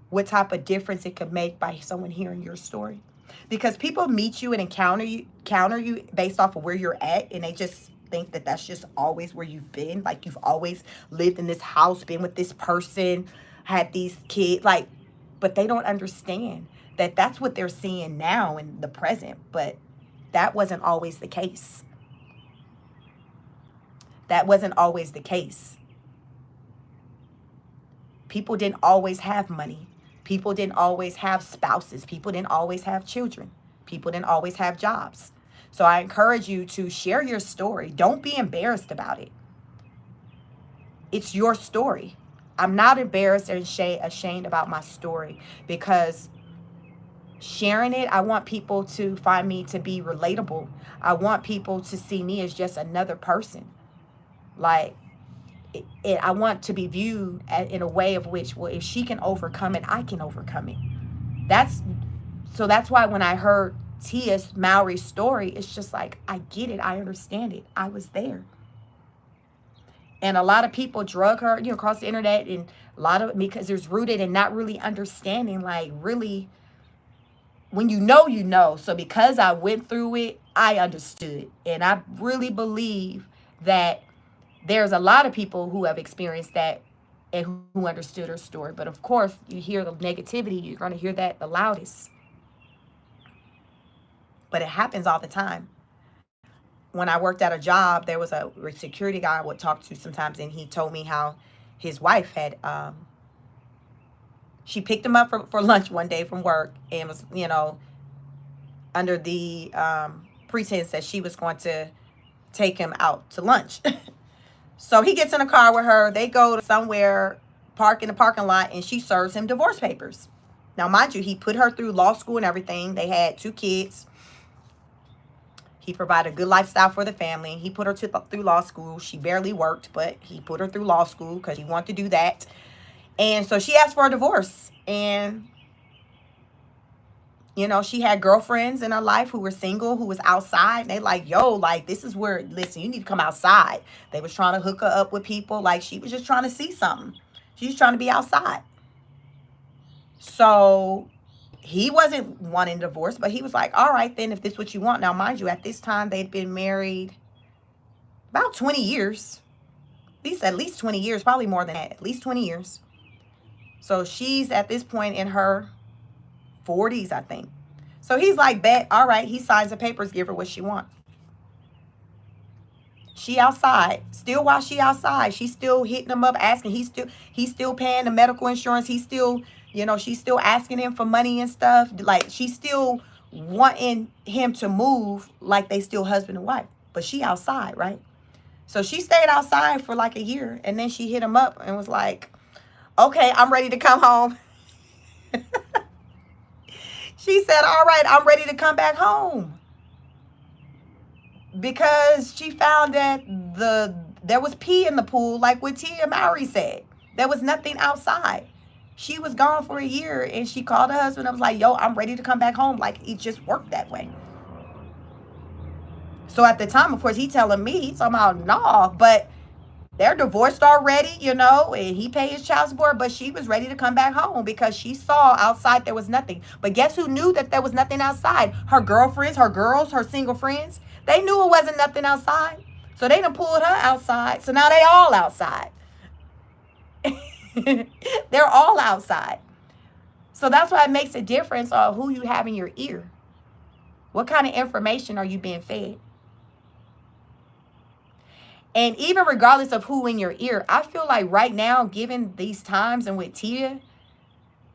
what type of difference it could make by someone hearing your story. Because people meet you and encounter you based off of where you're at, and they just think that that's just always where you've been. Like, you've always lived in this house, been with this person, had these kids, like, but they don't understand that that's what they're seeing now in the present. But that wasn't always the case. That wasn't always the case. People didn't always have money. People didn't always have spouses. People didn't always have children. People didn't always have jobs. So I encourage you to share your story. Don't be embarrassed about it. It's your story. I'm not embarrassed or ashamed about my story, because sharing it, I want people to find me to be relatable. I want people to see me as just another person. Like, I want to be viewed in a way of which, well, if she can overcome it, I can overcome it. That's why when I heard Tia's Maori's story, it's just like, I get it. I understand it. I was there. And a lot of people drug her, across the internet, and a lot of, because there's rooted in not really understanding, like, really, when you know. So because I went through it, I understood. And I really believe that there's a lot of people who have experienced that and who understood her story. But of course, you hear the negativity, you're going to hear that the loudest. But it happens all the time. When I worked at a job, there was a security guy I would talk to sometimes, and he told me how his wife had, she picked him up for lunch one day from work, and was, under the pretense that she was going to take him out to lunch. So he gets in a car with her. They go to somewhere, park in the parking lot, and she serves him divorce papers. Now, mind you, he put her through law school and everything. They had 2 kids. He provided a good lifestyle for the family. He put her through law school. She barely worked, but he put her through law school because he wanted to do that. And so she asked for a divorce. And, she had girlfriends in her life who were single, who was outside. And they like, yo, like, this is where, listen, you need to come outside. They was trying to hook her up with people. Like, she was just trying to see something. She was trying to be outside. So he wasn't wanting a divorce, but he was like, all right, then, if this is what you want. Now, mind you, at this time, they'd been married about 20 years. At least 20 years, probably more than that, at least 20 years. So she's at this point in her 40s, I think. So he's like, bet, all right. He signs the papers, give her what she wants. She outside. Still, while she outside, she's still hitting him up, asking. He's still paying the medical insurance. He's still, she's still asking him for money and stuff. Like, she's still wanting him to move like they still husband and wife. But she outside, right? So she stayed outside for like a year, and then she hit him up and was like, okay, I'm ready to come home. She said, all right, I'm ready to come back home. Because she found that there was pee in the pool, like what Tia Mowry said. There was nothing outside. She was gone for a year, and she called her husband and was like, yo, I'm ready to come back home. Like, it just worked that way. So at the time, of course, he's telling me, he's talking about, nah, but they're divorced already, and he paid his child support, but she was ready to come back home because she saw outside there was nothing. But guess who knew that there was nothing outside? Her girlfriends, her girls, her single friends. They knew it wasn't nothing outside. So they done pulled her outside. So now they all outside. They're all outside. So that's why it makes a difference on who you have in your ear. What kind of information are you being fed? And even regardless of who in your ear, I feel like right now, given these times and with Tia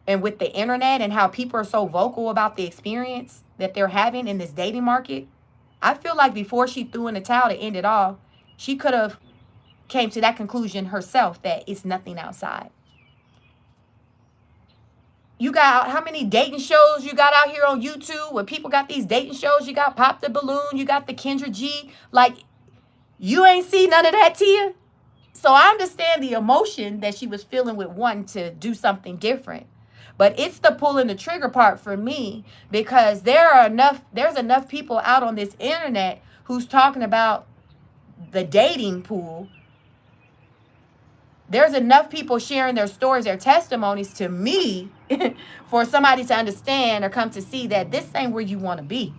and with the internet and how people are so vocal about the experience that they're having in this dating market, I feel like before she threw in the towel to end it all, she could have came to that conclusion herself that it's nothing outside. You got how many dating shows you got out here on YouTube where people got these dating shows? You got Pop the Balloon, you got the Kendra G. Like, you ain't see none of that, Tia. So I understand the emotion that she was feeling with wanting to do something different. But it's the pulling the trigger part for me, because there's enough people out on this internet who's talking about the dating pool. There's enough people sharing their stories, their testimonies to me for somebody to understand or come to see that this ain't where you want to be.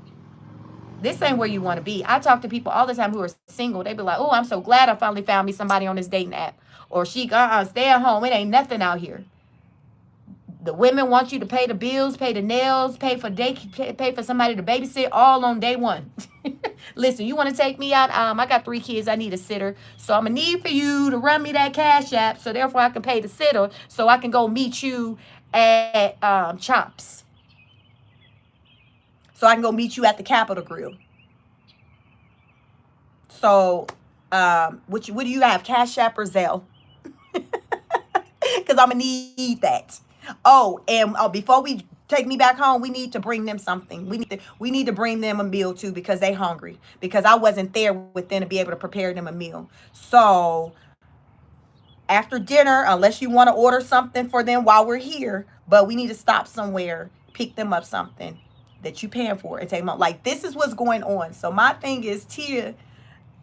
This ain't where you want to be. I talk to people all the time who are single. They be like, oh, I'm so glad I finally found me somebody on this dating app. Or stay at home. It ain't nothing out here. The women want you to pay the bills, pay the nails, pay for somebody to babysit, all on day one. Listen, you want to take me out? I got 3 kids. I need a sitter. So I'm going to need for you to run me that Cash App so therefore I can pay the sitter so I can go meet you at Chops. So I can go meet you at the Capitol Grill. So what do you have, Cash App or Zelle? Because I'm going to need that. Oh, and before we take me back home, we need to bring them something. We need to bring them a meal too, because they hungry. Because I wasn't there with them to be able to prepare them a meal. So after dinner, unless you want to order something for them while we're here, but we need to stop somewhere, pick them up something that you paying for and take them out. Like, this is what's going on. So my thing is, Tia,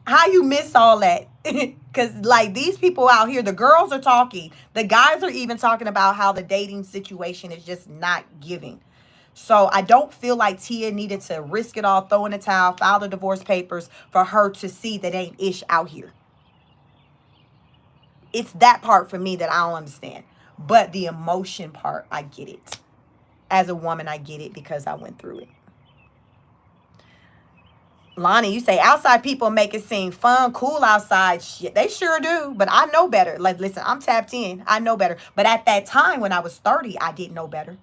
how you miss all that? Because like, these people out here, the girls are talking, the guys are even talking about how the dating situation is just not giving. So I don't feel like Tia needed to risk it all, throw in the towel, file the divorce papers for her to see that ain't ish out here. It's that part for me that I don't understand. But the emotion part, I get it. As a woman, I get it because I went through it. Lonnie, you say outside people make it seem fun, cool outside. Shit, they sure do. But I know better. Like, listen, I'm tapped in. I know better. But at that time when I was 30, I didn't know better.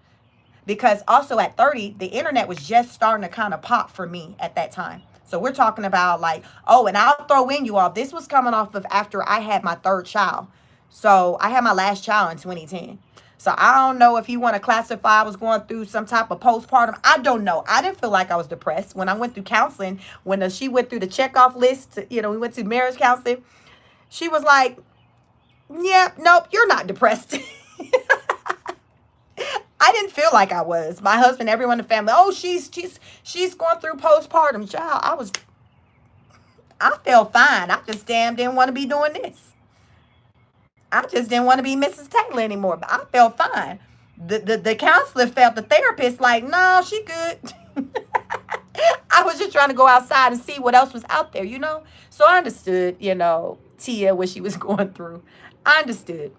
Because also at 30, the internet was just starting to kind of pop for me at that time. So we're talking about like, oh, and I'll throw in you all, this was coming off of after I had my 3rd child. So I had my last child in 2010. So I don't know if you want to classify I was going through some type of postpartum. I don't know. I didn't feel like I was depressed. When I went through counseling, when she went through the checkoff list, we went to marriage counseling, she was like, yeah, nope, you're not depressed. I didn't feel like I was. My husband, everyone in the family, oh, she's going through postpartum. Child, I felt fine. I just damn didn't want to be doing this. I just didn't want to be Mrs. Taylor anymore, but I felt fine. The counselor felt, the therapist, like, no, she good. I was just trying to go outside and see what else was out there, So I understood, Tia, what she was going through. I understood.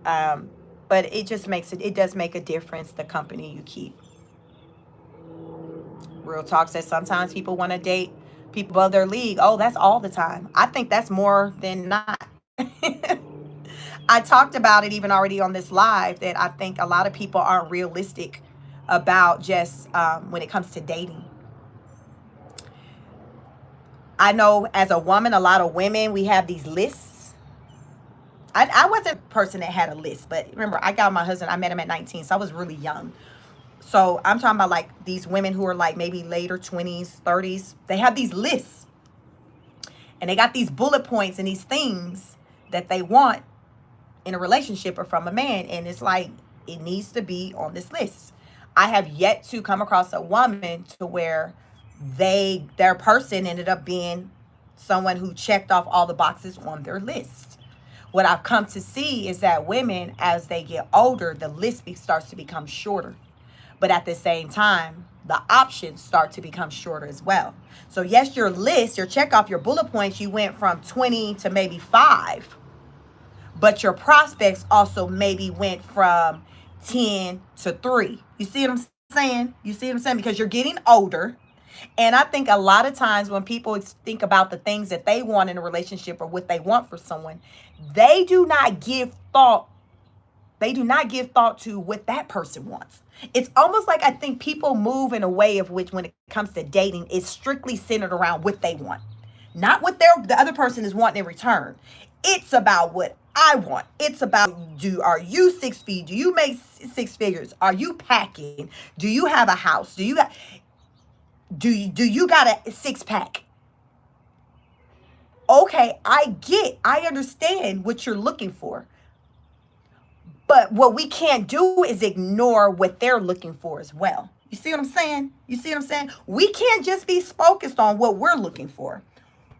But it just it does make a difference, the company you keep. Real Talk says sometimes people want to date people above their league. Oh, that's all the time. I think that's more than not. I talked about it even already on this live, that I think a lot of people aren't realistic about just when it comes to dating. I know as a woman, a lot of women, we have these lists. I wasn't a person that had a list, but remember, I got my husband, I met him at 19, so I was really young. So I'm talking about like these women who are like maybe later 20s, 30s. They have these lists. And they got these bullet points and these things that they want in a relationship or from a man. And it's like, it needs to be on this list. I have yet to come across a woman to where their person ended up being someone who checked off all the boxes on their list. What I've come to see is that women, as they get older, the list starts to become shorter. But at the same time, the options start to become shorter as well. So yes, your list, your check off, your bullet points, you went from 20 to maybe 5, but your prospects also maybe went from 10 to 3. You see what I'm saying? You see what I'm saying? Because you're getting older. And I think a lot of times when people think about the things that they want in a relationship or what they want for someone, they do not give thought. They do not give thought to what that person wants. It's almost like I think people move in a way of which when it comes to dating, it's strictly centered around what they want. Not what the other person is wanting in return. It's about what I want. It's about are you 6 feet? Do you make 6 figures? Are you packing? Do you have a house? Do you got a 6 pack? Okay, I understand what you're looking for. But what we can't do is ignore what they're looking for as well. You see what I'm saying? You see what I'm saying? We can't just be focused on what we're looking for.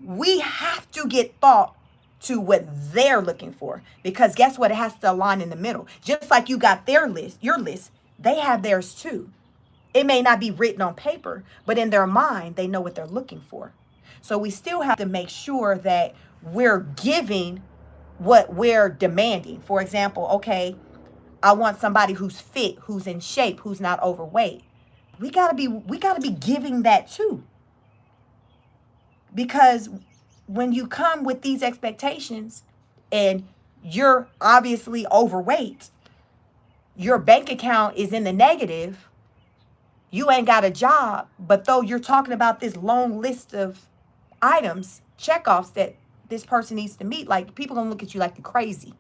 We have to get thought to what they're looking for, because guess what? It has to align in the middle. Just like you got their list, your list, they have theirs too. It may not be written on paper, but in their mind, they know what they're looking for. So we still have to make sure that we're giving what we're demanding. For example, okay, I want somebody who's fit, who's in shape, who's not overweight. We gotta be giving that too. Because when you come with these expectations and you're obviously overweight, your bank account is in the negative, you ain't got a job, but though you're talking about this long list of items, checkoffs that this person needs to meet, like people gonna look at you like you're crazy.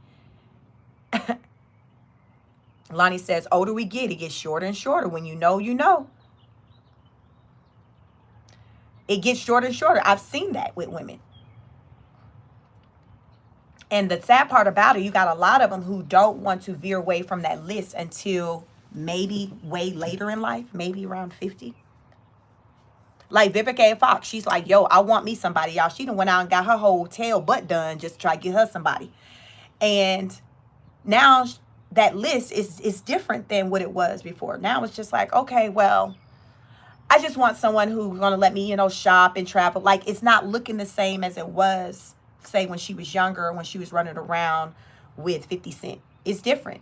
Lonnie says, older we get, it gets shorter and shorter. When you know, you know. It gets shorter and shorter. I've seen that with women. And the sad part about it, you got a lot of them who don't want to veer away from that list until maybe way later in life, maybe around 50. Like Vivica Fox, she's like, yo, I want me somebody, y'all. She done went out and got her whole tail butt done just to try to get her somebody. And now that list is different than what it was before. Now it's just like, okay, well, I just want someone who's going to let me, shop and travel. Like, it's not looking the same as it was, say, when she was younger, when she was running around with 50 Cent. It's different.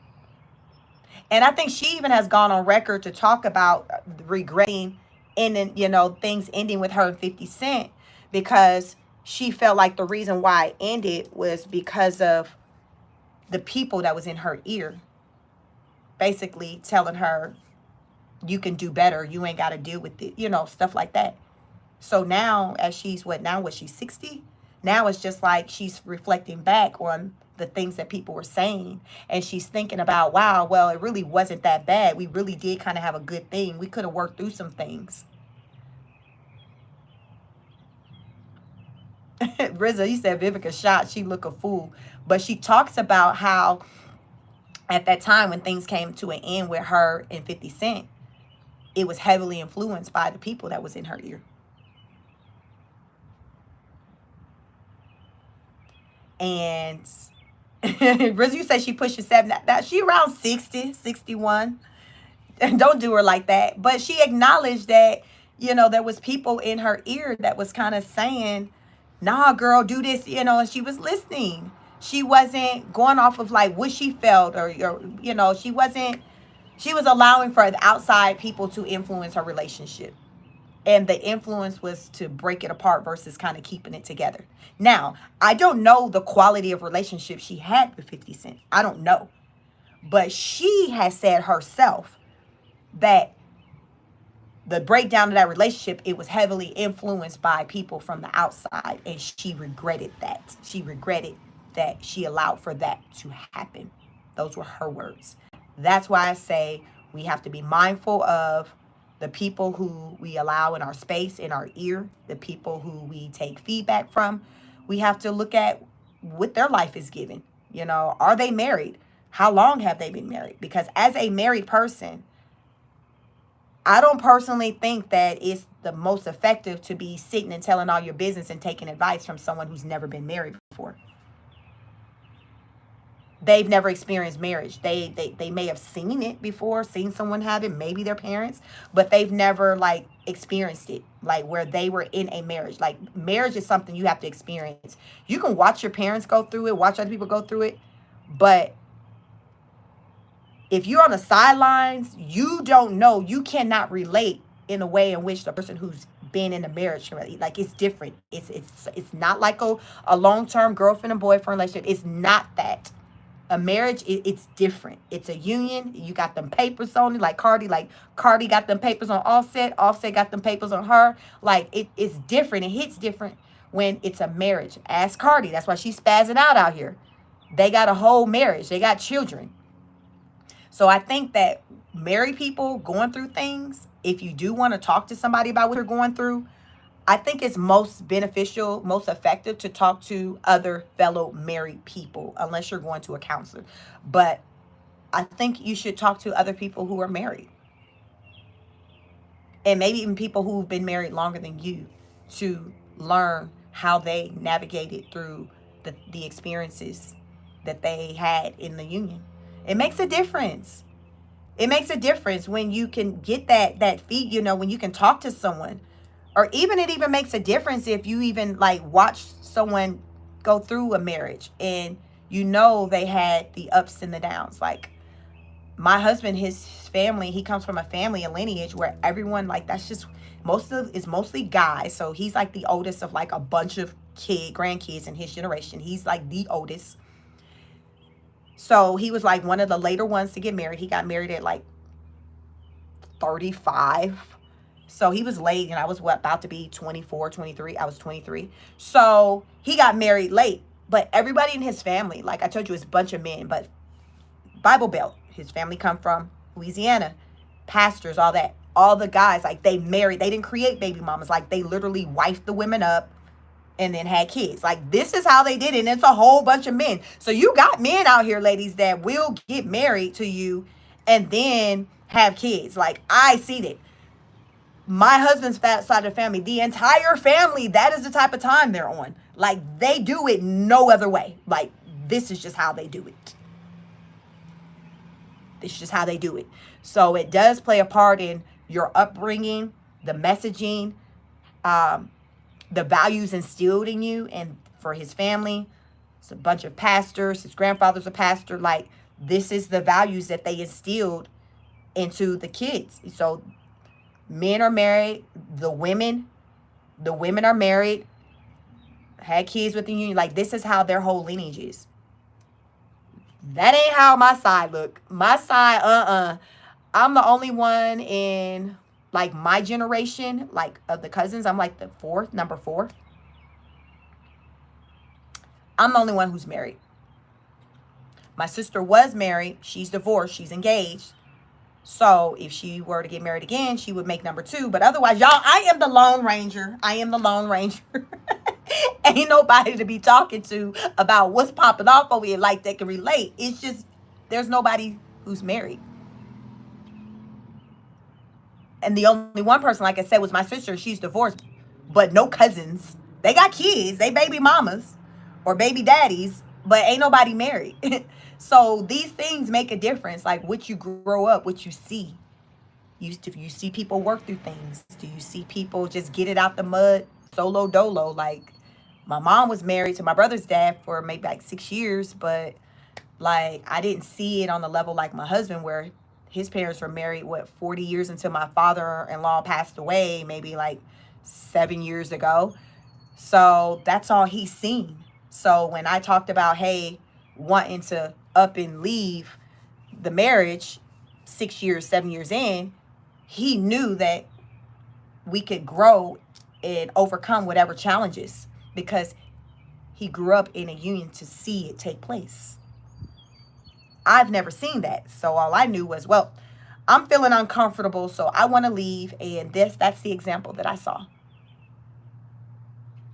And I think she even has gone on record to talk about regretting things ending with her and 50 Cent, because she felt like the reason why it ended was because of the people that was in her ear, basically telling her, you can do better. You ain't got to deal with it, stuff like that. So now, as she's she's 60? Now it's just like she's reflecting back on the things that people were saying. And she's thinking about, wow, well, it really wasn't that bad. We really did kind of have a good thing. We could have worked through some things. Rizzo, you said Vivica shot. She look a fool. But she talks about how at that time when things came to an end with her and 50 Cent, it was heavily influenced by the people that was in her ear. And Rizzo, you said she pushes 7. That she around 60, 61. And don't do her like that. But she acknowledged that, there was people in her ear that was kind of saying, nah, girl, do this, and she was listening. She wasn't going off of like what she felt or she was allowing for the outside people to influence her relationship. And the influence was to break it apart versus kind of keeping it together. Now, I don't know the quality of relationship she had with 50 Cent. I don't know. But she has said herself that the breakdown of that relationship, it was heavily influenced by people from the outside. And she regretted that. She regretted that she allowed for that to happen. Those were her words. That's why I say we have to be mindful of the people who we allow in our space, in our ear, the people who we take feedback from. We have to look at what their life is giving. Are they married? How long have they been married? Because as a married person, I don't personally think that it's the most effective to be sitting and telling all your business and taking advice from someone who's never been married before. they've never experienced marriage. They may have seen it before, seen someone have it, maybe their parents, but they've never like experienced it, like where they were in a marriage. Like marriage is something you have to experience. You can watch your parents go through it, watch other people go through it, but if you're on the sidelines, you don't know, you cannot relate in a way in which the person who's been in a marriage can relate. Like it's different. It's not like a long-term girlfriend and boyfriend relationship. It's not that. A marriage, it's different. It's a union. You got them papers on it, like Cardi got them papers on Offset. Offset got them papers on her. Like it's different. It hits different when it's a marriage. Ask Cardi. That's why she's spazzing out here. They got a whole marriage. They got children. So I think that married people going through things, if you do want to talk to somebody about what you're going through, I think it's most beneficial, most effective to talk to other fellow married people, unless you're going to a counselor. But I think you should talk to other people who are married. And maybe even people who've been married longer than you, to learn how they navigated through the experiences that they had in the union. It makes a difference. It makes a difference when you can get that feed, when you can talk to someone. Or even it even makes a difference if you even like watch someone go through a marriage and they had the ups and the downs. Like my husband, his family, he comes from a family, a lineage where everyone like that's just mostly guys. So he's like the oldest of like a bunch of grandkids in his generation. He's like the oldest. So he was like one of the later ones to get married. He got married at like 35. So he was late, and I was about to be 24, 23. I was 23. So he got married late. But everybody in his family, like I told you, it's a bunch of men. But Bible Belt, his family come from Louisiana. Pastors, all that. All the guys, like they married. They didn't create baby mamas. Like they literally wifed the women up and then had kids. Like this is how they did it. And it's a whole bunch of men. So you got men out here, ladies, that will get married to you and then have kids. Like I see it. My husband's side of the family, the entire family, that is the type of time they're on. Like they do it no other way. Like this is just how they do it. This is just how they do it. So it does play a part in your upbringing, the messaging, the values instilled in you. And for his family, it's a bunch of pastors. His grandfather's a pastor. Like this is the values that they instilled into the kids. So men are married. The women are married, had kids with the union. Like this is how their whole lineage is. That ain't how my side look. My side, I'm the only one in like my generation, like of the cousins. I'm like the number 4. I'm the only one who's married. My sister was married. She's divorced. She's engaged. So if she were to get married again, she would make number 2. But otherwise, y'all, I am the Lone Ranger. Ain't nobody to be talking to about what's popping off over here like they can relate. It's just, there's nobody who's married. And the only one person, like I said, was my sister. She's divorced, but no cousins. They got kids. They baby mamas or baby daddies, but ain't nobody married. So these things make a difference. Like what you grow up, what you see. You see people work through things. Do you see people just get it out the mud, solo dolo? Like my mom was married to my brother's dad for maybe like 6 years, but like I didn't see it on the level like my husband, where his parents were married, 40 years until my father-in-law passed away, maybe like 7 years ago. So that's all he's seen. So when I talked about, hey, wanting to up and leave the marriage 6 years, 7 years in, he knew that we could grow and overcome whatever challenges because he grew up in a union to see it take place. I've never seen that. So all I knew was, well, I'm feeling uncomfortable, so I want to leave. And that's the example that I saw.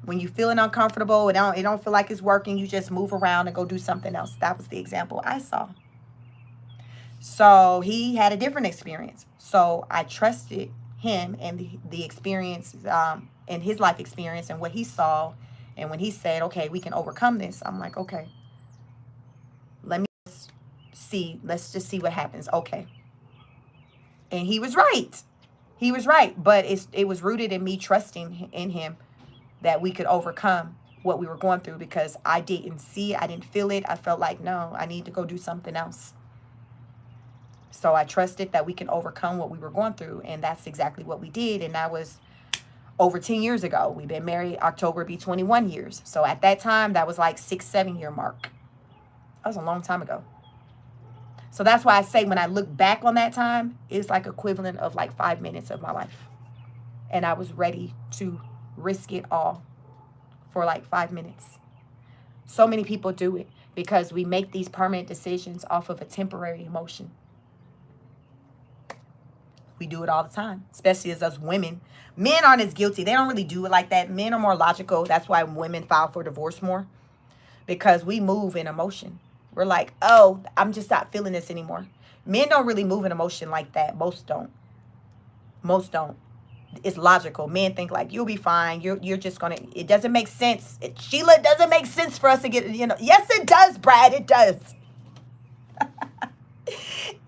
When you're feeling uncomfortable, it don't feel like it's working, you just move around and go do something else. That was the example I saw. So he had a different experience. So I trusted him and the experience, and his life experience and what he saw. And when he said, okay, we can overcome this, I'm like, okay, let me see. Let's just see what happens. Okay. And he was right. He was right. But it was rooted in me trusting in him that we could overcome what we were going through, because I didn't see it. I didn't feel it. I felt like, no, I need to go do something else. So I trusted that we can overcome what we were going through. And that's exactly what we did. And that was over 10 years ago. We've been married. October be 21 years. So at that time, that was like 6-7 year mark. That was a long time ago. So that's why I say when I look back on that time, it's like equivalent of like 5 minutes of my life. And I was ready to risk it all for like 5 minutes. So many people do it because we make these permanent decisions off of a temporary emotion. We do it all the time, especially as us women. Men aren't as guilty. They don't really do it like that. Men are more logical. That's why women file for divorce more, because we move in emotion. We're like, oh, I'm just not feeling this anymore. Men don't really move in emotion like that. Most don't. Most don't. It's logical. Men think like, you'll be fine. You're just going to, it doesn't make sense. Sheila, it doesn't make sense for us to get, yes, it does, Brad. It does.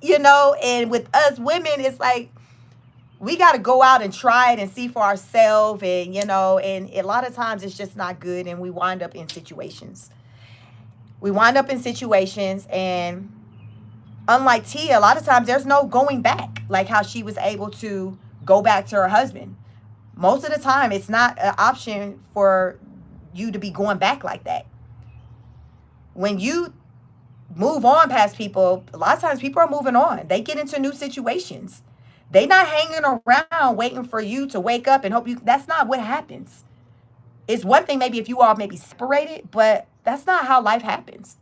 And with us women, it's like, we got to go out and try it and see for ourselves. And, and a lot of times it's just not good. And we wind up in situations. And unlike Tia, a lot of times there's no going back, like how she was able to go back to her husband. Most of the time, it's not an option for you to be going back like that. When you move on past people, a lot of times people are moving on. They get into new situations. They not hanging around waiting for you to wake up and hope you. That's not what happens. It's one thing maybe if you all maybe separated, but that's not how life happens.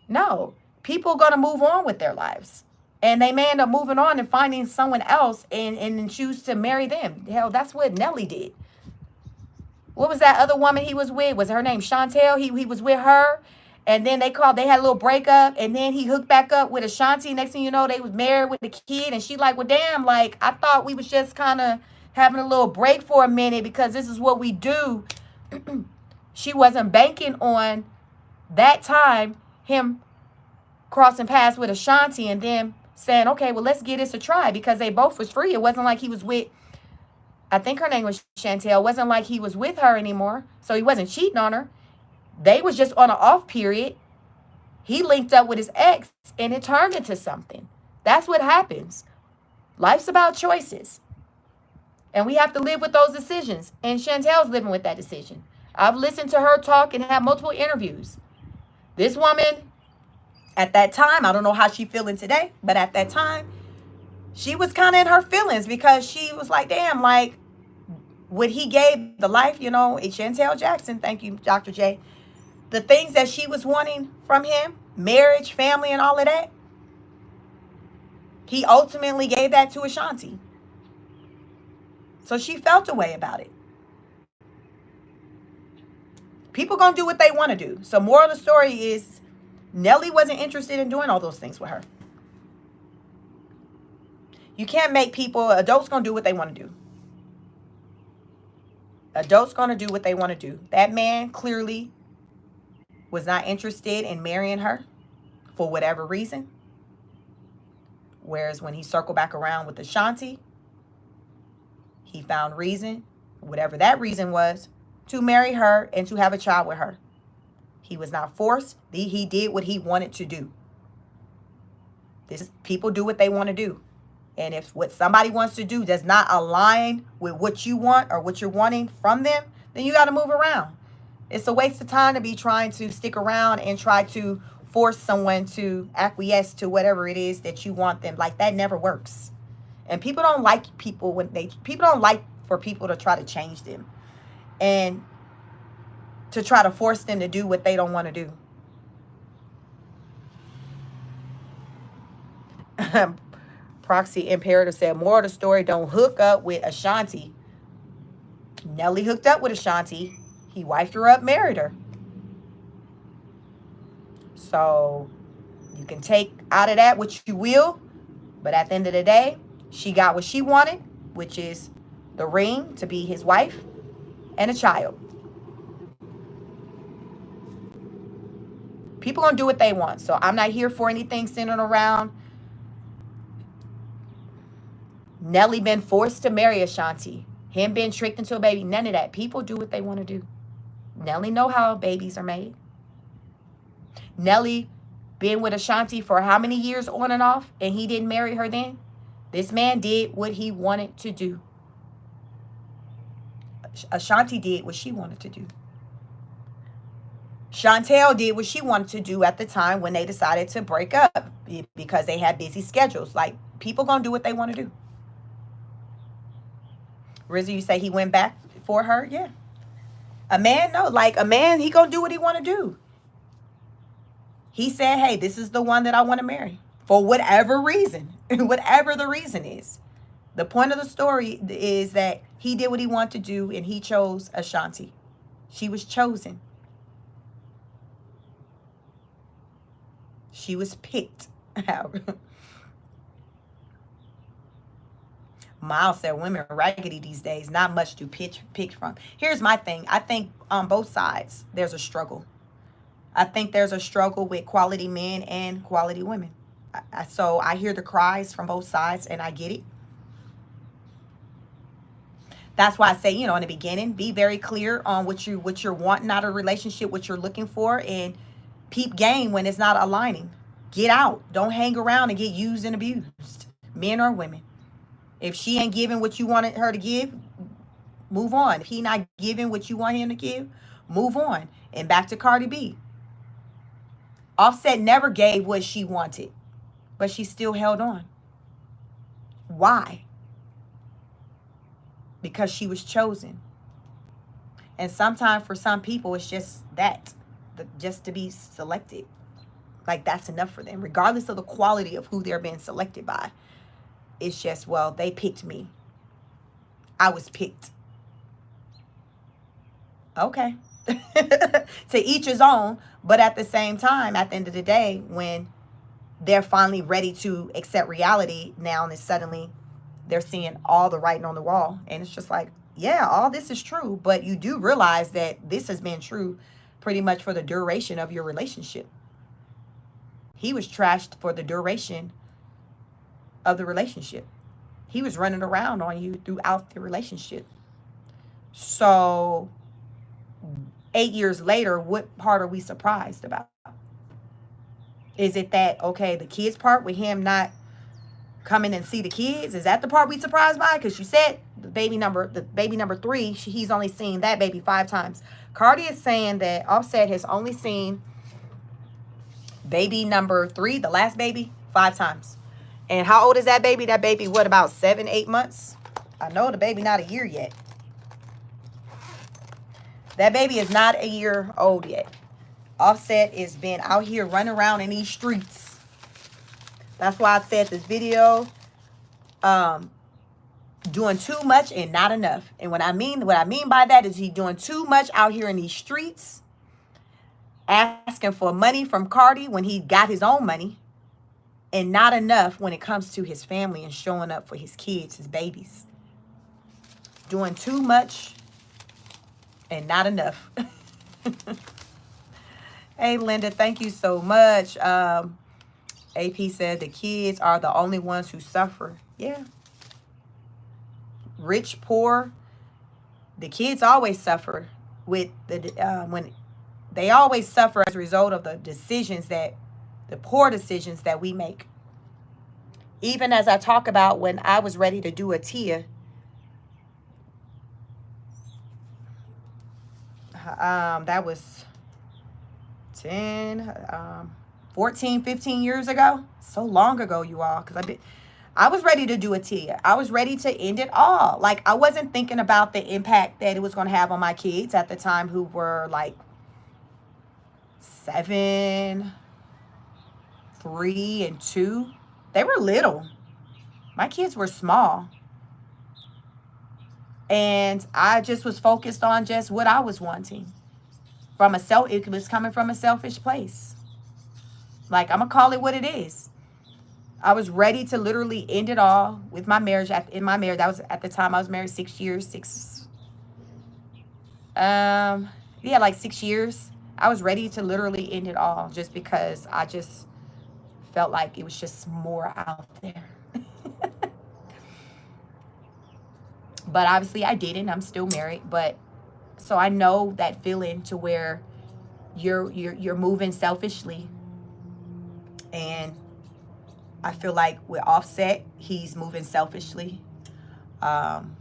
No, people are going to move on with their lives. And they may end up moving on and finding someone else and choose to marry them. Hell, that's what Nelly did. What was that other woman he was with? Was her name Chantel? He was with her. And then they had a little breakup. And then he hooked back up with Ashanti. Next thing you know, they was married with a kid. And she like, well, damn, like, I thought we was just kind of having a little break for a minute because this is what we do. She wasn't banking on that time, him crossing paths with Ashanti and then saying, okay, well, let's give this a try, because they both was free. It wasn't like he was with, I think her name was Chantel. It wasn't like he was with her anymore. So he wasn't cheating on her. They was just on an off period. He linked up with his ex and it turned into something. That's what happens. Life's about choices. And we have to live with those decisions. And Chantel's living with that decision. I've listened to her talk and have multiple interviews. This woman, at that time, I don't know how she's feeling today, but at that time, she was kind of in her feelings because she was like, damn, like what he gave the life, Chantel Jackson, thank you, Dr. J. The things that she was wanting from him, marriage, family, and all of that, he ultimately gave that to Ashanti. So she felt a way about it. People gonna do what they want to do. So moral of the story is Nelly wasn't interested in doing all those things with her. You can't make people, adults gonna do what they want to do. Adults gonna do what they want to do. That man clearly was not interested in marrying her for whatever reason. Whereas when he circled back around with Ashanti, he found reason, whatever that reason was, to marry her and to have a child with her. He was not forced. He did what he wanted to do. People do what they want to do. And if what somebody wants to do does not align with what you want or what you're wanting from them, then you got to move around. It's a waste of time to be trying to stick around and try to force someone to acquiesce to whatever it is that you want them. Like, that never works. And people don't like people people don't like for people to try to change them and to try to force them to do what they don't want to do. Proxy Imperative said, more of the story, don't hook up with Ashanti. Nelly hooked up with Ashanti. He wifed her up, married her. So you can take out of that what you will. But at the end of the day, she got what she wanted, which is the ring to be his wife and a child. People gonna do what they want. So I'm not here for anything centered around Nelly been forced to marry Ashanti, him being tricked into a baby. None of that. People do what they want to do. Nelly know how babies are made. Nelly been with Ashanti for how many years on and off, and he didn't marry her then? This man did what he wanted to do. Ashanti did what she wanted to do. Chantel did what she wanted to do at the time when they decided to break up because they had busy schedules. Like, people gonna do what they want to do. Rizzy, you say he went back for her? Yeah. A man, no. Like, a man, he gonna do what he want to do. He said, hey, this is the one that I want to marry. For whatever reason. Whatever the reason is. The point of the story is that he did what he wanted to do, and he chose Ashanti. She was chosen. She was picked out. Miles said women are raggedy these days. Not much to pick from. Here's my thing. I think on both sides, there's a struggle. I think there's a struggle with quality men and quality women. So I hear the cries from both sides, and I get it. That's why I say, you know, in the beginning, be very clear on what you're wanting out of a relationship, what you're looking for, and peep game when it's not aligning. Get out. Don't hang around and get used and abused, men or women. If she ain't giving what you wanted her to give, move on. If he not giving what you want him to give, move on. And back to Cardi B. Offset never gave what she wanted, but she still held on. Why? Because she was chosen. And sometimes for some people, it's just that, just to be selected. Like, that's enough for them, regardless of the quality of who they're being selected by. It's just, well, they picked me. I was picked. Okay. To each his own. But at the same time, at the end of the day, when they're finally ready to accept reality, now and suddenly they're seeing all the writing on the wall. And it's just like, yeah, all this is true. But you do realize that this has been true pretty much for the duration of your relationship. He was trashed for the duration of the relationship. He was running around on you throughout the relationship. So 8 years later, what part are we surprised about? Is it that, okay, the kids part with him not coming and see the kids? Is that the part we surprised by? Because you said the baby number 3, he's only seen that baby 5 times. Cardi is saying that Offset has only seen baby number 3, the last baby, 5 times. And how old is that baby? That baby, what, about 7, 8 months? I know the baby not a year yet. That baby is not a year old yet. Offset has been out here running around in these streets. That's why I said this video, doing too much and not enough. And what I mean by that is he doing too much out here in these streets, asking for money from Cardi when he got his own money, and not enough when it comes to his family and showing up for his kids, his babies. Doing too much and not enough. Hey, Linda, thank you so much. AP said the kids are the only ones who suffer. Yeah. Rich, poor, the kids always suffer with when they always suffer as a result of the poor decisions that we make. Even as I talk about when I was ready to do a Tia, that was 14, 15 years ago. So long ago, you all, because I was ready to do a Tia. I was ready to end it all. Like, I wasn't thinking about the impact that it was going to have on my kids at the time, who were like 7, 3, and 2. They were little. My kids were small. And I just was focused on just what I was wanting. It was coming from a selfish place. Like, I'm going to call it what it is. I was ready to literally end it all with my marriage. In my marriage, that was at the time I was married 6 years. Like 6 years. I was ready to literally end it all just because I just felt like it was just more out there. But obviously I didn't. I'm still married. But so I know that feeling to where you're moving selfishly. And I feel like with Offset, he's moving selfishly. Um,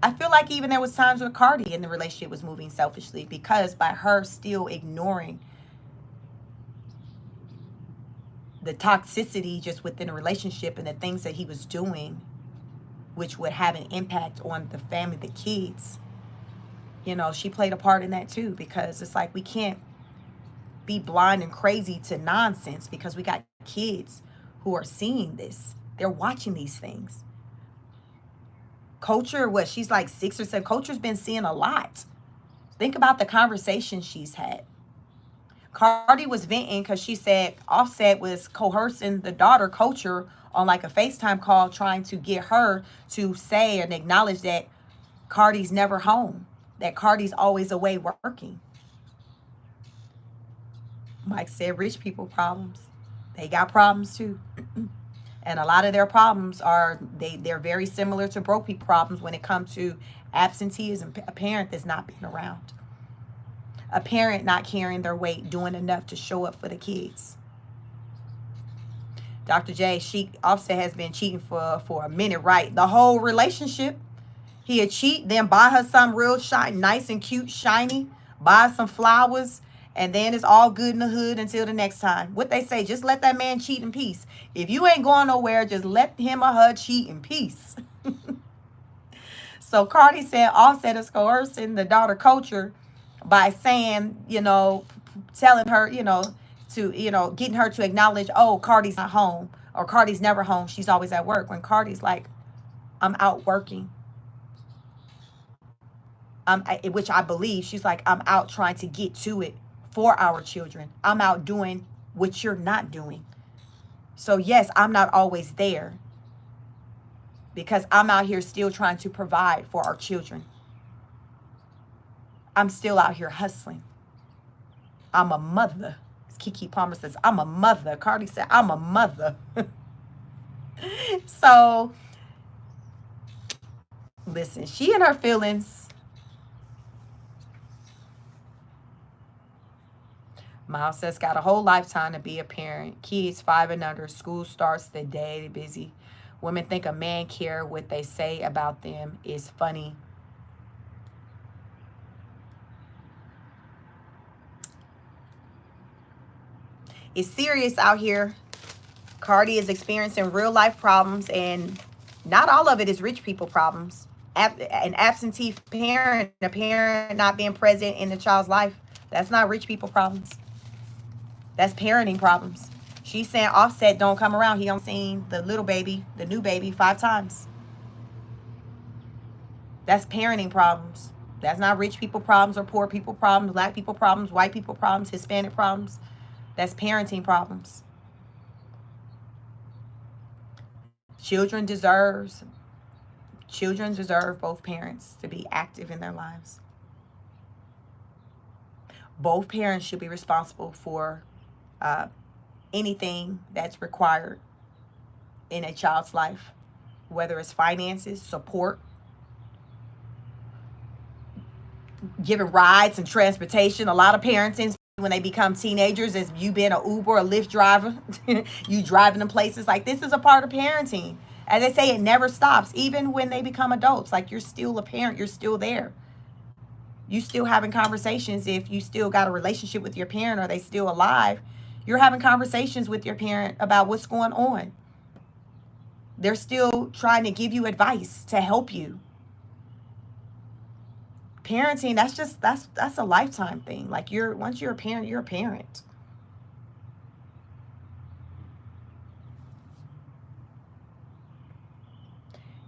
I feel like even there was times with Cardi in the relationship was moving selfishly because by her still ignoring the toxicity just within the relationship and the things that he was doing, which would have an impact on the family, the kids. You know, she played a part in that too, because it's like we can't be blind and crazy to nonsense because we got kids who are seeing this. They're watching these things. Culture, what, she's like 6 or 7. Culture's been seeing a lot. Think about the conversation she's had. Cardi was venting because she said Offset was coercing the daughter, Culture, on like a FaceTime call, trying to get her to say and acknowledge that Cardi's never home, that Cardi's always away working. Mike said rich people problems. They got problems too. And a lot of their problems are, they're very similar to broke people problems when it comes to absenteeism, a parent that's not being around, a parent not carrying their weight, doing enough to show up for the kids. Dr. J, Offset has been cheating for a minute, right? The whole relationship. He'd cheat, then buy her something real shiny, nice and cute, shiny, buy some flowers, and then it's all good in the hood until the next time. What they say, just let that man cheat in peace. If you ain't going nowhere, just let him or her cheat in peace. So Cardi said Offset is coercing the daughter Culture by saying, telling her, getting her to acknowledge, oh, Cardi's not home, or Cardi's never home. She's always at work. When Cardi's like, I'm out working. Which I believe she's like, I'm out trying to get to it for our children. I'm out doing what you're not doing. So yes, I'm not always there because I'm out here still trying to provide for our children. I'm still out here hustling. I'm a mother. As Kiki Palmer says, I'm a mother. Cardi said, I'm a mother. So listen, she and her feelings. Miles says, got a whole lifetime to be a parent. Kids 5 and under. School starts the day. They're busy. Women think a man care what they say about them is funny. It's serious out here. Cardi is experiencing real life problems, and not all of it is rich people problems. An absentee parent, a parent not being present in the child's life, that's not rich people problems. That's parenting problems. She's saying Offset don't come around. He don't seen the little baby, the new baby 5 times. That's parenting problems. That's not rich people problems or poor people problems, black people problems, white people problems, Hispanic problems. That's parenting problems. Children deserve both parents to be active in their lives. Both parents should be responsible for anything that's required in a child's life, whether it's finances, support, giving rides and transportation. A lot of parenting when they become teenagers is you being an Uber or Lyft driver, you driving them places. Like, this is a part of parenting. As they say, it never stops. Even when they become adults, like, you're still a parent, you're still there. You still having conversations. If you still got a relationship with your parent, or they still alive, you're having conversations with your parent about what's going on. They're still trying to give you advice to help you. Parenting, that's a lifetime thing. Like, once you're a parent, you're a parent.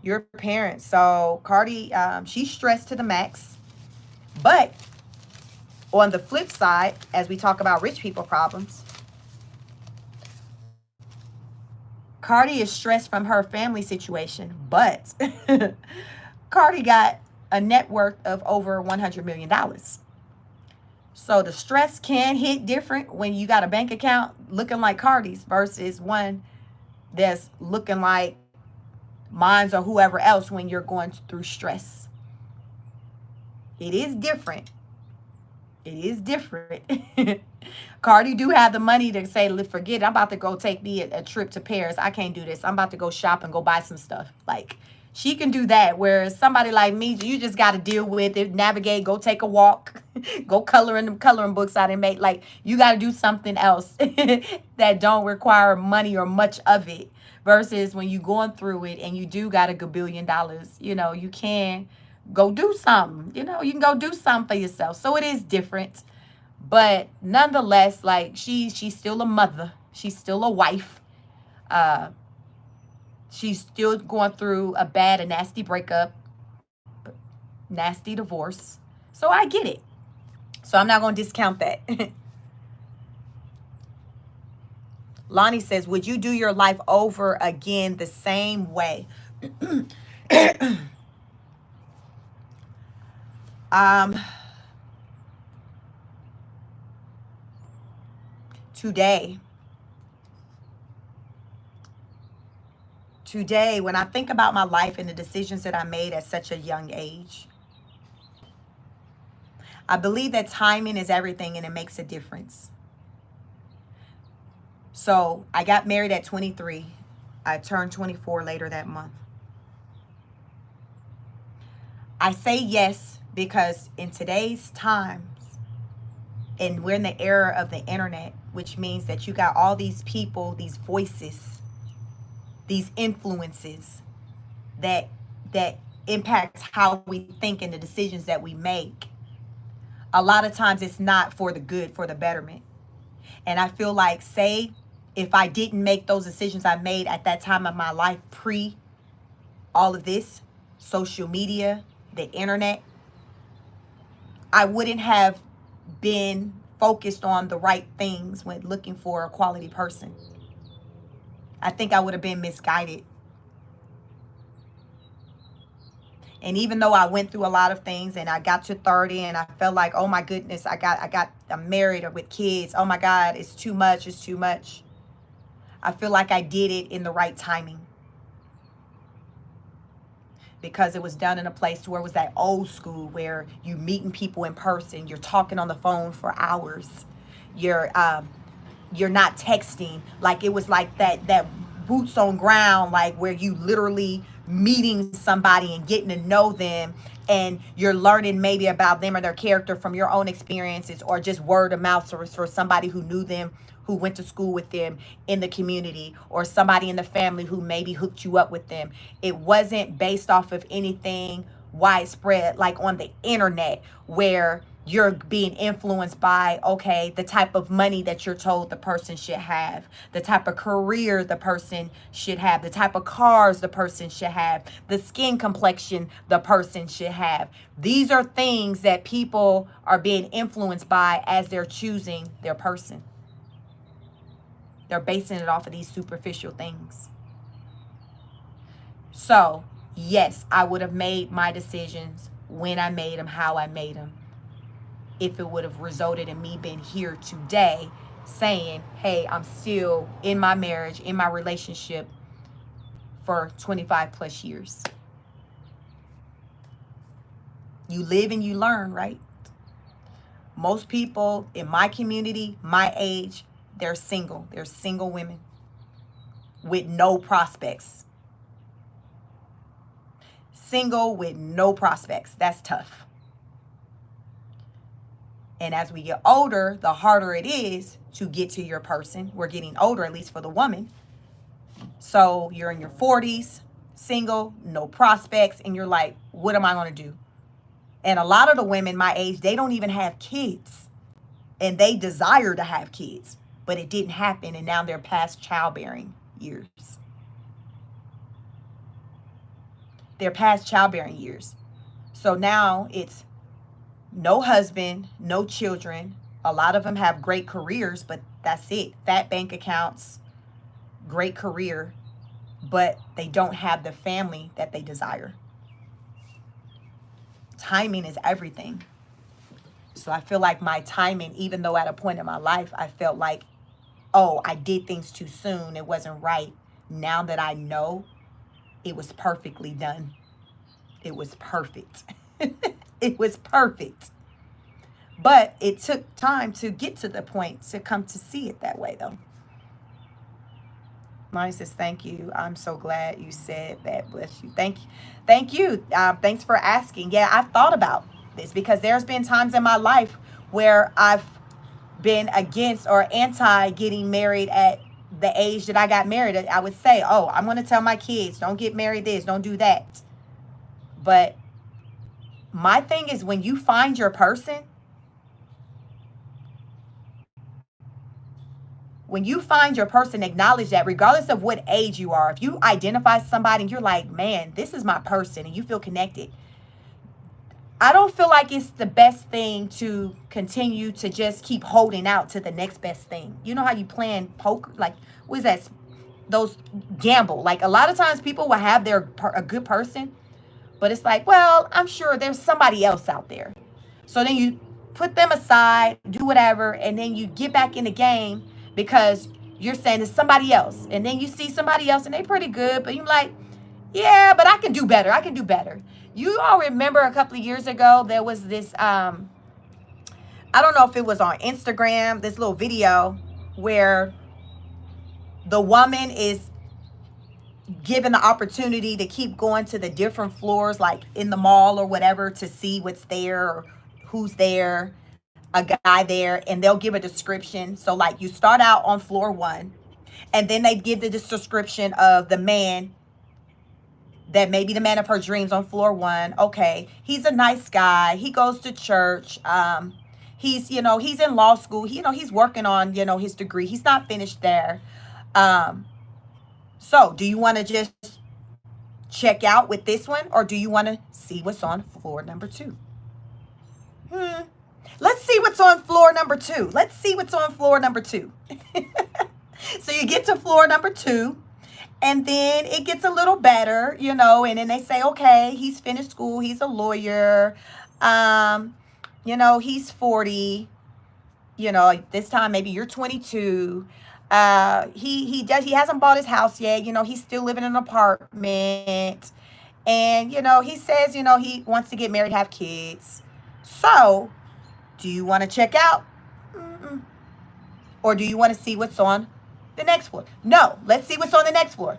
You're a parent. So Cardi, she's stressed to the max. But on the flip side, as we talk about rich people problems, Cardi is stressed from her family situation, but Cardi got a net worth of over $100 million. So the stress can hit different when you got a bank account looking like Cardi's versus one that's looking like mine's or whoever else when you're going through stress. It is different. It is different. Cardi do have the money to say, forget it. I'm about to go take me a trip to Paris. I can't do this. I'm about to go shop and go buy some stuff. Like, she can do that. Whereas somebody like me, you just got to deal with it, navigate, go take a walk, go color in them coloring books I didn't make. Like, you got to do something else that don't require money or much of it. Versus when you going through it and you do got a gabillion dollars, you know, you can go do something. You know, you can go do something for yourself. So it is different. But nonetheless, like she's still a mother. She's still a wife. She's still going through a bad and nasty breakup, nasty divorce. So I get it. So I'm not going to discount that. Lonnie says, would you do your life over again the same way? Today, when I think about my life and the decisions that I made at such a young age, I believe that timing is everything and it makes a difference. So I got married at 23. I turned 24 later that month. I say yes because in today's times, and we're in the era of the internet, which means that you got all these people, these voices, these influences that impacts how we think and the decisions that we make. A lot of times it's not for the good, for the betterment. And I feel like, say, if I didn't make those decisions I made at that time of my life, pre all of this, social media, the internet, I wouldn't have been focused on the right things when looking for a quality person. I think I would have been misguided. And even though I went through a lot of things and I got to 30 and I felt like, oh my goodness, I'm married or with kids. Oh my God, it's too much. It's too much. I feel like I did it in the right timing. Because it was done in a place where it was that old school where you meeting people in person, you're talking on the phone for hours, you're not texting. Like, it was like that boots on ground, like where you literally meeting somebody and getting to know them, and you're learning maybe about them or their character from your own experiences, or just word of mouth, or for somebody who knew them, who went to school with them in the community, or somebody in the family who maybe hooked you up with them. It wasn't based off of anything widespread like on the internet where you're being influenced by, okay, the type of money that you're told the person should have, the type of career the person should have, the type of cars the person should have, the skin complexion the person should have. These are things that people are being influenced by as they're choosing their person. They're basing it off of these superficial things. So, yes, I would have made my decisions when I made them, how I made them, if it would have resulted in me being here today saying, hey, I'm still in my marriage, in my relationship for 25 plus years. You live and you learn, right? Most people in my community, my age, they're single. They're single women with no prospects. Single with no prospects. That's tough. And as we get older, the harder it is to get to your person. We're getting older, at least for the woman. So you're in your 40s, single, no prospects, and you're like, what am I going to do? And a lot of the women my age, they don't even have kids. And they desire to have kids, but it didn't happen, and now they're past childbearing years. They're past childbearing years. So now it's no husband, no children. A lot of them have great careers, but that's it. Fat bank accounts, great career, but they don't have the family that they desire. Timing is everything. So I feel like my timing, even though at a point in my life, I felt like, oh, I did things too soon. It wasn't right. Now that I know, it was perfectly done. It was perfect. It was perfect. But it took time to get to the point to come to see it that way, though. Mine says, thank you. I'm so glad you said that. Bless you. Thank you. Thank you. Thanks for asking. Yeah, I've thought about this because there's been times in my life where I've been against or anti getting married at the age that I got married. I would say, oh, I'm going to tell my kids, don't get married this, don't do that. But my thing is when you find your person, acknowledge that regardless of what age you are, if you identify somebody and you're like, man, this is my person and you feel connected, I don't feel like it's the best thing to continue to just keep holding out to the next best thing. You know how you playing poker? Like, what is that? Those gamble. Like a lot of times people will have a good person, but it's like, well, I'm sure there's somebody else out there. So then you put them aside, do whatever, and then you get back in the game because you're saying it's somebody else. And then you see somebody else and they're pretty good, but you're like, yeah, but I can do better. I can do better. You all remember a couple of years ago, there was this, I don't know if it was on Instagram, this little video where the woman is given the opportunity to keep going to the different floors, like in the mall or whatever, to see what's there or who's there, a guy there, and they'll give a description. So like you start out on floor 1, and then they give the description of the man that may be the man of her dreams on floor 1. Okay, he's a nice guy. He goes to church. He's in law school. He's working on, his degree. He's not finished there. So do you want to just check out with this one, or do you want to see what's on floor number 2? Let's see what's on floor number 2. Let's see what's on floor number 2. So you get to floor number 2, and then it gets a little better, and then they say, okay, he's finished school. He's a lawyer. He's 40. This time maybe you're 22. He hasn't bought his house yet. He's still living in an apartment. And, he says, he wants to get married, have kids. So, do you want to check out? Mm-mm. Or do you want to see what's on the next floor? No, let's see what's on the next floor.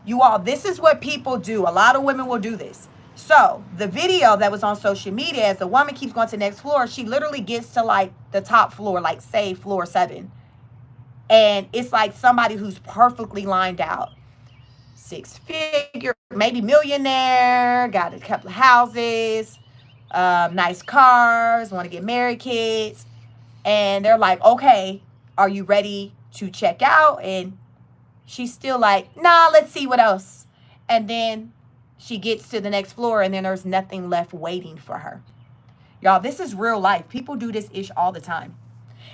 You all, this is what people do. A lot of women will do this. So, the video that was on social media, as the woman keeps going to the next floor, she literally gets to like the top floor, like say floor 7. And it's like somebody who's perfectly lined out. 6-figure, maybe millionaire, got a couple of houses, nice cars, want to get married, kids. And they're like, okay, are you ready to check out? And she's still like, nah, let's see what else. And then she gets to the next floor and then there's nothing left waiting for her. Y'all, this is real life. People do this ish all the time.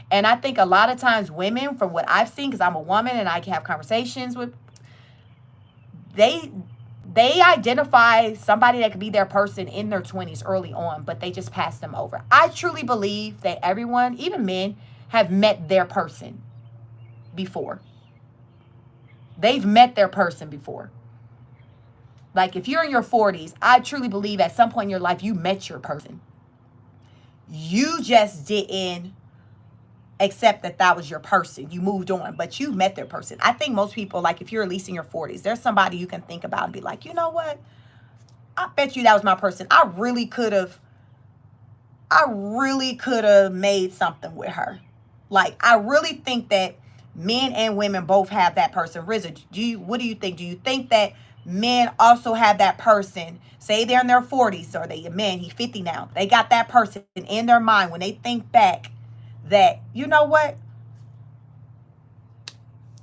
And I think a lot of times women, from what I've seen, because I'm a woman and I can have conversations with, they identify somebody that could be their person in their 20s early on, but they just pass them over. I truly believe that everyone, even men, have met their person before. They've met their person before. Like if you're in your 40s, I truly believe at some point in your life, you met your person. You just didn't accept that was your person. You moved on, but you met their person. I think most people, like if you're at least in your 40s, there's somebody you can think about and be like, you know what? I bet you that was my person. I really could have made something with her. Like, I really think that men and women both have that person. Rizza, what do you think? Do you think that men also have that person? Say they're in their 40s, or they a man, he's 50 now. They got that person in their mind when they think back that, you know what?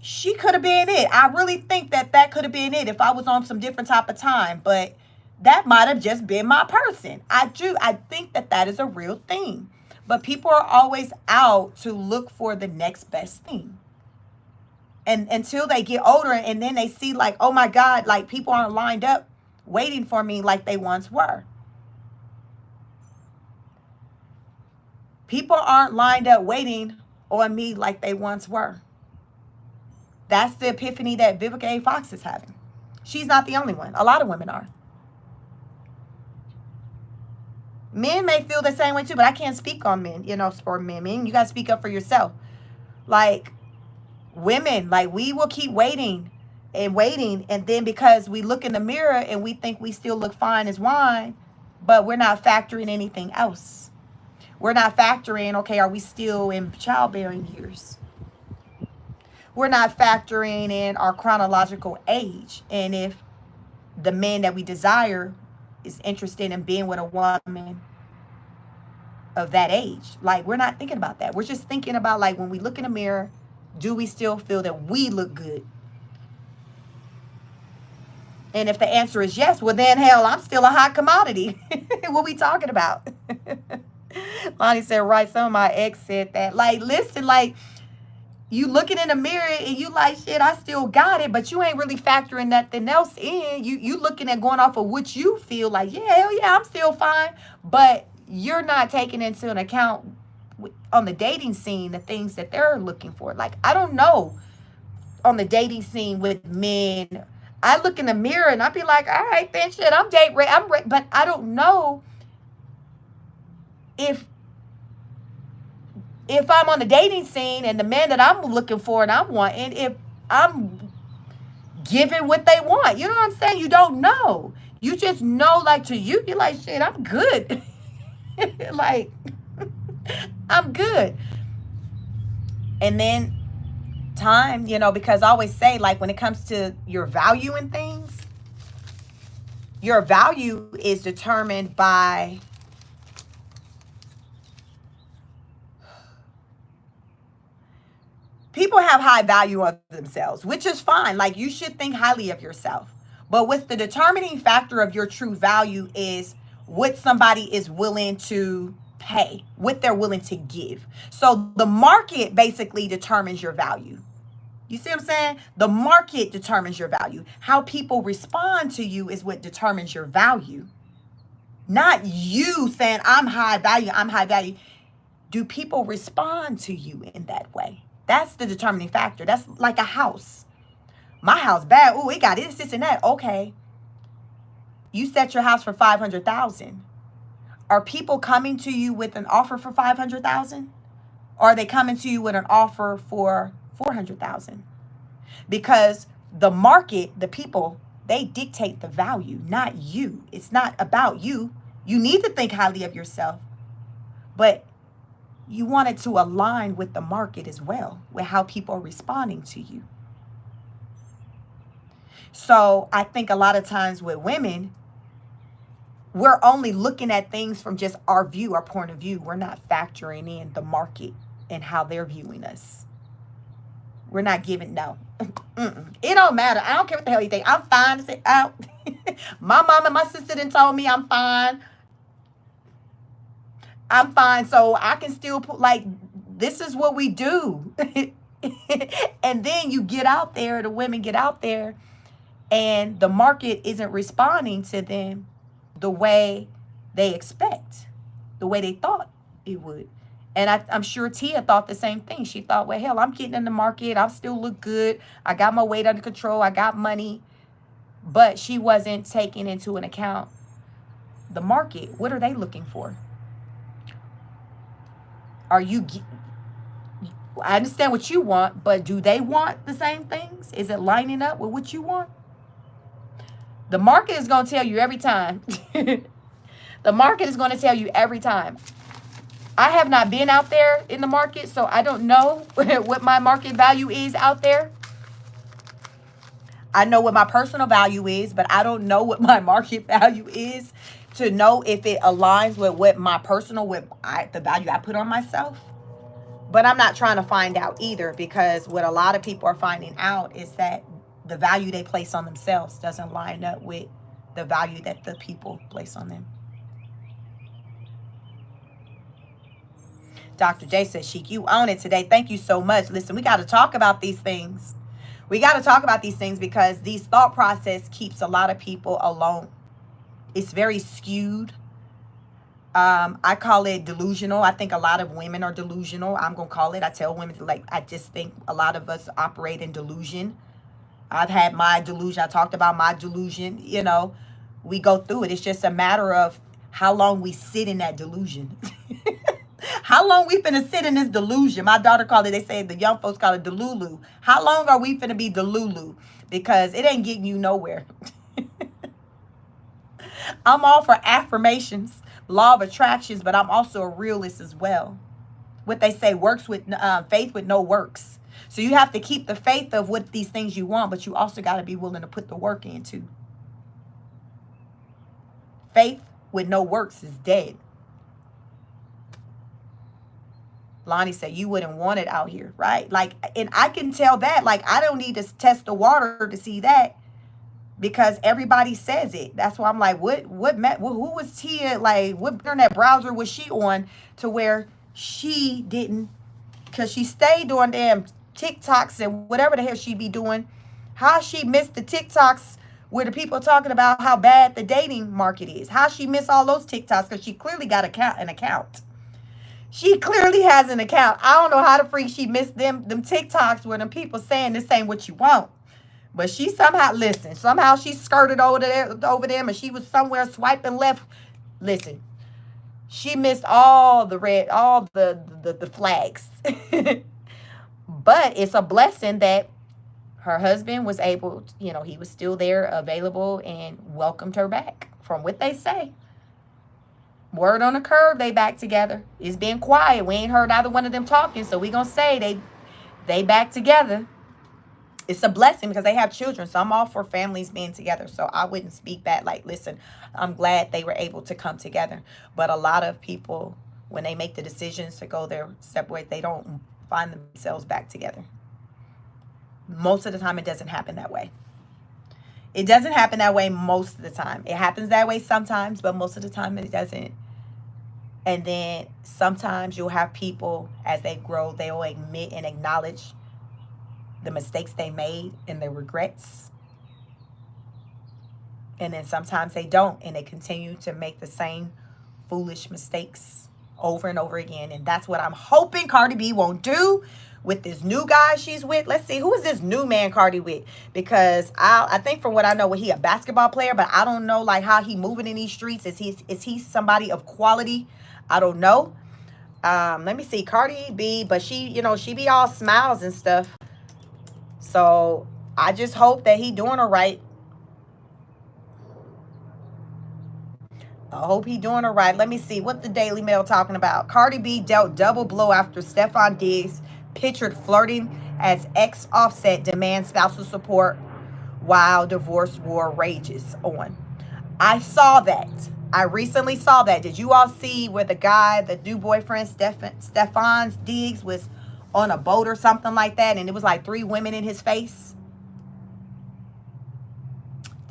She could have been it. I really think that could have been it if I was on some different type of time, but that might have just been my person. I think that is a real thing. But people are always out to look for the next best thing. And until they get older and then they see like, oh my God, like people aren't lined up waiting for me like they once were. People aren't lined up waiting on me like they once were. That's the epiphany that Vivica A. Fox is having. She's not the only one. A lot of women are. Men may feel the same way too, but I can't speak on men, for men. Men, you got to speak up for yourself. Like, women, like, we will keep waiting, and then because we look in the mirror and we think we still look fine as wine, but we're not factoring anything else. We're not factoring, okay, are we still in childbearing years? We're not factoring in our chronological age, and if the man that we desire is interested in being with a woman of that age. Like, we're not thinking about that. We're just thinking about, like, when we look in the mirror, do we still feel that we look good? And if the answer is yes, well then, hell, I'm still a hot commodity. What we talking about? Lonnie said, right, some of my ex said that. Like, listen, like, you looking in the mirror and you like, shit, I still got it, but you ain't really factoring nothing else in. You looking at going off of what you feel like, yeah, hell yeah, I'm still fine. But you're not taking into an account on the dating scene the things that they're looking for. Like, I don't know, on the dating scene with men, I look in the mirror and I be like, all right, then shit, I'm date ready. But I don't know if I'm on the dating scene and the man that I'm looking for and I'm wanting, if I'm giving what they want. You know what I'm saying? You don't know. You just know, like, to you, you're like, shit, I'm good. Like, I'm good. And then time, because I always say, like, when it comes to your value in things, your value is determined by people have high value of themselves, which is fine. Like, you should think highly of yourself. But what's the determining factor of your true value is what somebody is willing to pay, what they're willing to give. So the market basically determines your value. You see what I'm saying? The market determines your value. How people respond to you is what determines your value. Not you saying, I'm high value, I'm high value. Do people respond to you in that way? That's the determining factor. That's like a house. My house bad. Oh, it got this, and that. Okay. You set your house for $500,000. Are people coming to you with an offer for $500,000? Or are they coming to you with an offer for $400,000? Because the market, the people, they dictate the value, not you. It's not about you. You need to think highly of yourself, but you want it to align with the market as well, with how people are responding to you. So I think a lot of times with women, we're only looking at things from just our view, our point of view. We're not factoring in the market and how they're viewing us. We're not giving, no. It don't matter. I don't care what the hell you think. I'm fine to say out. My mom and my sister done told me I'm fine. I'm fine. So I can still put, like, this is what we do. And then you get out there, the women get out there, and the market isn't responding to them the way they expect, the way they thought it would. And I'm sure Tia thought the same thing. She thought, well, hell, I'm getting in the market. I still look good. I got my weight under control. I got money. But she wasn't taking into an account the market. What are they looking for? I understand what you want, but do they want the same things? Is it lining up with what you want? The market is going to tell you every time. The market is going to tell you every time. I have not been out there in the market, so I don't know what my market value is out there. I know what my personal value is, but I don't know what my market value is to know if it aligns with what my personal, the value I put on myself. But I'm not trying to find out either, because what a lot of people are finding out is that the value they place on themselves doesn't line up with the value that the people place on them. Dr. J says, Sheik, you own it today. Thank you so much. Listen, we got to talk about these things. We got to talk about these things because these thought process keeps a lot of people alone. It's very skewed. I call it delusional. I think a lot of women are delusional. I'm going to call it. I tell women, like, I just think a lot of us operate in delusion. I've had my delusion. I talked about my delusion. You know, we go through it. It's just a matter of how long we sit in that delusion. How long we finna sit in this delusion? My daughter called it, they say the young folks call it delulu. How long are we finna be delulu? Because it ain't getting you nowhere. I'm all for affirmations, law of attractions, but I'm also a realist as well. What they say, works with faith with no works. So you have to keep the faith of what these things you want, but you also got to be willing to put the work into. Faith with no works is dead. Lonnie said, you wouldn't want it out here, right? Like, and I can tell that, like, I don't need to test the water to see that because everybody says it. That's why I'm like, who was Tia? Like, what internet browser was she on to where she didn't, because she stayed doing damn TikToks and whatever the hell she be doing. How she missed the TikToks where the people talking about how bad the dating market is. How she missed all those TikToks because she clearly got an account. She clearly has an account. I don't know how the freak she missed them TikToks where them people saying this ain't what you want. But she somehow, listen, somehow she skirted over them and she was somewhere swiping left. Listen, she missed all the flags. But it's a blessing that her husband was able, he was still there, available, and welcomed her back. From what they say. Word on the curve, they back together. It's been quiet. We ain't heard either one of them talking, so we gonna say they back together. It's a blessing because they have children, so I'm all for families being together. So I wouldn't speak bad. Like, listen, I'm glad they were able to come together. But a lot of people, when they make the decisions to go their separate ways, they don't find themselves back together. Most of the time, it doesn't happen that way. It doesn't happen that way most of the time. It happens that way sometimes, but most of the time it doesn't. And then sometimes you'll have people, as they grow, they'll admit and acknowledge the mistakes they made and their regrets. And then sometimes they don't, and they continue to make the same foolish mistakes over and over again. And that's what I'm hoping Cardi B won't do with this new guy she's with. Let's see, who is this new man Cardi with? Because I think from what I know, he a basketball player, but I don't know like how he moving in these streets. Is he somebody of quality? I don't know. Let me see, Cardi B, but she be all smiles and stuff. So I just hope that he doing all right. I hope he doing all right. Let me see what the Daily Mail talking about. Cardi B dealt double blow after Stephon Diggs pictured flirting as ex-Offset demands spousal support while divorce war rages on. I saw that. I recently saw that. Did you all see where the new boyfriend, Stephon Diggs, was on a boat or something like that, and it was like 3 women in his face?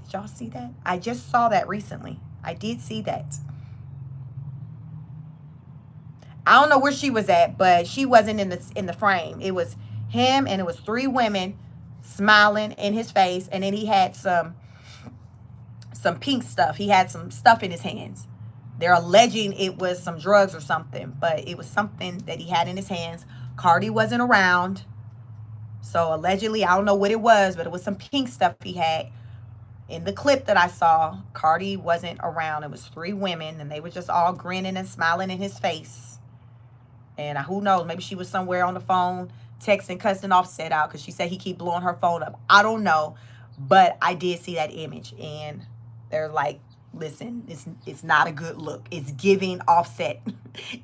Did y'all see that? I just saw that recently. I did see that. I don't know where she was at, but she wasn't in the frame. It was him, and it was 3 women smiling in his face, and then he had some pink stuff. He had some stuff in his hands. They're alleging it was some drugs or something, but it was something that he had in his hands. Cardi wasn't around, so allegedly, I don't know what it was, but it was some pink stuff he had. In the clip that I saw, Cardi wasn't around. It was 3 women, and they were just all grinning and smiling in his face. And who knows, maybe she was somewhere on the phone texting, cussing Offset out because she said he keep blowing her phone up. I don't know, but I did see that image, and they're like, listen, it's not a good look. It's giving Offset.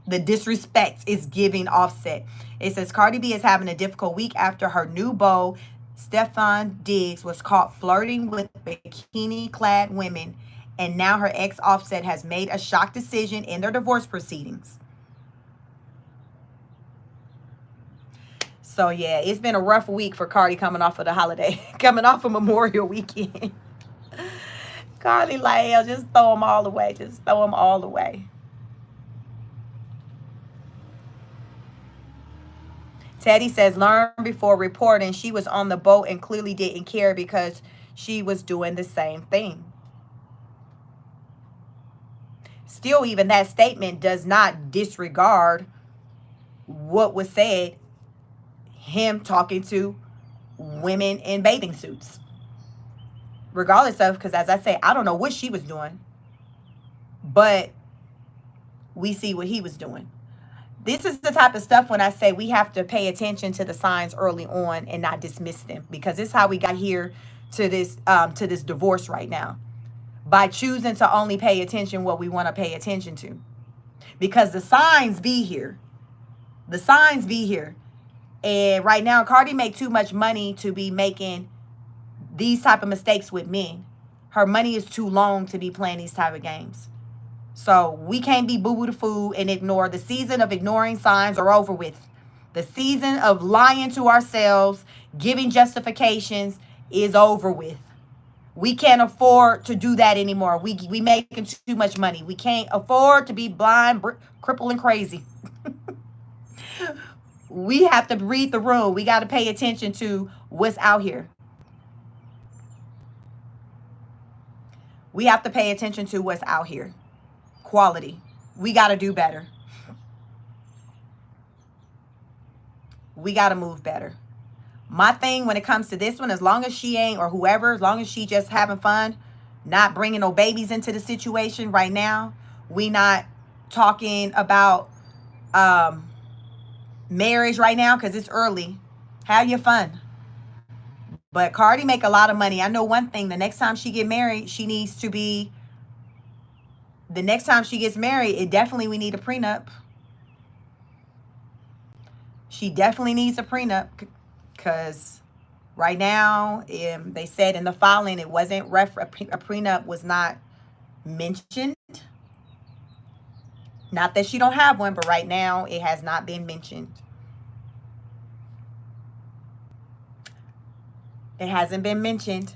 The disrespect is giving Offset. It says Cardi B is having a difficult week after her new beau, Stephon Diggs, was caught flirting with bikini-clad women, and now her ex Offset has made a shock decision in their divorce proceedings. So yeah, it's been a rough week for Cardi coming off of the holiday, coming off of Memorial Weekend. Cardi like, hell, just throw them all away. Just throw them all away. Teddy says, learn before reporting. She was on the boat and clearly didn't care because she was doing the same thing. still even that statement does not disregard what was said, him talking to women in bathing suits. Regardless of, because as I say, I don't know what she was doing, but we see what he was doing. This is the type of stuff when I say we have to pay attention to the signs early on and not dismiss them, because this is how we got here to this divorce right now, by choosing to only pay attention what we want to pay attention to, because the signs be here. The signs be here. And right now, Cardi make too much money to be making these type of mistakes with men. Her money is too long to be playing these type of games. So we can't be boo-boo the fool and ignore. The season of ignoring signs are over with. The season of lying to ourselves, giving justifications is over with. We can't afford to do that anymore. We making too much money. We can't afford to be blind, crippled, and crazy. We have to read the room. We got to pay attention to what's out here. We have to pay attention to what's out here. Quality. We got to do better. We got to move better. My thing when it comes to this one, as long as she ain't, or whoever, as long as she just having fun, not bringing no babies into the situation right now, we not talking about marriage right now because it's early. Have your fun. But Cardi make a lot of money. I know one thing. The next time she get married, she needs to be, the next time she gets married, it definitely, we need a prenup. She definitely needs a prenup, because right now, they said in the filing, it wasn't a prenup was not mentioned. Not that she don't have one, but right now it has not been mentioned. It hasn't been mentioned.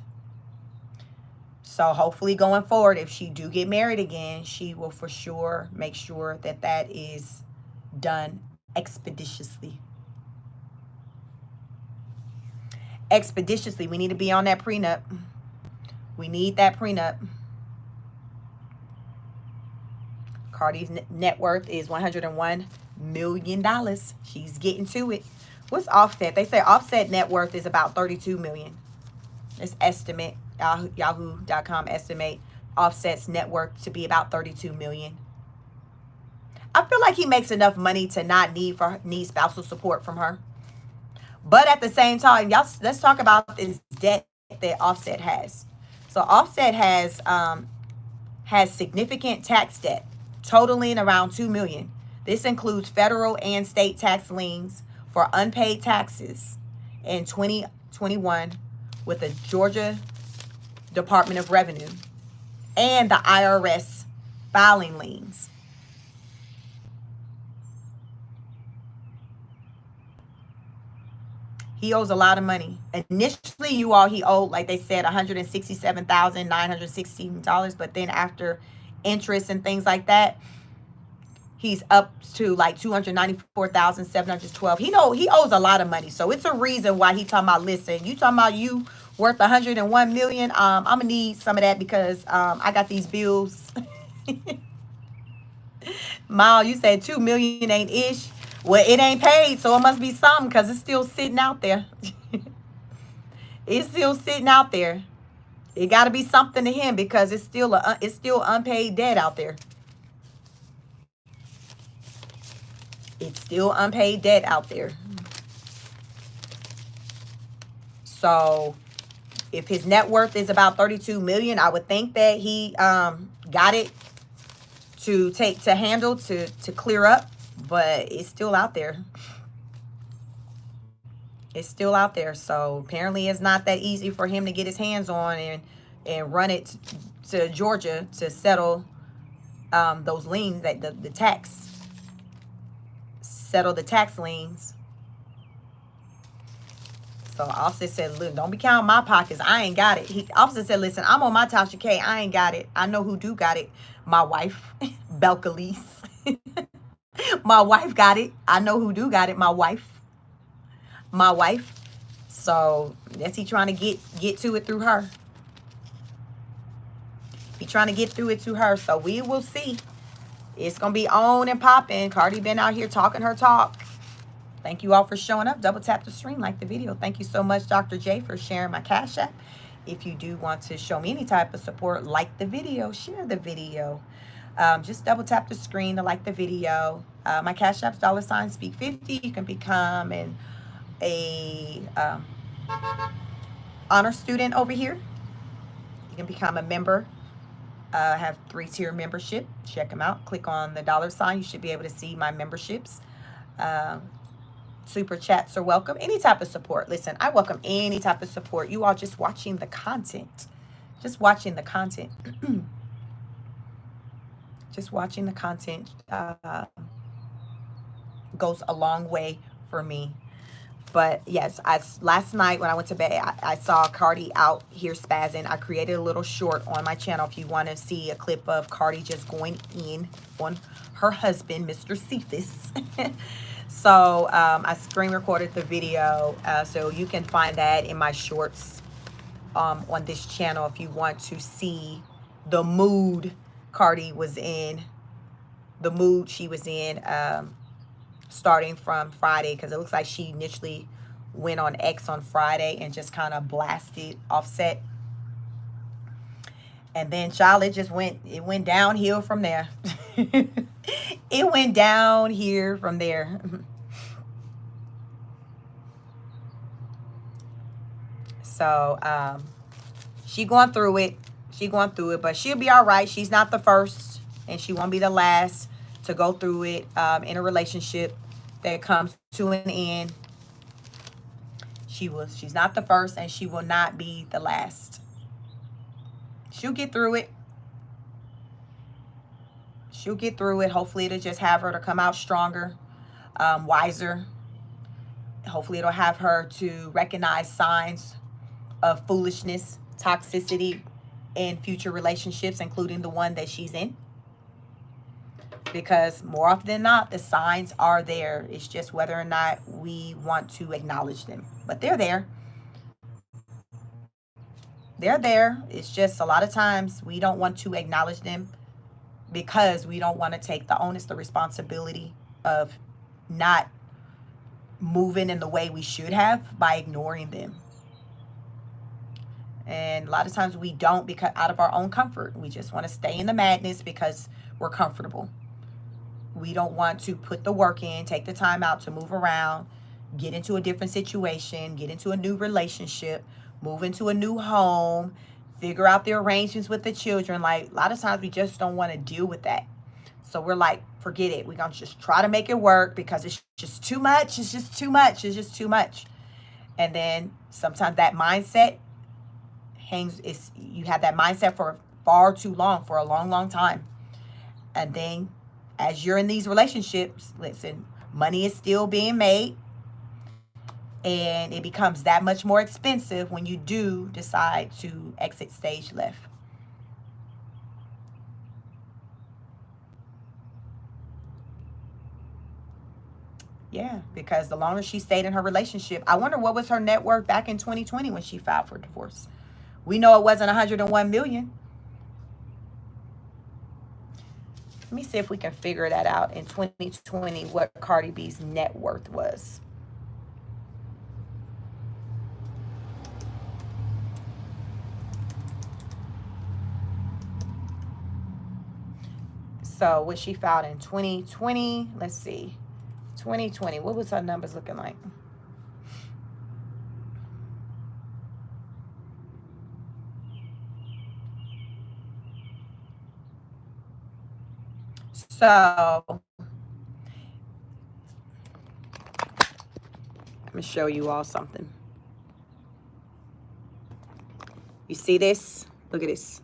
So hopefully going forward, if she do get married again, she will for sure make sure that that is done expeditiously. Expeditiously. We need to be on that prenup. We need that prenup. Cardi's net worth is $101 million. She's getting to it. What's Offset? They say Offset net worth is about $32 million. It's estimate. Yahoo.com estimate Offset's net worth to be about $32 million. I feel like he makes enough money to not need spousal support from her. But at the same time, y'all, let's talk about this debt that Offset has. So Offset has significant tax debt, totaling around $2 million. This includes federal and state tax liens for unpaid taxes in 2021 with the Georgia Department of Revenue and the IRS filing liens. He owes a lot of money. Initially, he owed, like they said, $167,916. But then after interest and things like that, he's up to like $294,712. He owes a lot of money. So it's a reason why he talking about, listen, you talking about you worth $101 million. I'm gonna need some of that because I got these bills. Mal, you said $2 million ain't ish. Well, it ain't paid, so it must be something, because it's still sitting out there. It's still sitting out there. It got to be something to him, because it's still unpaid debt out there. It's still unpaid debt out there. So if his net worth is about $32 million, I would think that he got it to handle to clear up. But it's still out there. It's still out there. So apparently it's not that easy for him to get his hands on and run it to Georgia to settle those liens, that the tax. Settle the tax liens. So Offset said, look, don't be counting my pockets. I ain't got it. Offset said, listen, I'm on my Tasha K. I ain't got it. I know who do got it. My wife, Belcalis. My wife got it. I know who do got it. My wife. So that's he trying to get to it through her. He trying to get through it to her. So we will see. It's going to be on and popping. Cardi been out here talking her talk. Thank you all for showing up. Double tap the screen, like the video. Thank you so much, Dr. J, for sharing my Cash App. If you do want to show me any type of support, like the video, share the video. Just double tap the screen to like the video. My Cash App's $speak50. You can become a honor student over here. You can become a member. I have 3-tier membership. Check them out. Click on the $. You should be able to see my memberships. Super chats are welcome. Any type of support. Listen, I welcome any type of support. You all just watching the content. Just watching the content. Just watching the content goes a long way for me. But yes, last night when I went to bed, I saw Cardi out here spazzing. I created a little short on my channel if you want to see a clip of Cardi just going in on her husband, Mr. Sephus. So I screen recorded the video. So you can find that in my shorts on this channel if you want to see the mood Cardi was in. The mood she was in starting from Friday, because it looks like she initially went on X on Friday and just kind of blasted Offset. And then, child, it went downhill from there. It went down here from there. So, she going through it. She going through it, but she'll be all right. She's not the first, and she won't be the last to go through it in a relationship that comes to an end. She's not the first, and she will not be the last. She'll get through it. She'll get through it. Hopefully, it'll just have her to come out stronger, wiser. Hopefully, it'll have her to recognize signs of foolishness, toxicity in future relationships, including the one that she's in. Because more often than not, the signs are there. It's just whether or not we want to acknowledge them. But they're there. They're there. It's just a lot of times we don't want to acknowledge them because we don't want to take the onus, the responsibility of not moving in the way we should have by ignoring them. And a lot of times we don't, because out of our own comfort. We just want to stay in the madness because we're comfortable. We don't want to put the work in, take the time out to move around, get into a different situation, get into a new relationship, move into a new home, figure out the arrangements with the children. Like, a lot of times we just don't want to deal with that. So we're like, forget it. We're going to just try to make it work because it's just too much. It's just too much. It's just too much. And then sometimes that mindset you have that mindset for far too long, for a long, long time. And then as you're in these relationships, listen, money is still being made. And it becomes that much more expensive when you do decide to exit stage left. Yeah, because the longer she stayed in her relationship, I wonder what was her net worth back in 2020 when she filed for divorce. We know it wasn't 101 million. Let me see if we can figure that out in 2020, what Cardi B's net worth was. So what she filed in 2020, let's see. 2020, what was her numbers looking like? So let me show you all something. You see this? Look at this.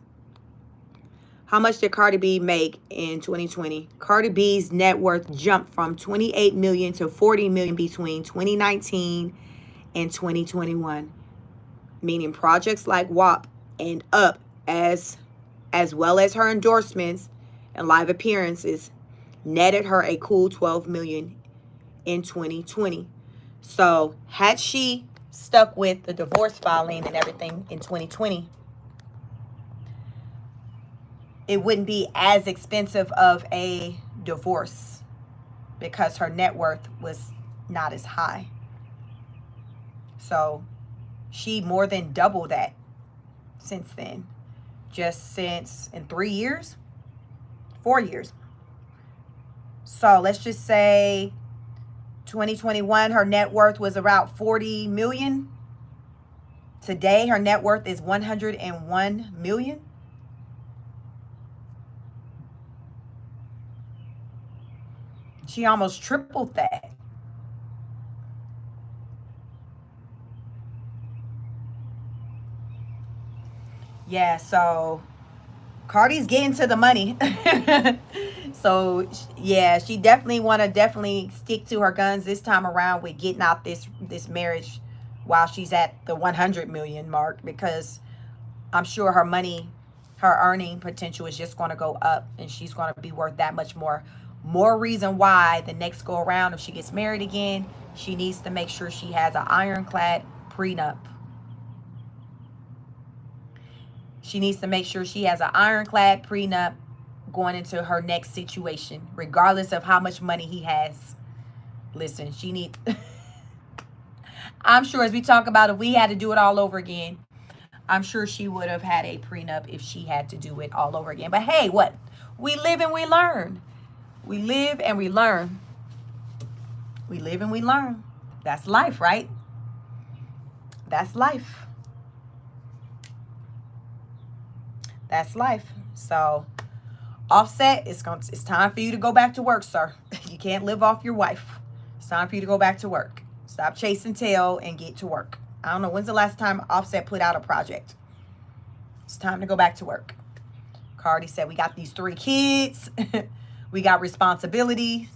How much did Cardi B make in 2020? Cardi B's net worth jumped from 28 million to 40 million between 2019 and 2021. Meaning projects like WAP and UP, as well as her endorsements and live appearances, netted her a cool 12 million in 2020. So had she stuck with the divorce filing and everything in 2020, it wouldn't be as expensive of a divorce because her net worth was not as high. So she more than doubled that since then. Just since in 3 years, 4 years. So let's just say 2021, her net worth was around 40 million. Today, her net worth is 101 million. She almost tripled that. Yeah, so Cardi's getting to the money. So yeah, she definitely want to definitely stick to her guns this time around with getting out this marriage while she's at the 100 million mark, because I'm sure her money, her earning potential is just going to go up, and she's going to be worth that much more. More reason why the next go around, if she gets married again, she needs to make sure she has an ironclad prenup. She needs to make sure she has an ironclad prenup going into her next situation, regardless of how much money he has. Listen, she need I'm sure, as we talk about, if we had to do it all over again, I'm sure she would have had a prenup if she had to do it all over again. But hey, what? We live and we learn. We live and we learn. We live and we learn. That's life, right? That's life. That's life. So Offset, it's time for you to go back to work, sir. You can't live off your wife. It's time for you to go back to work. Stop chasing tail and get to work. I don't know, when's the last time Offset put out a project? It's time to go back to work. Cardi said, we got these 3 kids. We got responsibilities.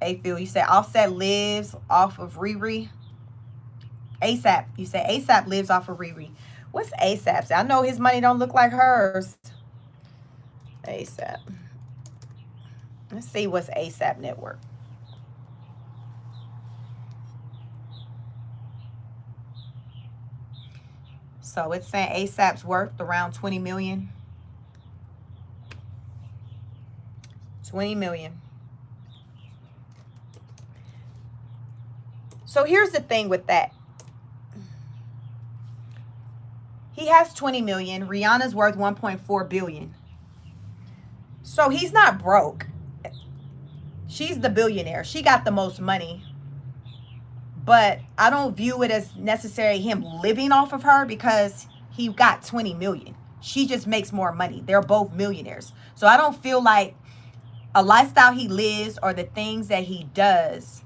Hey, Phil, you said Offset lives off of Riri. ASAP. You said ASAP lives off of Riri. What's ASAP? I know his money don't look like hers. ASAP. Let's see what's ASAP network. So it's saying ASAP's worth around 20 million. 20 million. So here's the thing with that. He has 20 million. Rihanna's worth 1.4 billion. So he's not broke. She's the billionaire. She got the most money. But I don't view it as necessarily him living off of her, because he got 20 million. She just makes more money. They're both millionaires. So I don't feel like a lifestyle he lives or the things that he does,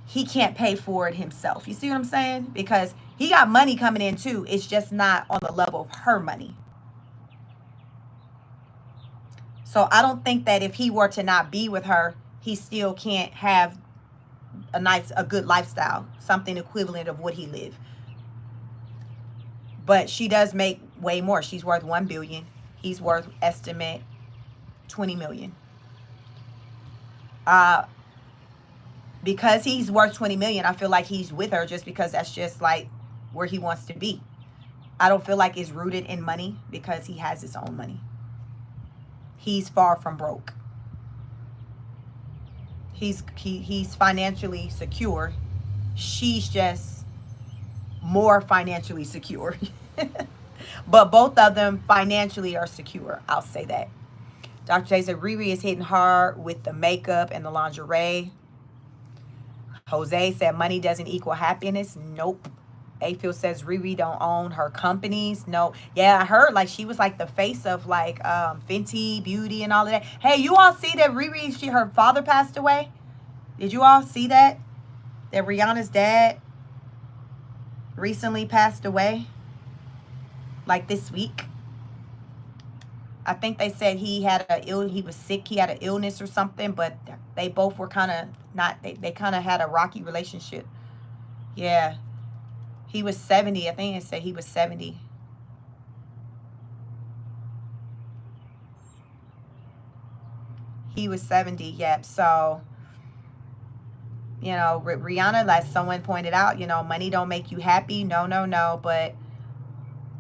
he can't pay for it himself. You see what I'm saying? Because he got money coming in too. It's just not on the level of her money. So I don't think that if he were to not be with her, he still can't have a good lifestyle, something equivalent of what he lived. But she does make way more. She's worth 1 billion. He's worth estimate 20 million. Because he's worth 20 million, I feel like he's with her just because that's just like where he wants to be. I don't feel like it's rooted in money, because he has his own money. He's far from broke. He's financially secure. She's just more financially secure. But both of them financially are secure. I'll say that. Dr. J said Riri is hitting hard with the makeup and the lingerie. Jose said money doesn't equal happiness. Nope. Phil says Riri don't own her companies. No. Yeah, I heard like she was like the face of like Fenty Beauty and all of that. Hey, you all see that Riri, her father passed away? Did you all see that? That Rihanna's dad recently passed away? Like this week. I think they said he was sick, he had an illness or something, but they both were kind of not, they kind of had a rocky relationship. Yeah. He was 70. I think it said he was 70. He was 70, yep. So, you know, Rihanna, like someone pointed out, you know, money don't make you happy. No, no, no. But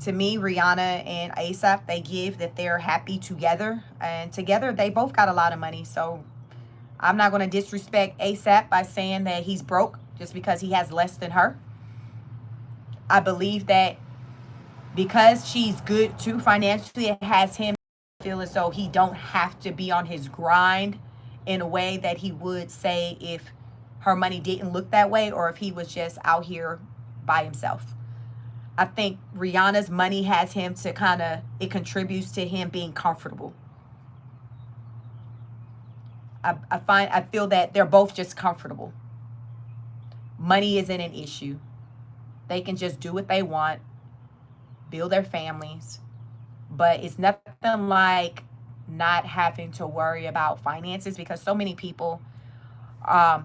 To me, Rihanna and ASAP, they give that they're happy together. And together, they both got a lot of money. So I'm not going to disrespect ASAP by saying that he's broke just because he has less than her. I believe that because she's good too financially, it has him feel as though he don't have to be on his grind in a way that he would say if her money didn't look that way or if he was just out here by himself. I think Rihanna's money has him to kind of, it contributes to him being comfortable. I feel that they're both just comfortable. Money isn't an issue. They can just do what they want, build their families, but it's nothing like not having to worry about finances, because so many people are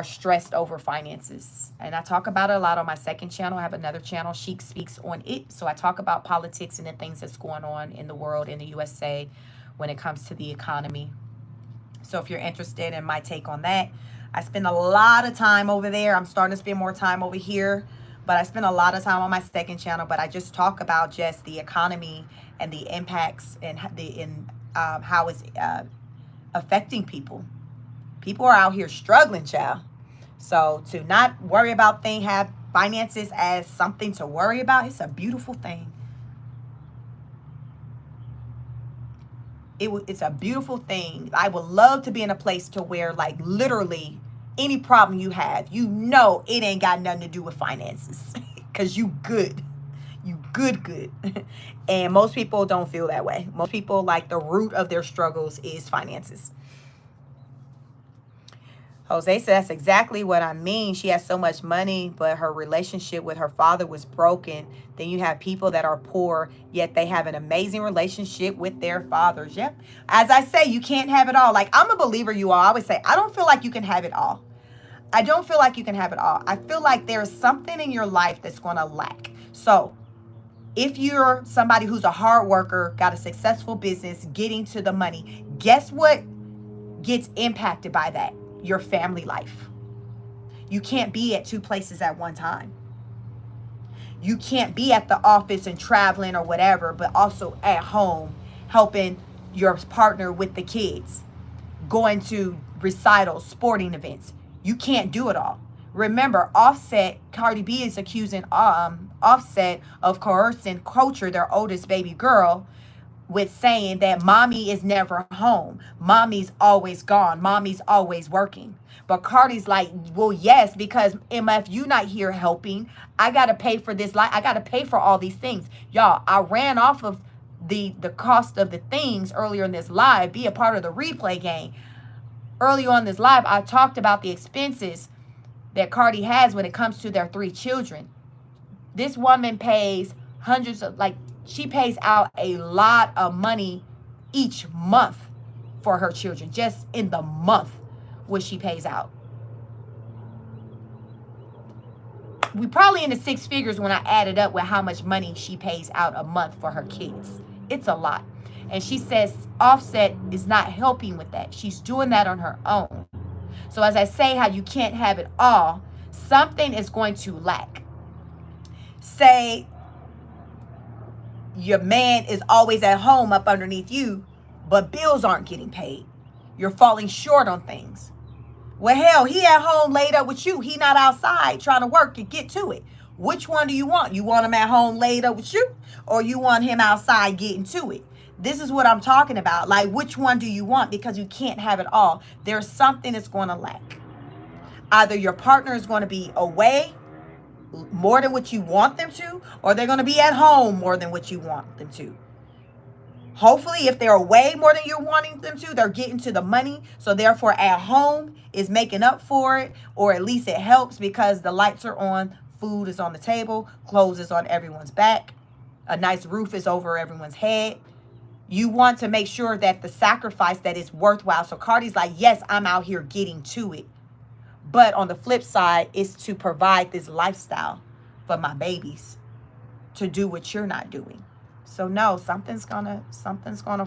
stressed over finances. And I talk about it a lot on my second channel. I have another channel, Chic Speaks on it. So I talk about politics and the things that's going on in the world, in the USA, when it comes to the economy. So if you're interested in my take on that, I spend a lot of time over there. I'm starting to spend more time over here, but I spend a lot of time on my second channel. But I just talk about just the economy and the impacts and how it's affecting people. People are out here struggling, child. So to not worry about have finances as something to worry about, it's a beautiful thing. It's a beautiful thing. I would love to be in a place to where, like, literally any problem you have, you know it ain't got nothing to do with finances because you good. You good. And most people don't feel that way. Most people, like, the root of their struggles is finances. Jose said that's exactly what I mean. She has so much money, but her relationship with her father was broken. Then you have people that are poor, yet they have an amazing relationship with their fathers. Yep. As I say, you can't have it all. Like, I'm a believer, you all. I always say, I don't feel like you can have it all. I don't feel like you can have it all. I feel like there's something in your life that's going to lack. So if you're somebody who's a hard worker, got a successful business, getting to the money, guess what gets impacted by that? Your family life. You can't be at two places at one time. You can't be at the office and traveling or whatever, but also at home helping your partner with the kids, going to recitals, sporting events. You can't do it all. Remember, Cardi B is accusing Offset of coercing Culture, their oldest baby girl, with saying that mommy is never home. Mommy's always gone. Mommy's always working. But Cardi's like, well, yes, because if you're not here helping, I got to pay for this. I got to pay for all these things. Y'all, I ran off of the cost of the things earlier in this live. Be a part of the replay game. Earlier on this live, I talked about the expenses that Cardi has when it comes to their 3 children. This woman pays hundreds of, she pays out a lot of money each month for her children. Just in the month, what she pays out. We probably in the 6 figures when I added up with how much money she pays out a month for her kids. It's a lot. And she says Offset is not helping with that. She's doing that on her own. So as I say, how you can't have it all, something is going to lack. Say your man is always at home up underneath you, but bills aren't getting paid. You're falling short on things. Well, hell, he at home laid up with you. He not outside trying to work and get to it. Which one do you want? You want him at home laid up with you, or you want him outside getting to it? This is what I'm talking about. Like, which one do you want? Because you can't have it all. There's something that's going to lack. Either your partner is going to be away more than what you want them to, or they're going to be at home more than what you want them to. Hopefully, if they're away more than you're wanting them to, they're getting to the money. So therefore, at home is making up for it, or at least it helps because the lights are on, food is on the table, clothes is on everyone's back, a nice roof is over everyone's head. You want to make sure that the sacrifice that is worthwhile. So Cardi's like, yes, I'm out here getting to it. But on the flip side, is to provide this lifestyle for my babies to do what you're not doing. So no, something's gonna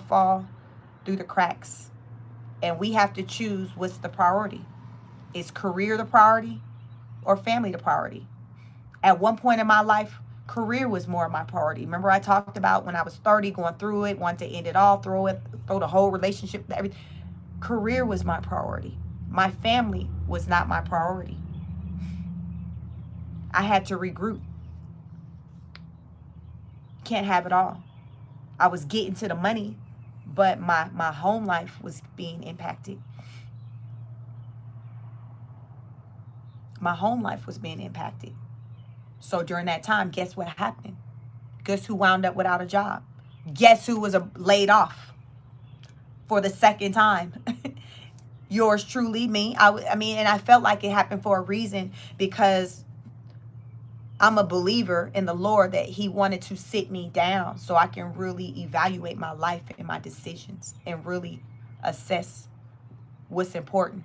fall through the cracks. And we have to choose what's the priority. Is career the priority or family the priority? At one point in my life, Career was more my priority. Remember I talked about when I was 30, going through it, wanted to end it all, throw the whole relationship, everything. Career was my priority. My family was not my priority. I had to regroup. Can't have it all. I was getting to the money, but my home life was being impacted. My home life was being impacted. So during that time, guess what happened? Guess who wound up without a job? Guess who was laid off for the second time? Yours truly, me. I mean, and I felt like it happened for a reason, because I'm a believer in the Lord that he wanted to sit me down so I can really evaluate my life and my decisions and really assess what's important.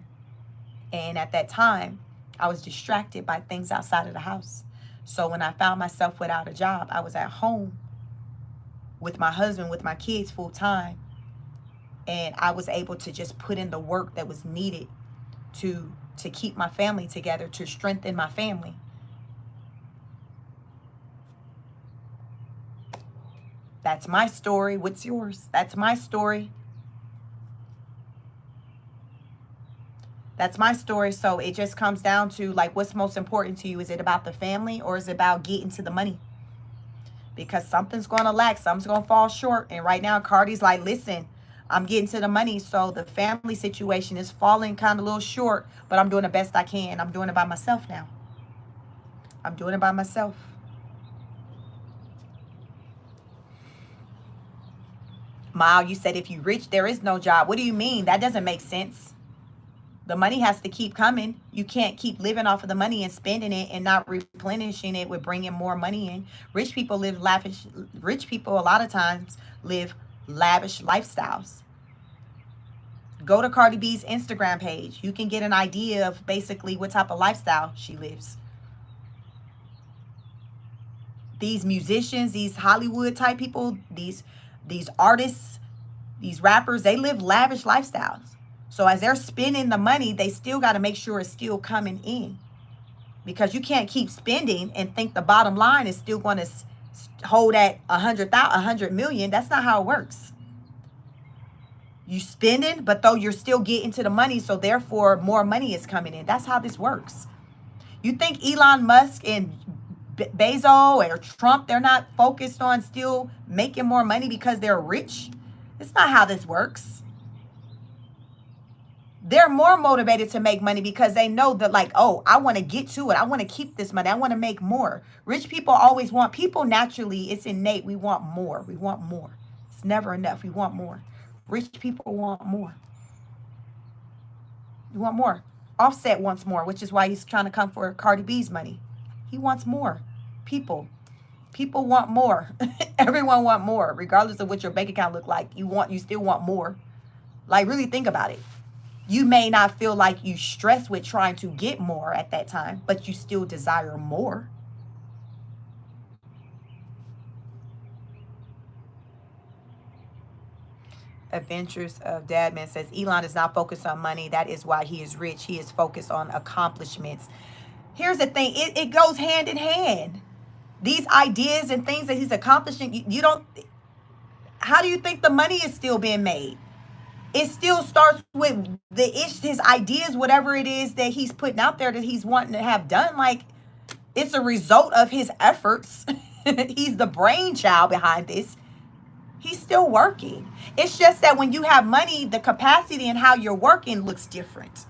And at that time, I was distracted by things outside of the house. So when I found myself without a job, I was at home with my husband, with my kids full time. And I was able to just put in the work that was needed to keep my family together, to strengthen my family. That's my story. What's yours? That's my story. That's my story. So it just comes down to, like, what's most important to you? Is it about the family, or is it about getting to the money? Because something's going to lack. Something's going to fall short. And right now, Cardi's like, listen, I'm getting to the money. So the family situation is falling kind of a little short, but I'm doing the best I can. I'm doing it by myself now. I'm doing it by myself. Mile, you said if you rich, there is no job. What do you mean? That doesn't make sense. The money has to keep coming. You can't keep living off of the money and spending it and not replenishing it with bringing more money in. Rich people live lavish. Rich people a lot of times live lavish lifestyles. Go to Cardi B's Instagram page. You can get an idea of basically what type of lifestyle she lives. These musicians, these Hollywood type people, these artists, these rappers, they live lavish lifestyles. So as they're spending the money, they still got to make sure it's still coming in, because you can't keep spending and think the bottom line is still going to hold at 100 million. That's not how it works. You spending, but though you're still getting to the money, so therefore more money is coming in. That's how this works. You think Elon Musk and Bezos or Trump, they're not focused on still making more money because they're rich? It's not how this works. They're more motivated to make money because they know that, like, oh, I want to get to it. I want to keep this money. I want to make more. Rich people always want, people naturally, it's innate. We want more. We want more. It's never enough. We want more. Rich people want more. You want more. Offset wants more, which is why he's trying to come for Cardi B's money. He wants more. People want more. Everyone want more, regardless of what your bank account look like. You still want more. Like, really think about it. You may not feel like you stress with trying to get more at that time, but you still desire more. Adventures of Dadman says, Elon is not focused on money. That is why he is rich. He is focused on accomplishments. Here's the thing. It goes hand in hand. These ideas and things that he's accomplishing, you don't, how do you think the money is still being made? It still starts with his ideas, whatever it is that he's putting out there that he's wanting to have done. Like, it's a result of his efforts. He's the brainchild behind this. He's still working. It's just that when you have money, the capacity and how you're working looks different.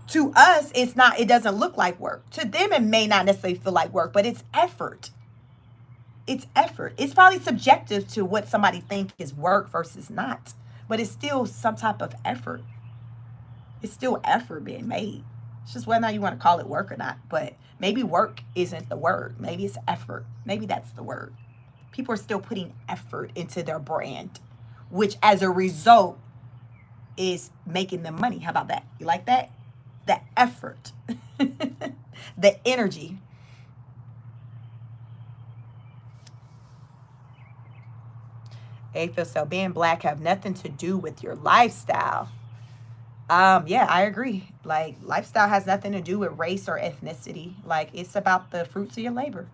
To us, it doesn't look like work. To them, it may not necessarily feel like work, but it's effort. It's effort. It's probably subjective to what somebody thinks is work versus not, but it's still some type of effort. It's still effort being made. It's just whether or not you want to call it work or not, but maybe work isn't the word. Maybe it's effort. Maybe that's the word. People are still putting effort into their brand, which as a result is making them money. How about that? You like that? The effort, the energy. Aphil, so being black have nothing to do with your lifestyle. Yeah, I agree. Like, lifestyle has nothing to do with race or ethnicity. Like, it's about the fruits of your labor.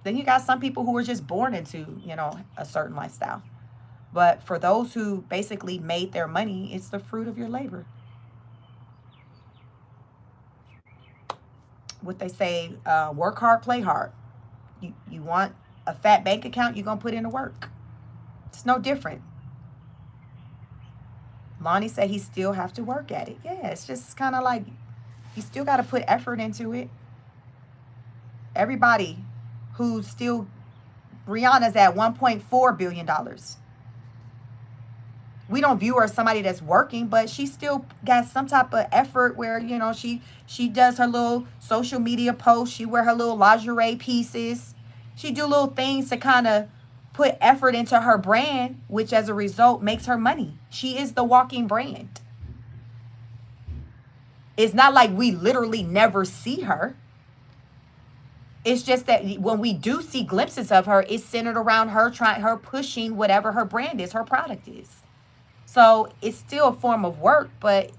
Then you got some people who are just born into, you know, a certain lifestyle. But for those who basically made their money, it's the fruit of your labor. What they say, work hard, play hard. You want a fat bank account, you're going to put in the work. It's no different. Lonnie said he still have to work at it. Yeah, it's just kind of like you still got to put effort into it. Everybody who's still, Rihanna's at $1.4 billion. We don't view her as somebody that's working, but she still got some type of effort where, you know, she does her little social media posts. She wear her little lingerie pieces. She do little things to kind of put effort into her brand, which as a result makes her money. She is the walking brand. It's not like we literally never see her. It's just that when we do see glimpses of her, it's centered around her pushing whatever her brand is, her product is. So it's still a form of work, but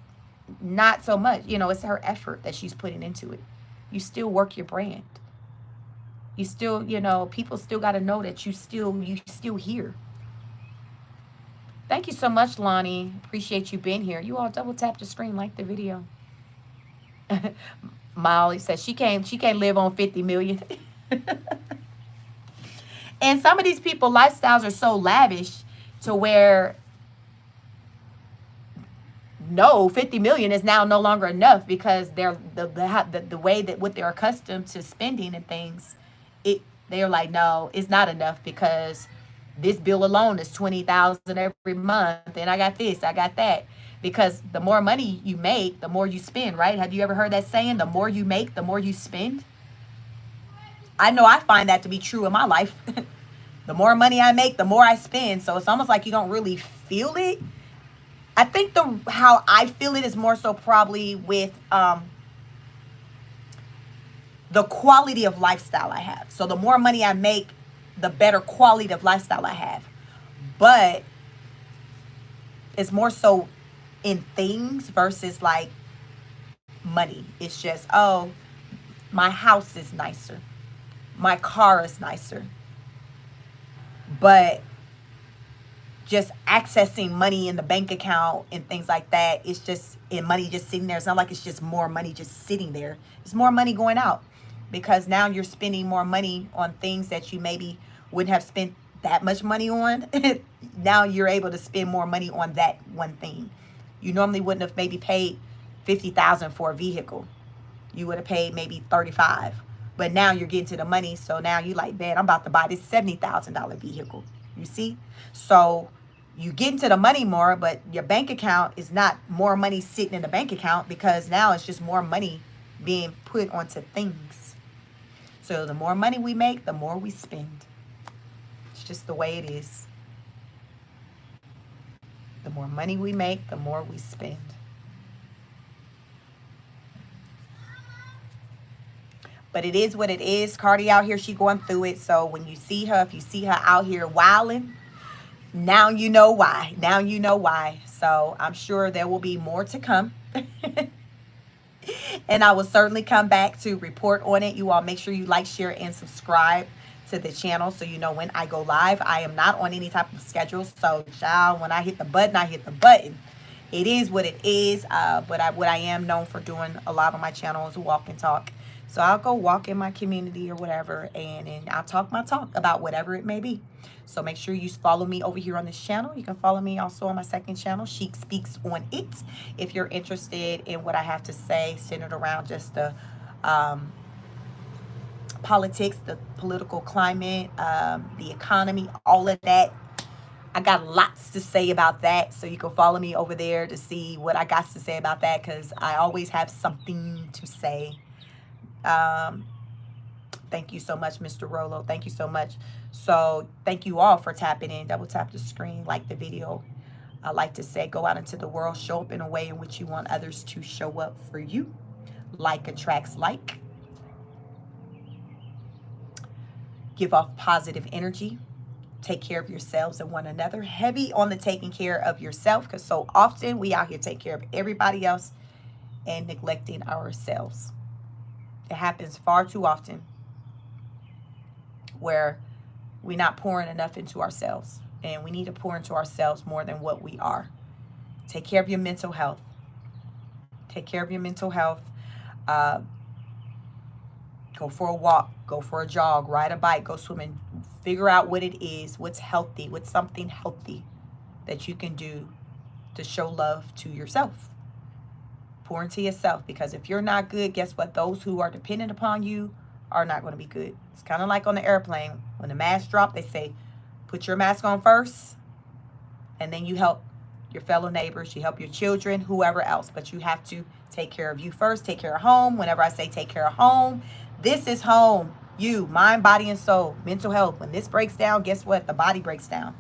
not so much. You know, it's her effort that she's putting into it. You still work your brand. You still, you know, people still got to know that you still here. Thank you so much, Lonnie. Appreciate you being here. You all double tap the screen, like the video. Molly says she can't live on 50 million. And some of these people lifestyles are so lavish to where no, 50 million is now no longer enough because they're the way that what they're accustomed to spending and things, they're like, no, it's not enough because this bill alone is 20,000 every month, and I got this, I got that. Because the more money you make, the more you spend, right? Have you ever heard that saying? The more you make, the more you spend. I know I find that to be true in my life. The more money I make, the more I spend. So it's almost like you don't really feel it. I think how I feel it is more so probably with the quality of lifestyle I have. So the more money I make, the better quality of lifestyle I have. But it's more so in things versus like money. It's just, oh, my house is nicer. My car is nicer. But just accessing money in the bank account and things like that, it's just, and money just sitting there. It's not like it's just more money just sitting there. It's more money going out because now you're spending more money on things that you maybe wouldn't have spent that much money on. Now you're able to spend more money on that one thing. You normally wouldn't have maybe paid $50,000 for a vehicle. You would have paid maybe $35,000. But now you're getting to the money. So now you like, man, I'm about to buy this $70,000 vehicle. You see? So you get into the money more, but your bank account is not more money sitting in the bank account because now it's just more money being put onto things. So the more money we make, the more we spend. It's just the way it is. The more money we make, the more we spend. But it is what it is. Cardi out here, she going through it. So when you see her, if you see her out here wilding, now you know why. Now you know why. So I'm sure there will be more to come. And I will certainly come back to report on it. You all make sure you like, share, and subscribe to the channel so you know when I go live. I am not on any type of schedule. So, child, when I hit the button, I hit the button. It is what it is. But what I am known for doing a lot on my channel is walk and talk. So I'll go walk in my community or whatever, and I'll talk my talk about whatever it may be. So make sure you follow me over here on this channel. You can follow me also on my second channel, Chic Speaks on It, if you're interested in what I have to say centered around just the politics, the political climate, the economy, all of that. I got lots to say about that, so you can follow me over there to see what I got to say about that, because I always have something to say. Thank you so much, Mr. Rolo. Thank you so much. So thank you all for tapping in. Double tap the screen, like the video. I like to say, go out into the world, show up in a way in which you want others to show up for you. Like attracts like. Give off positive energy. take care of yourselves and one another. Heavy on the taking care of yourself, because so often we out here take care of everybody else and neglecting ourselves. It happens far too often where we're not pouring enough into ourselves, and we need to pour into ourselves more than what we are. Take care of your mental health. Take care of your mental health. Go for a walk, go for a jog, ride a bike, go swimming. Figure out what it is, what's healthy, what's something healthy that you can do to show love to yourself. Pour into yourself, because if you're not good, guess what? Those who are dependent upon you are not going to be good. It's kind of like on the airplane. When the mask drop, they say, put your mask on first, and then you help your fellow neighbors, you help your children, whoever else. But you have to take care of you first. Take care of home. Whenever I say take care of home, this is home. You, mind, body, and soul. Mental health. When this breaks down, guess what? The body breaks down.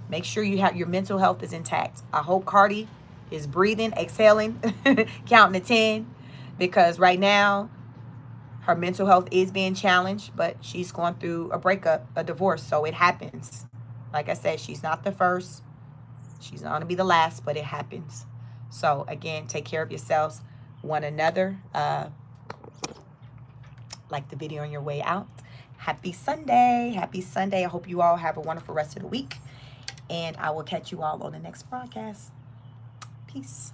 Make sure you have your mental health is intact. I hope Cardi is breathing, exhaling, counting to 10, because right now her mental health is being challenged, but she's going through a breakup, a divorce, so it happens. Like I said, she's not the first. She's not going to be the last, but it happens. So, again, take care of yourselves, one another. Like the video on your way out. Happy Sunday. Happy Sunday. I hope you all have a wonderful rest of the week. And I will catch you all on the next broadcast. Peace.